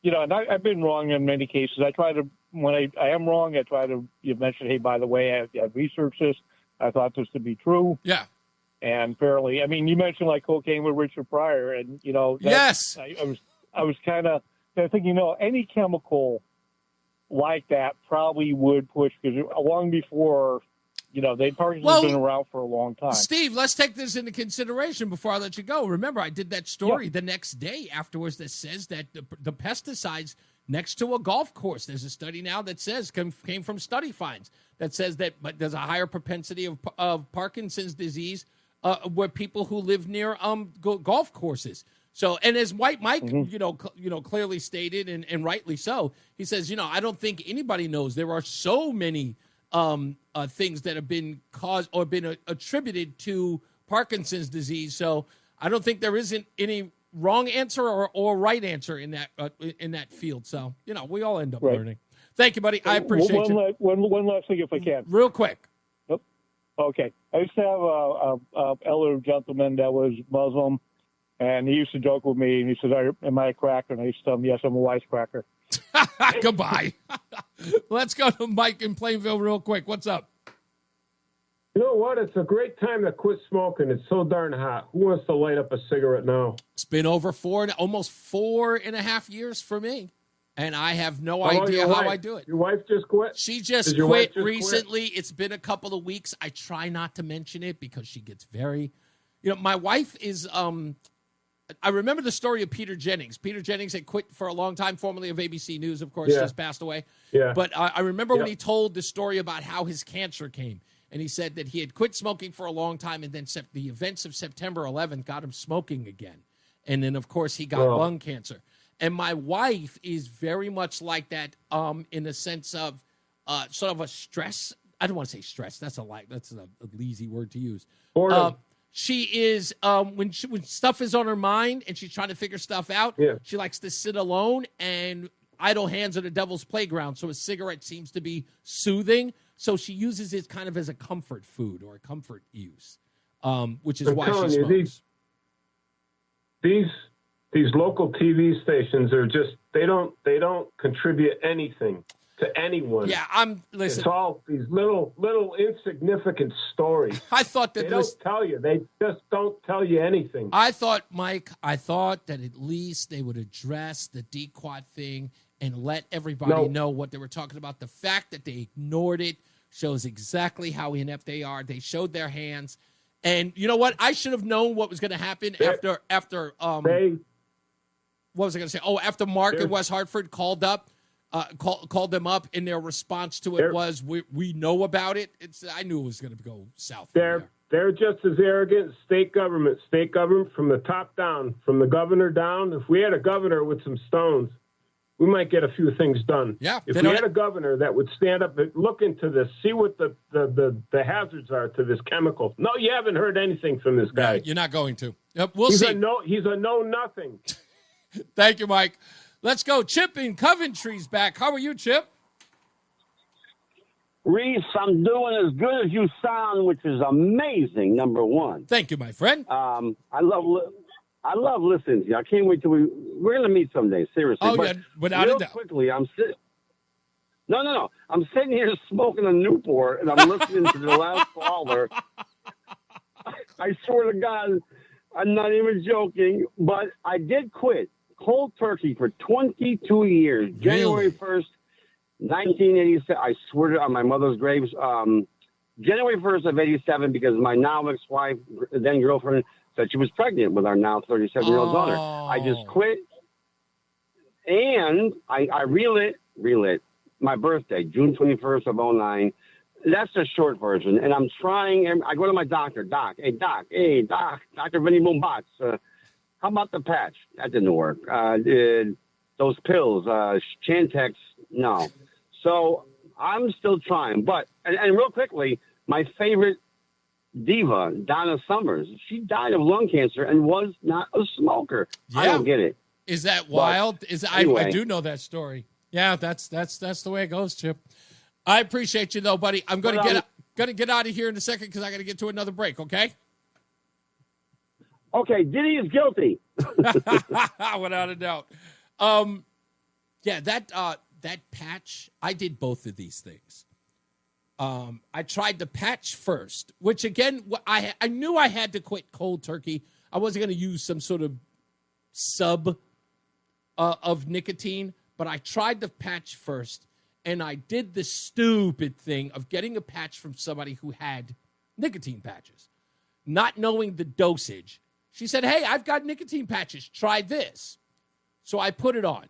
and I've been wrong in many cases. I try to when I am wrong, I try to mention, hey, by the way, I've researched this. I thought this to be true. Yeah. And fairly, I mean, you mentioned like cocaine with Richard Pryor, and yes, I was kind of thinking, any chemical like that probably would push because long before, Parkinson's been around for a long time. Steve, let's take this into consideration before I let you go. Remember, I did that story the next day afterwards that says that the pesticides next to a golf course. There's a study now that says came from study finds that says that there's a higher propensity of Parkinson's disease where people who live near golf courses. So, and as White Mike, clearly stated and rightly so, he says, I don't think anybody knows there are so many things that have been caused or been attributed to Parkinson's disease. So, I don't think there isn't any wrong answer or right answer in that field. So, we all end up learning. Thank you, buddy. I appreciate you. One last thing, if I can. Real quick. Yep. Okay. I used to have a elder gentleman that was Muslim, and he used to joke with me, and he said, am I a cracker? And I used to tell him, yes, I'm a wisecracker. Goodbye. Let's go to Mike in Plainville real quick. What's up? You know what? It's a great time to quit smoking. It's so darn hot. Who wants to light up a cigarette now? It's been over almost 4.5 years for me. And I have no idea how I do it. Your wife just quit? She just quit recently. It's been a couple of weeks. I try not to mention it because she gets very... my wife is... I remember the story of Peter Jennings. Peter Jennings had quit for a long time, formerly of ABC News, of course, just passed away. Yeah. But I remember when he told the story about how his cancer came. And he said that he had quit smoking for a long time, and then the events of September 11th got him smoking again. And then, of course, he got lung cancer. And my wife is very much like that in the sense of sort of a stress. I don't want to say stress. That's a lazy word to use. She is, when stuff is on her mind and she's trying to figure stuff out, she likes to sit alone, and idle hands are the devil's playground. So a cigarette seems to be soothing. So she uses it kind of as a comfort food or a comfort use, which is why she smokes. These local TV stations are just they don't contribute anything to anyone. Yeah, listen. It's all these little insignificant stories. I thought that they don't tell you. They just don't tell you anything. I thought that at least they would address the Diquot thing and let everybody know what they were talking about. The fact that they ignored it shows exactly how inept they are. They showed their hands. And you know what? I should have known what was going to happen after what was I going to say? Oh, after Mark in West Hartford called them up, and their response to it was, "We know about it." I knew it was going to go south. They're just as arrogant as state government from the top down, from the governor down. If we had a governor with some stones, we might get a few things done. Yeah. If we had a governor that would stand up and look into this, see what the hazards are to this chemical. No, you haven't heard anything from this guy. No, you're not going to. Yep, we'll see. He's a know-nothing. Thank you, Mike. Let's go. Chip in Coventry's back. How are you, Chip? Reese, I'm doing as good as you sound, which is amazing, number one. Thank you, my friend. I love listening to you. I can't wait till we're going to meet someday, seriously. Oh, yeah, without a doubt. Quickly, I'm sitting here smoking a Newport, and I'm listening to the last caller. I swear to God, I'm not even joking, but I did quit cold turkey for 22 years. Really? January 1st, 1987. I swear to on my mother's grave. January 1st of 87, because my now ex-wife, then girlfriend, said she was pregnant with our now 37-year-old daughter. I just quit. And I relit my birthday, June 21st of 09. That's the short version. And I'm trying, and I go to my doctor, Doc, Dr. Vinny Moonbots. How about the patch? That didn't work. Those pills, Chantix, no. So I'm still trying. But, and real quickly, my favorite diva, Donna Summers, she died of lung cancer and was not a smoker. Yeah. I don't get it. Is that wild? Anyway. I do know that story. Yeah, that's the way it goes, Chip. I appreciate you though, buddy. I'm going to get out of here in a second because I got to get to another break. Okay. Okay, Diddy is guilty. Without a doubt. Yeah, that patch. I did both of these things. I tried the patch first, which again, I knew I had to quit cold turkey. I wasn't going to use some sort of sub of nicotine, but I tried the patch first, and I did the stupid thing of getting a patch from somebody who had nicotine patches, not knowing the dosage. She said, "Hey, I've got nicotine patches. Try this." So I put it on.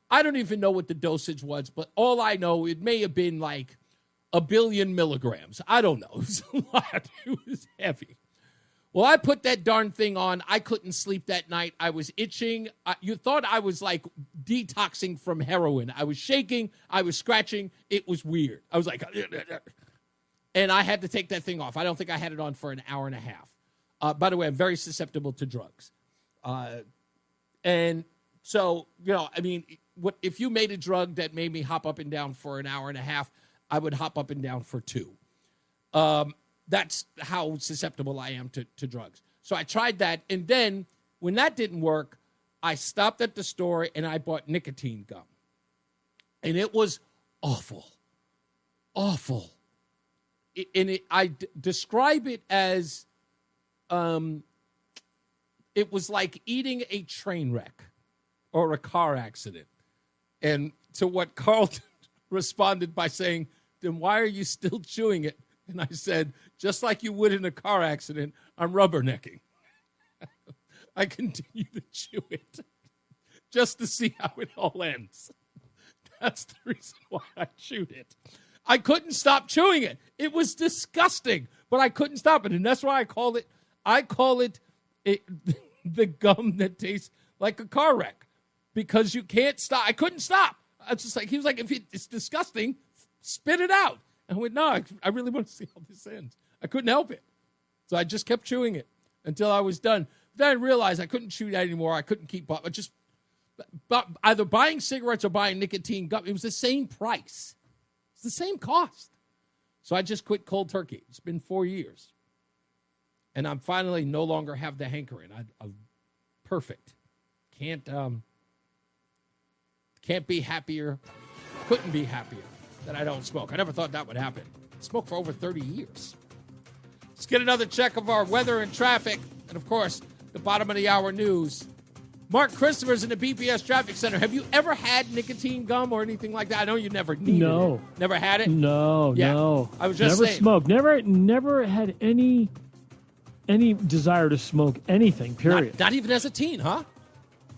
I don't even know what the dosage was, but all I know, it may have been like 1 billion milligrams. I don't know. It was a lot. It was heavy. Well, I put that darn thing on. I couldn't sleep that night. I was itching. You thought I was like detoxing from heroin. I was shaking. I was scratching. It was weird. I was like, and I had to take that thing off. I don't think I had it on for an hour and a half. By the way, I'm very susceptible to drugs. And so, I mean, if you made a drug that made me hop up and down for an hour and a half, I would hop up and down for 2. That's how susceptible I am to drugs. So I tried that. And then when that didn't work, I stopped at the store and I bought nicotine gum. And it was awful. Awful. I describe it as it was like eating a train wreck or a car accident. And to what Carl responded by saying, "Then why are you still chewing it?" And I said, "Just like you would in a car accident, I'm rubbernecking." I continue to chew it just to see how it all ends. That's the reason why I chewed it. I couldn't stop chewing it. It was disgusting, but I couldn't stop it. And that's why I call it the gum that tastes like a car wreck, because you can't stop. I couldn't stop. I was just like, he was like, "If it's disgusting, spit it out." I went, "No, I really want to see how this ends." I couldn't help it. So I just kept chewing it until I was done. Then I realized I couldn't chew that anymore. I couldn't keep up. But either buying cigarettes or buying nicotine gum, it was the same price. It's the same cost. So I just quit cold turkey. It's been 4 years. And I'm finally no longer have the hankering. I'm perfect. Can't be happier. Couldn't be happier that I don't smoke. I never thought that would happen. I smoked for over 30 years. Let's get another check of our weather and traffic. And, of course, the bottom of the hour news. Mark Christopher's in the BPS Traffic Center. Have you ever had nicotine gum or anything like that? I know you never needed it. Never had it? No. I was just never saying. Smoked. Never had any desire to smoke anything, period. Not even as a teen, huh?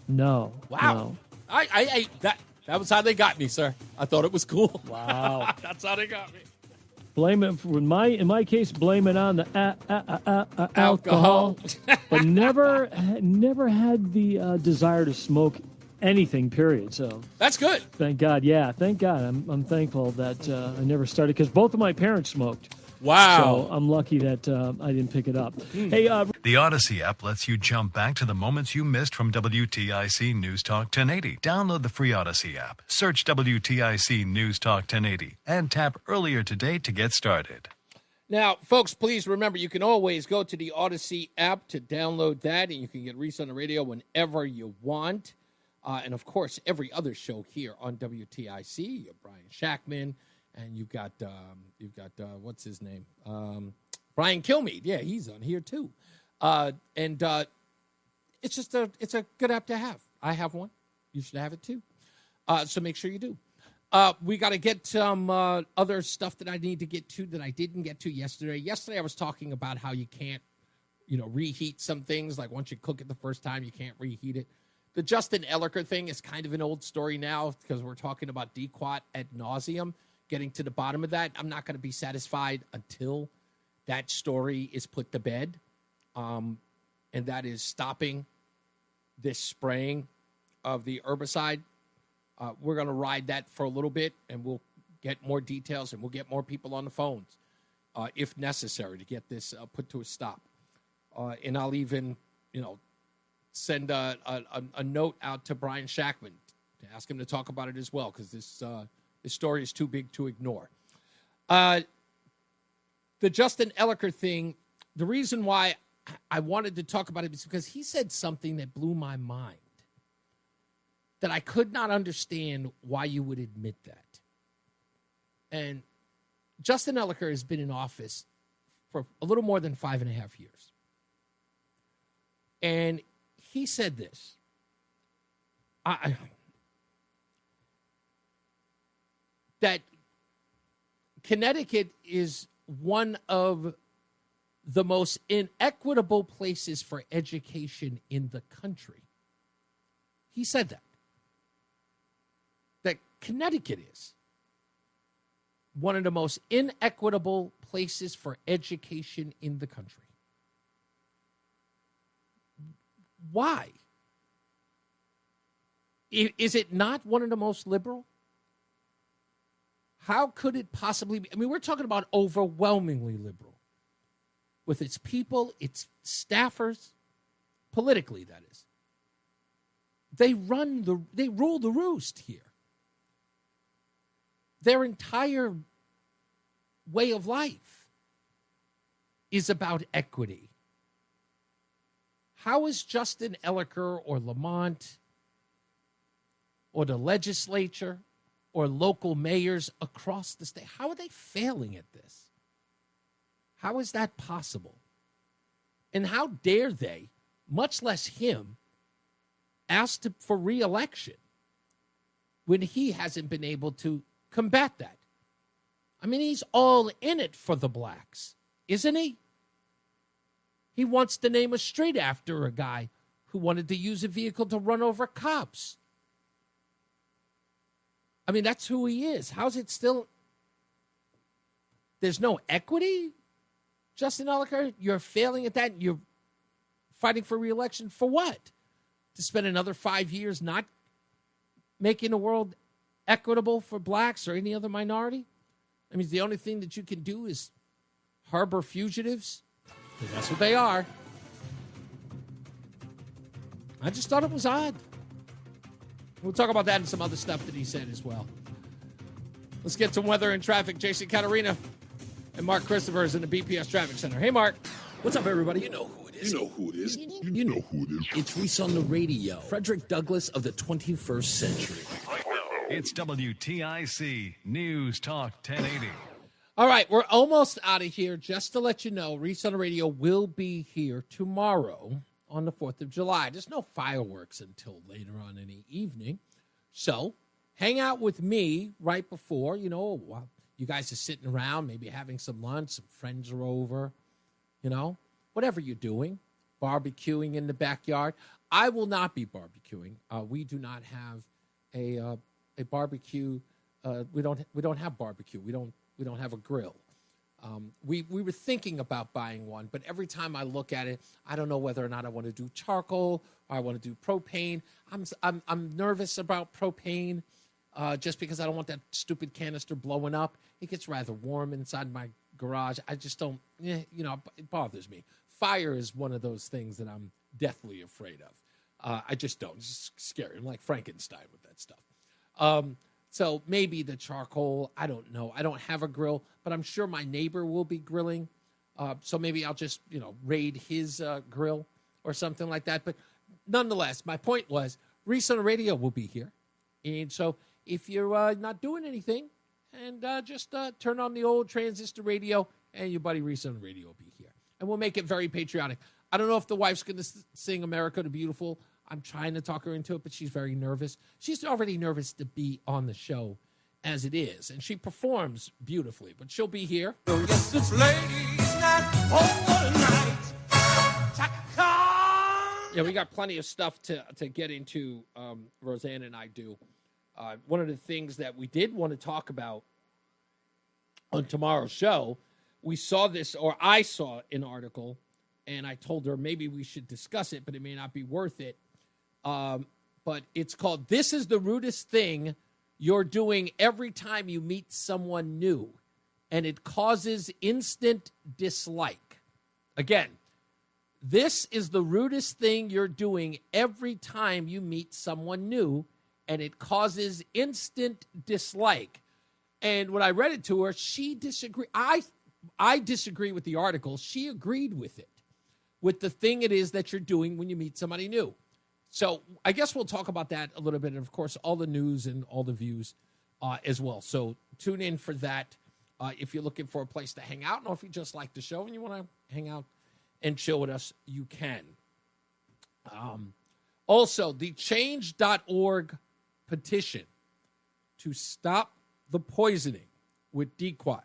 No. Wow. No. I that was how they got me, sir. I thought it was cool. Wow. That's how they got me. Blame it in my case. Blame it on the alcohol, but never had the desire to smoke anything. Period. So that's good. Thank God. Yeah, thank God. I'm thankful that I never started, because both of my parents smoked. Wow. So I'm lucky that I didn't pick it up. Hey, the Odyssey app lets you jump back to the moments you missed from WTIC News Talk 1080. Download the free Odyssey app, search WTIC News Talk 1080, and tap earlier today to get started. Now, folks, please remember, you can always go to the Odyssey app to download that, and you can get Reese on the radio whenever you want. And, of course, every other show here on WTIC. You have Brian Shackman. And you've got what's his name? Brian Kilmeade. Yeah, he's on here too. And it's a good app to have. I have one. You should have it too. So make sure you do. We got to get some other stuff that I need to get to that I didn't get to yesterday. Yesterday I was talking about how you can't, reheat some things. Like once you cook it the first time, you can't reheat it. The Justin Elliker thing is kind of an old story now because we're talking about Diquot ad nauseum, getting to the bottom of that. I'm not going to be satisfied until that story is put to bed, and that is stopping this spraying of the herbicide. We're going to ride that for a little bit, and we'll get more details, and we'll get more people on the phones if necessary to get this put to a stop. And I'll even, send a note out to Brian Shackman to ask him to talk about it as well, because this story is too big to ignore. The Justin Elliker thing, the reason why I wanted to talk about it is because he said something that blew my mind, that I could not understand why you would admit that. And Justin Elliker has been in office for a little more than 5.5 years. And he said this. That Connecticut is one of the most inequitable places for education in the country. He said that. That Connecticut is one of the most inequitable places for education in the country. Why? Is it not one of the most liberal? How could it possibly be? I mean, we're talking about overwhelmingly liberal with its people, its staffers, politically, that is. They rule the roost here. Their entire way of life is about equity. How is Justin Elliker or Lamont or the legislature or local mayors across the state, how are they failing at this? How is that possible? And how dare they, much less him, ask for re-election when he hasn't been able to combat that? I mean, he's all in it for the blacks, isn't he? He wants to name a street after a guy who wanted to use a vehicle to run over cops. I mean, that's who he is. How's it still? There's no equity? Justin Elliker, you're failing at that. You're fighting for re-election for what? To spend another 5 years not making the world equitable for blacks or any other minority? I mean, the only thing that you can do is harbor fugitives. That's what they are. I just thought it was odd. We'll talk about that and some other stuff that he said as well. Let's get some weather and traffic. Jason Caterina and Mark Christopher is in the BPS Traffic Center. Hey, Mark. What's up, everybody? You know who it is. You know who it is. You know who it is. It's Reese on the radio. Frederick Douglass of the 21st century. It's WTIC News Talk 1080. All right, we're almost out of here. Just to let you know, Reese on the Radio will be here tomorrow on the 4th of July. There's no fireworks until later on in the evening. So hang out with me right before, while you guys are sitting around, maybe having some lunch, some friends are over, whatever you're doing, barbecuing in the backyard. I will not be barbecuing. We do not have a barbecue. We don't have barbecue. We don't have a grill. We were thinking about buying one, but every time I look at it, I don't know whether or not I want to do charcoal or I want to do propane. I'm nervous about propane just because I don't want that stupid canister blowing up. It gets rather warm inside my garage. I just don't, it bothers me. Fire is one of those things that I'm deathly afraid of. I just don't. It's just scary. I'm like Frankenstein with that stuff. So maybe the charcoal, I don't know. I don't have a grill, but I'm sure my neighbor will be grilling. So maybe I'll just, raid his grill or something like that. But nonetheless, my point was Reese on the Radio will be here. And so if you're not doing anything, and just turn on the old transistor radio, and your buddy Reese on the Radio will be here. And we'll make it very patriotic. I don't know if the wife's going to sing America the Beautiful. I'm trying to talk her into it, but she's very nervous. She's already nervous to be on the show as it is, and she performs beautifully, but she'll be here. Oh, yes, it's ladies' night, oh, what a night. Yeah, we got plenty of stuff to get into, Roseanne and I do. One of the things that we did want to talk about on tomorrow's show, we saw this, or I saw an article, and I told her maybe we should discuss it, but it may not be worth it. But it's called, "This is the Rudest Thing You're Doing Every Time You Meet Someone New, and It Causes Instant Dislike." Again, this is the rudest thing you're doing every time you meet someone new, and it causes instant dislike. And when I read it to her, she disagreed. I disagree with the article. She agreed with it, with the thing it is that you're doing when you meet somebody new. So I guess we'll talk about that a little bit. And, of course, all the news and all the views as well. So tune in for that if you're looking for a place to hang out, or if you just like the show and you want to hang out and chill with us, you can. Also, the change.org petition to stop the poisoning with Diquot.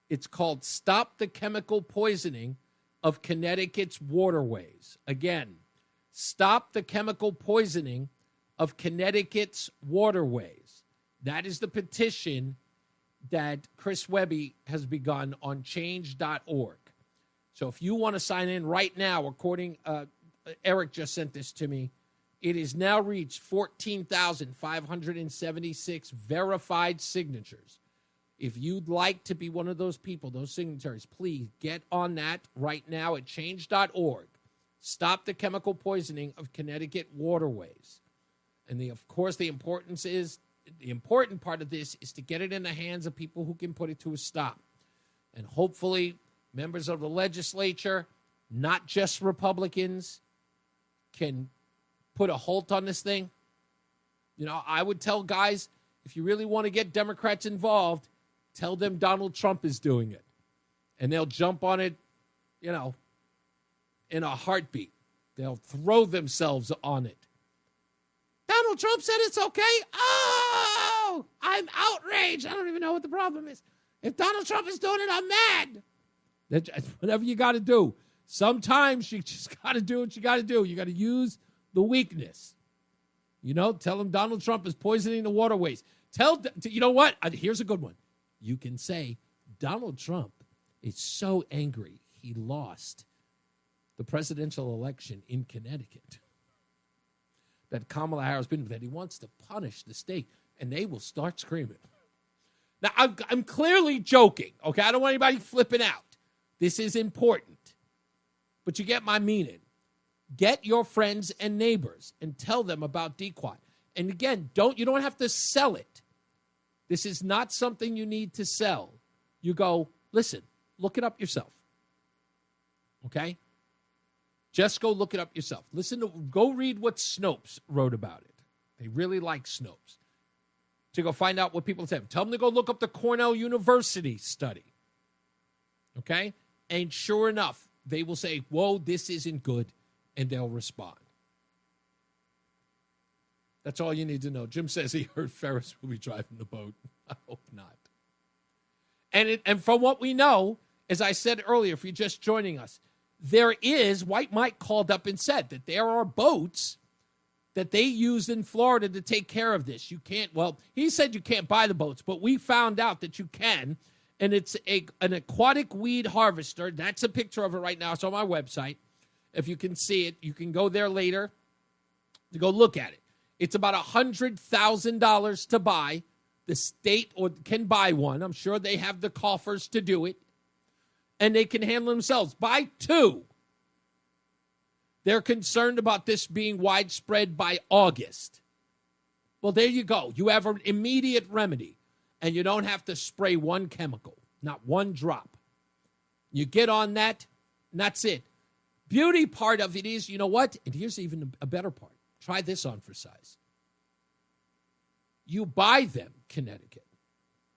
It's called "Stop the Chemical Poisoning of Connecticut's Waterways." Again, stop the chemical poisoning of Connecticut's waterways. That is the petition that Chris Webby has begun on change.org. So if you want to sign in right now, according, Eric just sent this to me, it has now reached 14,576 verified signatures. If you'd like to be one of those people, those signatories, please get on that right now at change.org. Stop the chemical poisoning of Connecticut waterways. And of course, the important part of this is to get it in the hands of people who can put it to a stop. And hopefully, members of the legislature, not just Republicans, can put a halt on this thing. You know, I would tell guys, if you really want to get Democrats involved, tell them Donald Trump is doing it. And they'll jump on it, you know, in a heartbeat. They'll throw themselves on it. Donald Trump said it's okay. Oh, I'm outraged. I don't even know what the problem is. If Donald Trump is doing it, I'm mad. That's whatever you got to do. Sometimes you just got to do what you got to do. You got to use the weakness. You know, tell him Donald Trump is poisoning the waterways. You know what? Here's a good one. You can say Donald Trump is so angry he lost the presidential election in Connecticut that Kamala Harris that he wants to punish the state, and they will start screaming. Now, I'm clearly joking, okay? I don't want anybody flipping out. This is important. But you get my meaning. Get your friends and neighbors and tell them about Diquot. And again, you don't have to sell it. This is not something you need to sell. You go, listen, look it up yourself. Okay? Just go look it up yourself. Go read what Snopes wrote about it. They really like Snopes. To go find out what people say. Tell them to go look up the Cornell University study. Okay? And sure enough, they will say, whoa, this isn't good, and they'll respond. That's all you need to know. Jim says he heard Ferris will be driving the boat. I hope not. And from what we know, as I said earlier, if you're just joining us, White Mike called up and said that there are boats that they use in Florida to take care of this. He said you can't buy the boats, but we found out that you can, and it's an aquatic weed harvester. That's a picture of it right now. It's on my website. If you can see it, you can go there later to go look at it. It's about $100,000 to buy. The state can buy one. I'm sure they have the coffers to do it. And they can handle themselves. Buy two. They're concerned about this being widespread by August. Well, there you go. You have an immediate remedy. And you don't have to spray one chemical. Not one drop. You get on that, and that's it. Beauty part of it is, you know what? And here's even a better part. Try this on for size. You buy them, Connecticut.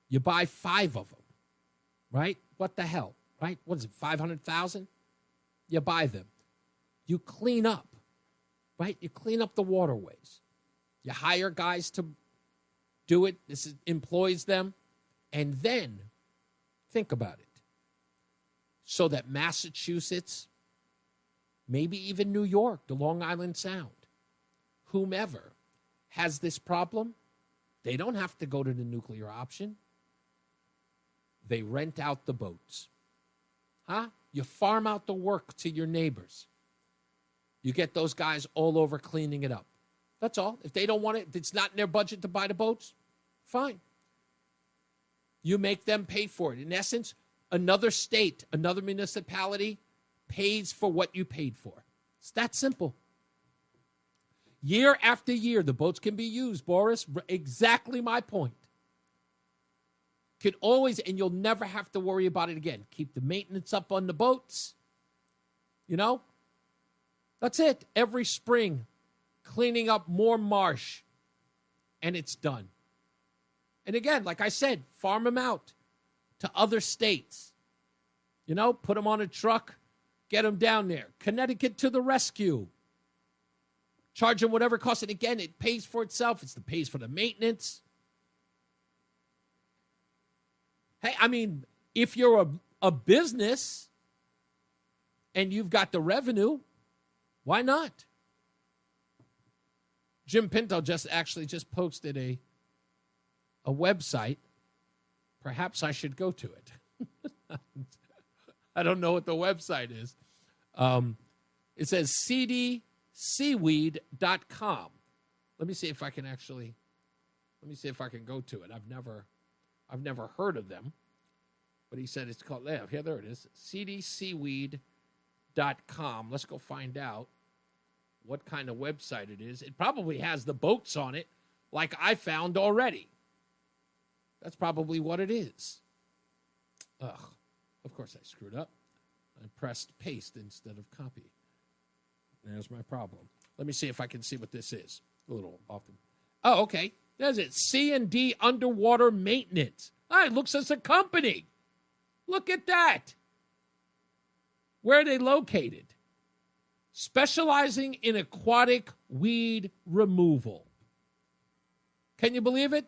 You buy 5 of them, right? What the hell, right? What is it, 500,000? You buy them. You clean up, right? You clean up the waterways. You hire guys to do it. This employs them. And then, think about it. So that Massachusetts, maybe even New York, the Long Island Sound, whomever has this problem, they don't have to go to the nuclear option. They rent out the boats. Huh? You farm out the work to your neighbors. You get those guys all over cleaning it up. That's all. If they don't want it, if it's not in their budget to buy the boats, fine. You make them pay for it. In essence, another state, another municipality pays for what you paid for. It's that simple. Year after year, the boats can be used, Boris. Exactly my point. Could always, and you'll never have to worry about it again. Keep the maintenance up on the boats. You know? That's it. Every spring, cleaning up more marsh, and it's done. And again, like I said, farm them out to other states. You know, put them on a truck, get them down there. Connecticut to the rescue. Charge them whatever it costs. And again, it pays for itself. It pays for the maintenance. Hey, I mean, if you're a business and you've got the revenue, why not? Jim Pinto just posted a website. Perhaps I should go to it. I don't know what the website is. It says cdseaweed.com. Let me see if I can go to it. I've never heard of them. But he said it's called, there it is, cdseaweed.com. Let's go find out what kind of website it is. It probably has the boats on it, like I found already. That's probably what it is. Ugh. Of course I screwed up. I pressed paste instead of copy. There's my problem. Let me see if I can see what this is. A little often. Oh, okay. There's it. C&D Underwater Maintenance. Ah, it looks as a company. Look at that. Where are they located? Specializing in aquatic weed removal. Can you believe it?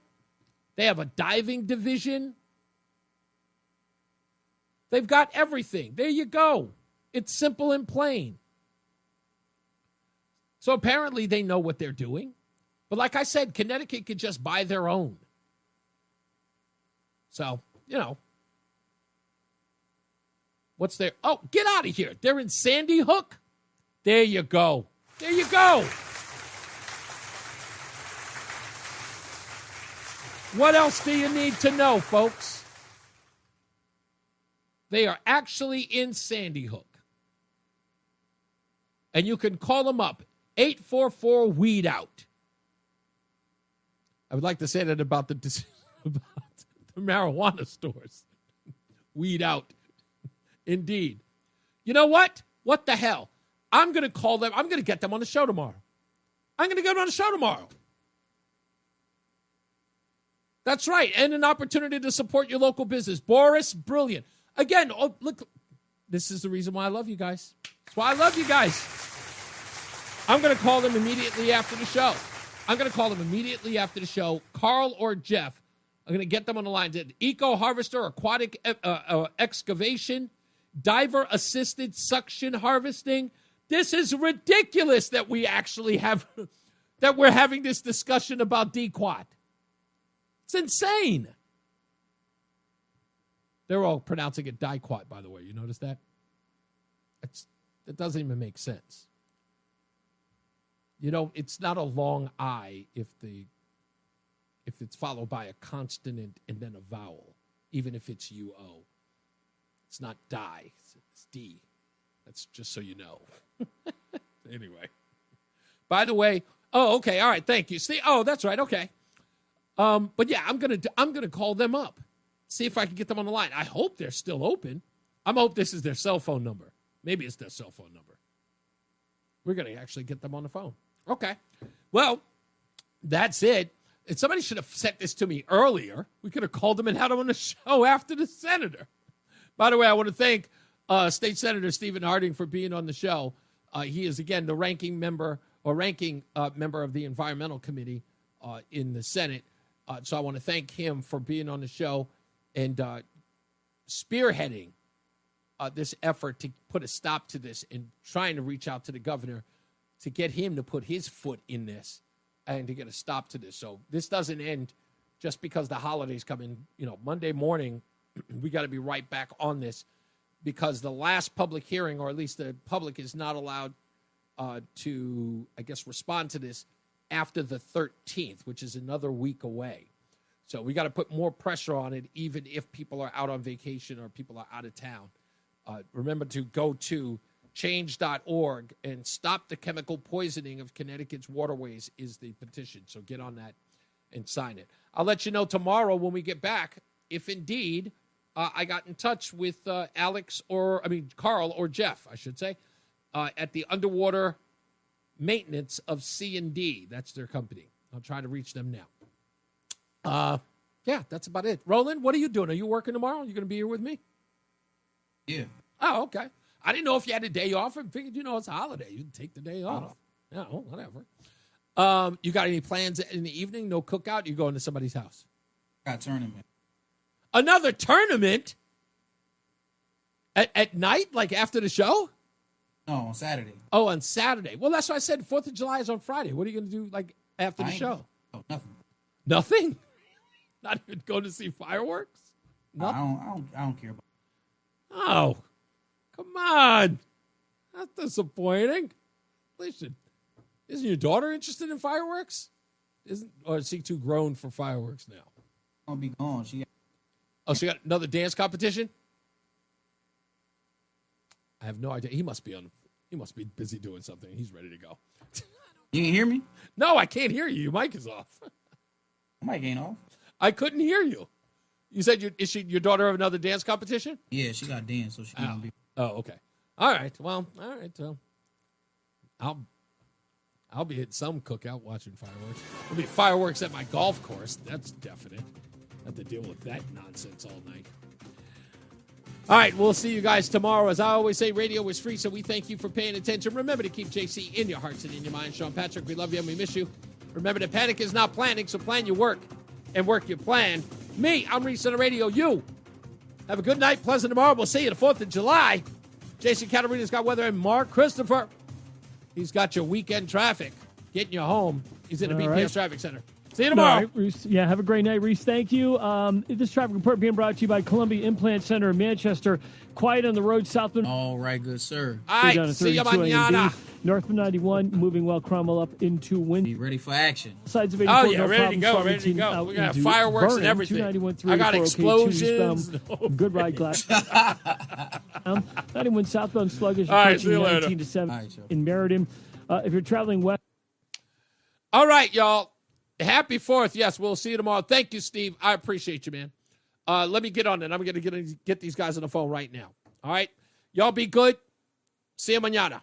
They have a diving division. They've got everything. There you go. It's simple and plain. So apparently they know what they're doing. But like I said, Connecticut could just buy their own. So, you know. What's there? Oh, get out of here. They're in Sandy Hook. There you go. There you go. What else do you need to know, folks? They are actually in Sandy Hook. And you can call them up. 844-WEED-OUT. I would like to say that about the marijuana stores. Weed out. Indeed. You know what? What the hell? I'm going to call them. I'm going to get them on the show tomorrow. That's right. And an opportunity to support your local business. Boris, brilliant. Again, look, this is the reason why I love you guys. That's why I love you guys. I'm going to call them immediately after the show. Carl or Jeff. I'm going to get them on the line. Eco Harvester, aquatic excavation, diver-assisted suction harvesting. This is ridiculous that we actually have, that we're having this discussion about Diquot. It's insane. They're all pronouncing it Diquot, by the way. You notice that? It doesn't even make sense. You know, it's not a long I if it's followed by a consonant and then a vowel, even if it's UO. It's not die, it's D. That's just so you know. Anyway. By the way, okay, all right, thank you. See, that's right, okay. But yeah, I'm gonna call them up, see if I can get them on the line. I hope they're still open. I hope this is their cell phone number. Maybe it's their cell phone number. We're gonna actually get them on the phone. Okay. Well, that's it. And somebody should have sent this to me earlier. We could have called them and had them on the show after the senator. By the way, I want to thank State Senator Stephen Harding for being on the show. He is, again, the ranking member of the Environmental Committee in the Senate. So I want to thank him for being on the show and spearheading this effort to put a stop to this and trying to reach out to the governor to get him to put his foot in this and to get a stop to this. So this doesn't end just because the holidays come in. Monday morning, we got to be right back on this because the last public hearing, or at least the public is not allowed to, I guess, respond to this after the 13th, which is another week away. So we got to put more pressure on it, even if people are out on vacation or people are out of town. Remember to go to change.org and stop the chemical poisoning of Connecticut's waterways is the petition. So get on that and sign it. I'll let you know tomorrow when we get back if indeed I got in touch with Carl or Jeff, I should say, at the underwater maintenance of C&D. That's their company. I'll try to reach them now. Yeah, that's about it. Roland, what are you doing? Are you working tomorrow? Are you going to be here with me? Yeah. Oh, okay. I didn't know if you had a day off. I figured, it's a holiday. You can take the day off. Yeah, whatever. You got any plans in the evening? No cookout? You going to somebody's house? Got a tournament. Another tournament? At night, like after the show? No, on Saturday. Oh, on Saturday. Well, that's why I said 4th of July is on Friday. What are you going to do like after the show? Oh, nothing. Nothing? Not even going to see fireworks? I don't care about. Oh, come on. That's disappointing. Listen, isn't your daughter interested in fireworks? Or is she too grown for fireworks now? I'll be gone. She got another dance competition? I have no idea. He must be busy doing something. He's ready to go. You can hear me? No, I can't hear you. Your mic is off. My mic ain't off. I couldn't hear you. You said your daughter have another dance competition? Yeah, she got dance, so she can't be. Oh, okay. All right. Well, all right. I'll be at some cookout watching fireworks. There'll be fireworks at my golf course. That's definite. I have to deal with that nonsense all night. All right, we'll see you guys tomorrow. As I always say, radio is free, so we thank you for paying attention. Remember to keep JC in your hearts and in your minds. Sean Patrick, we love you and we miss you. Remember that panic is not planning, so plan your work and work your plan. Me, I'm Reese on the radio. You, have a good night, pleasant tomorrow. We'll see you the 4th of July. Jason Catarina's got weather, and Mark Christopher, he's got your weekend traffic. Getting you home. He's in the BPS Traffic Center. See you tomorrow. All right, Reese. Yeah, have a great night, Reese. Thank you. This traffic report being brought to you by Columbia Implant Center in Manchester. Quiet on the road southbound. All right, good sir. All right, see you mañana. Northbound 91, moving well, Cromwell up into wind. Be ready for action. Sides of 84, oh, yeah, ready to go. We got to have fireworks and everything. I got explosions. Good ride, glass. 91 southbound sluggish. All right, see you 19 later. to 7 in Meriden. If you're traveling west. All right, y'all. Happy 4th. Yes, we'll see you tomorrow. Thank you, Steve. I appreciate you, man. Let me get on it. I'm going to get these guys on the phone right now. All right? Y'all be good. See you mañana.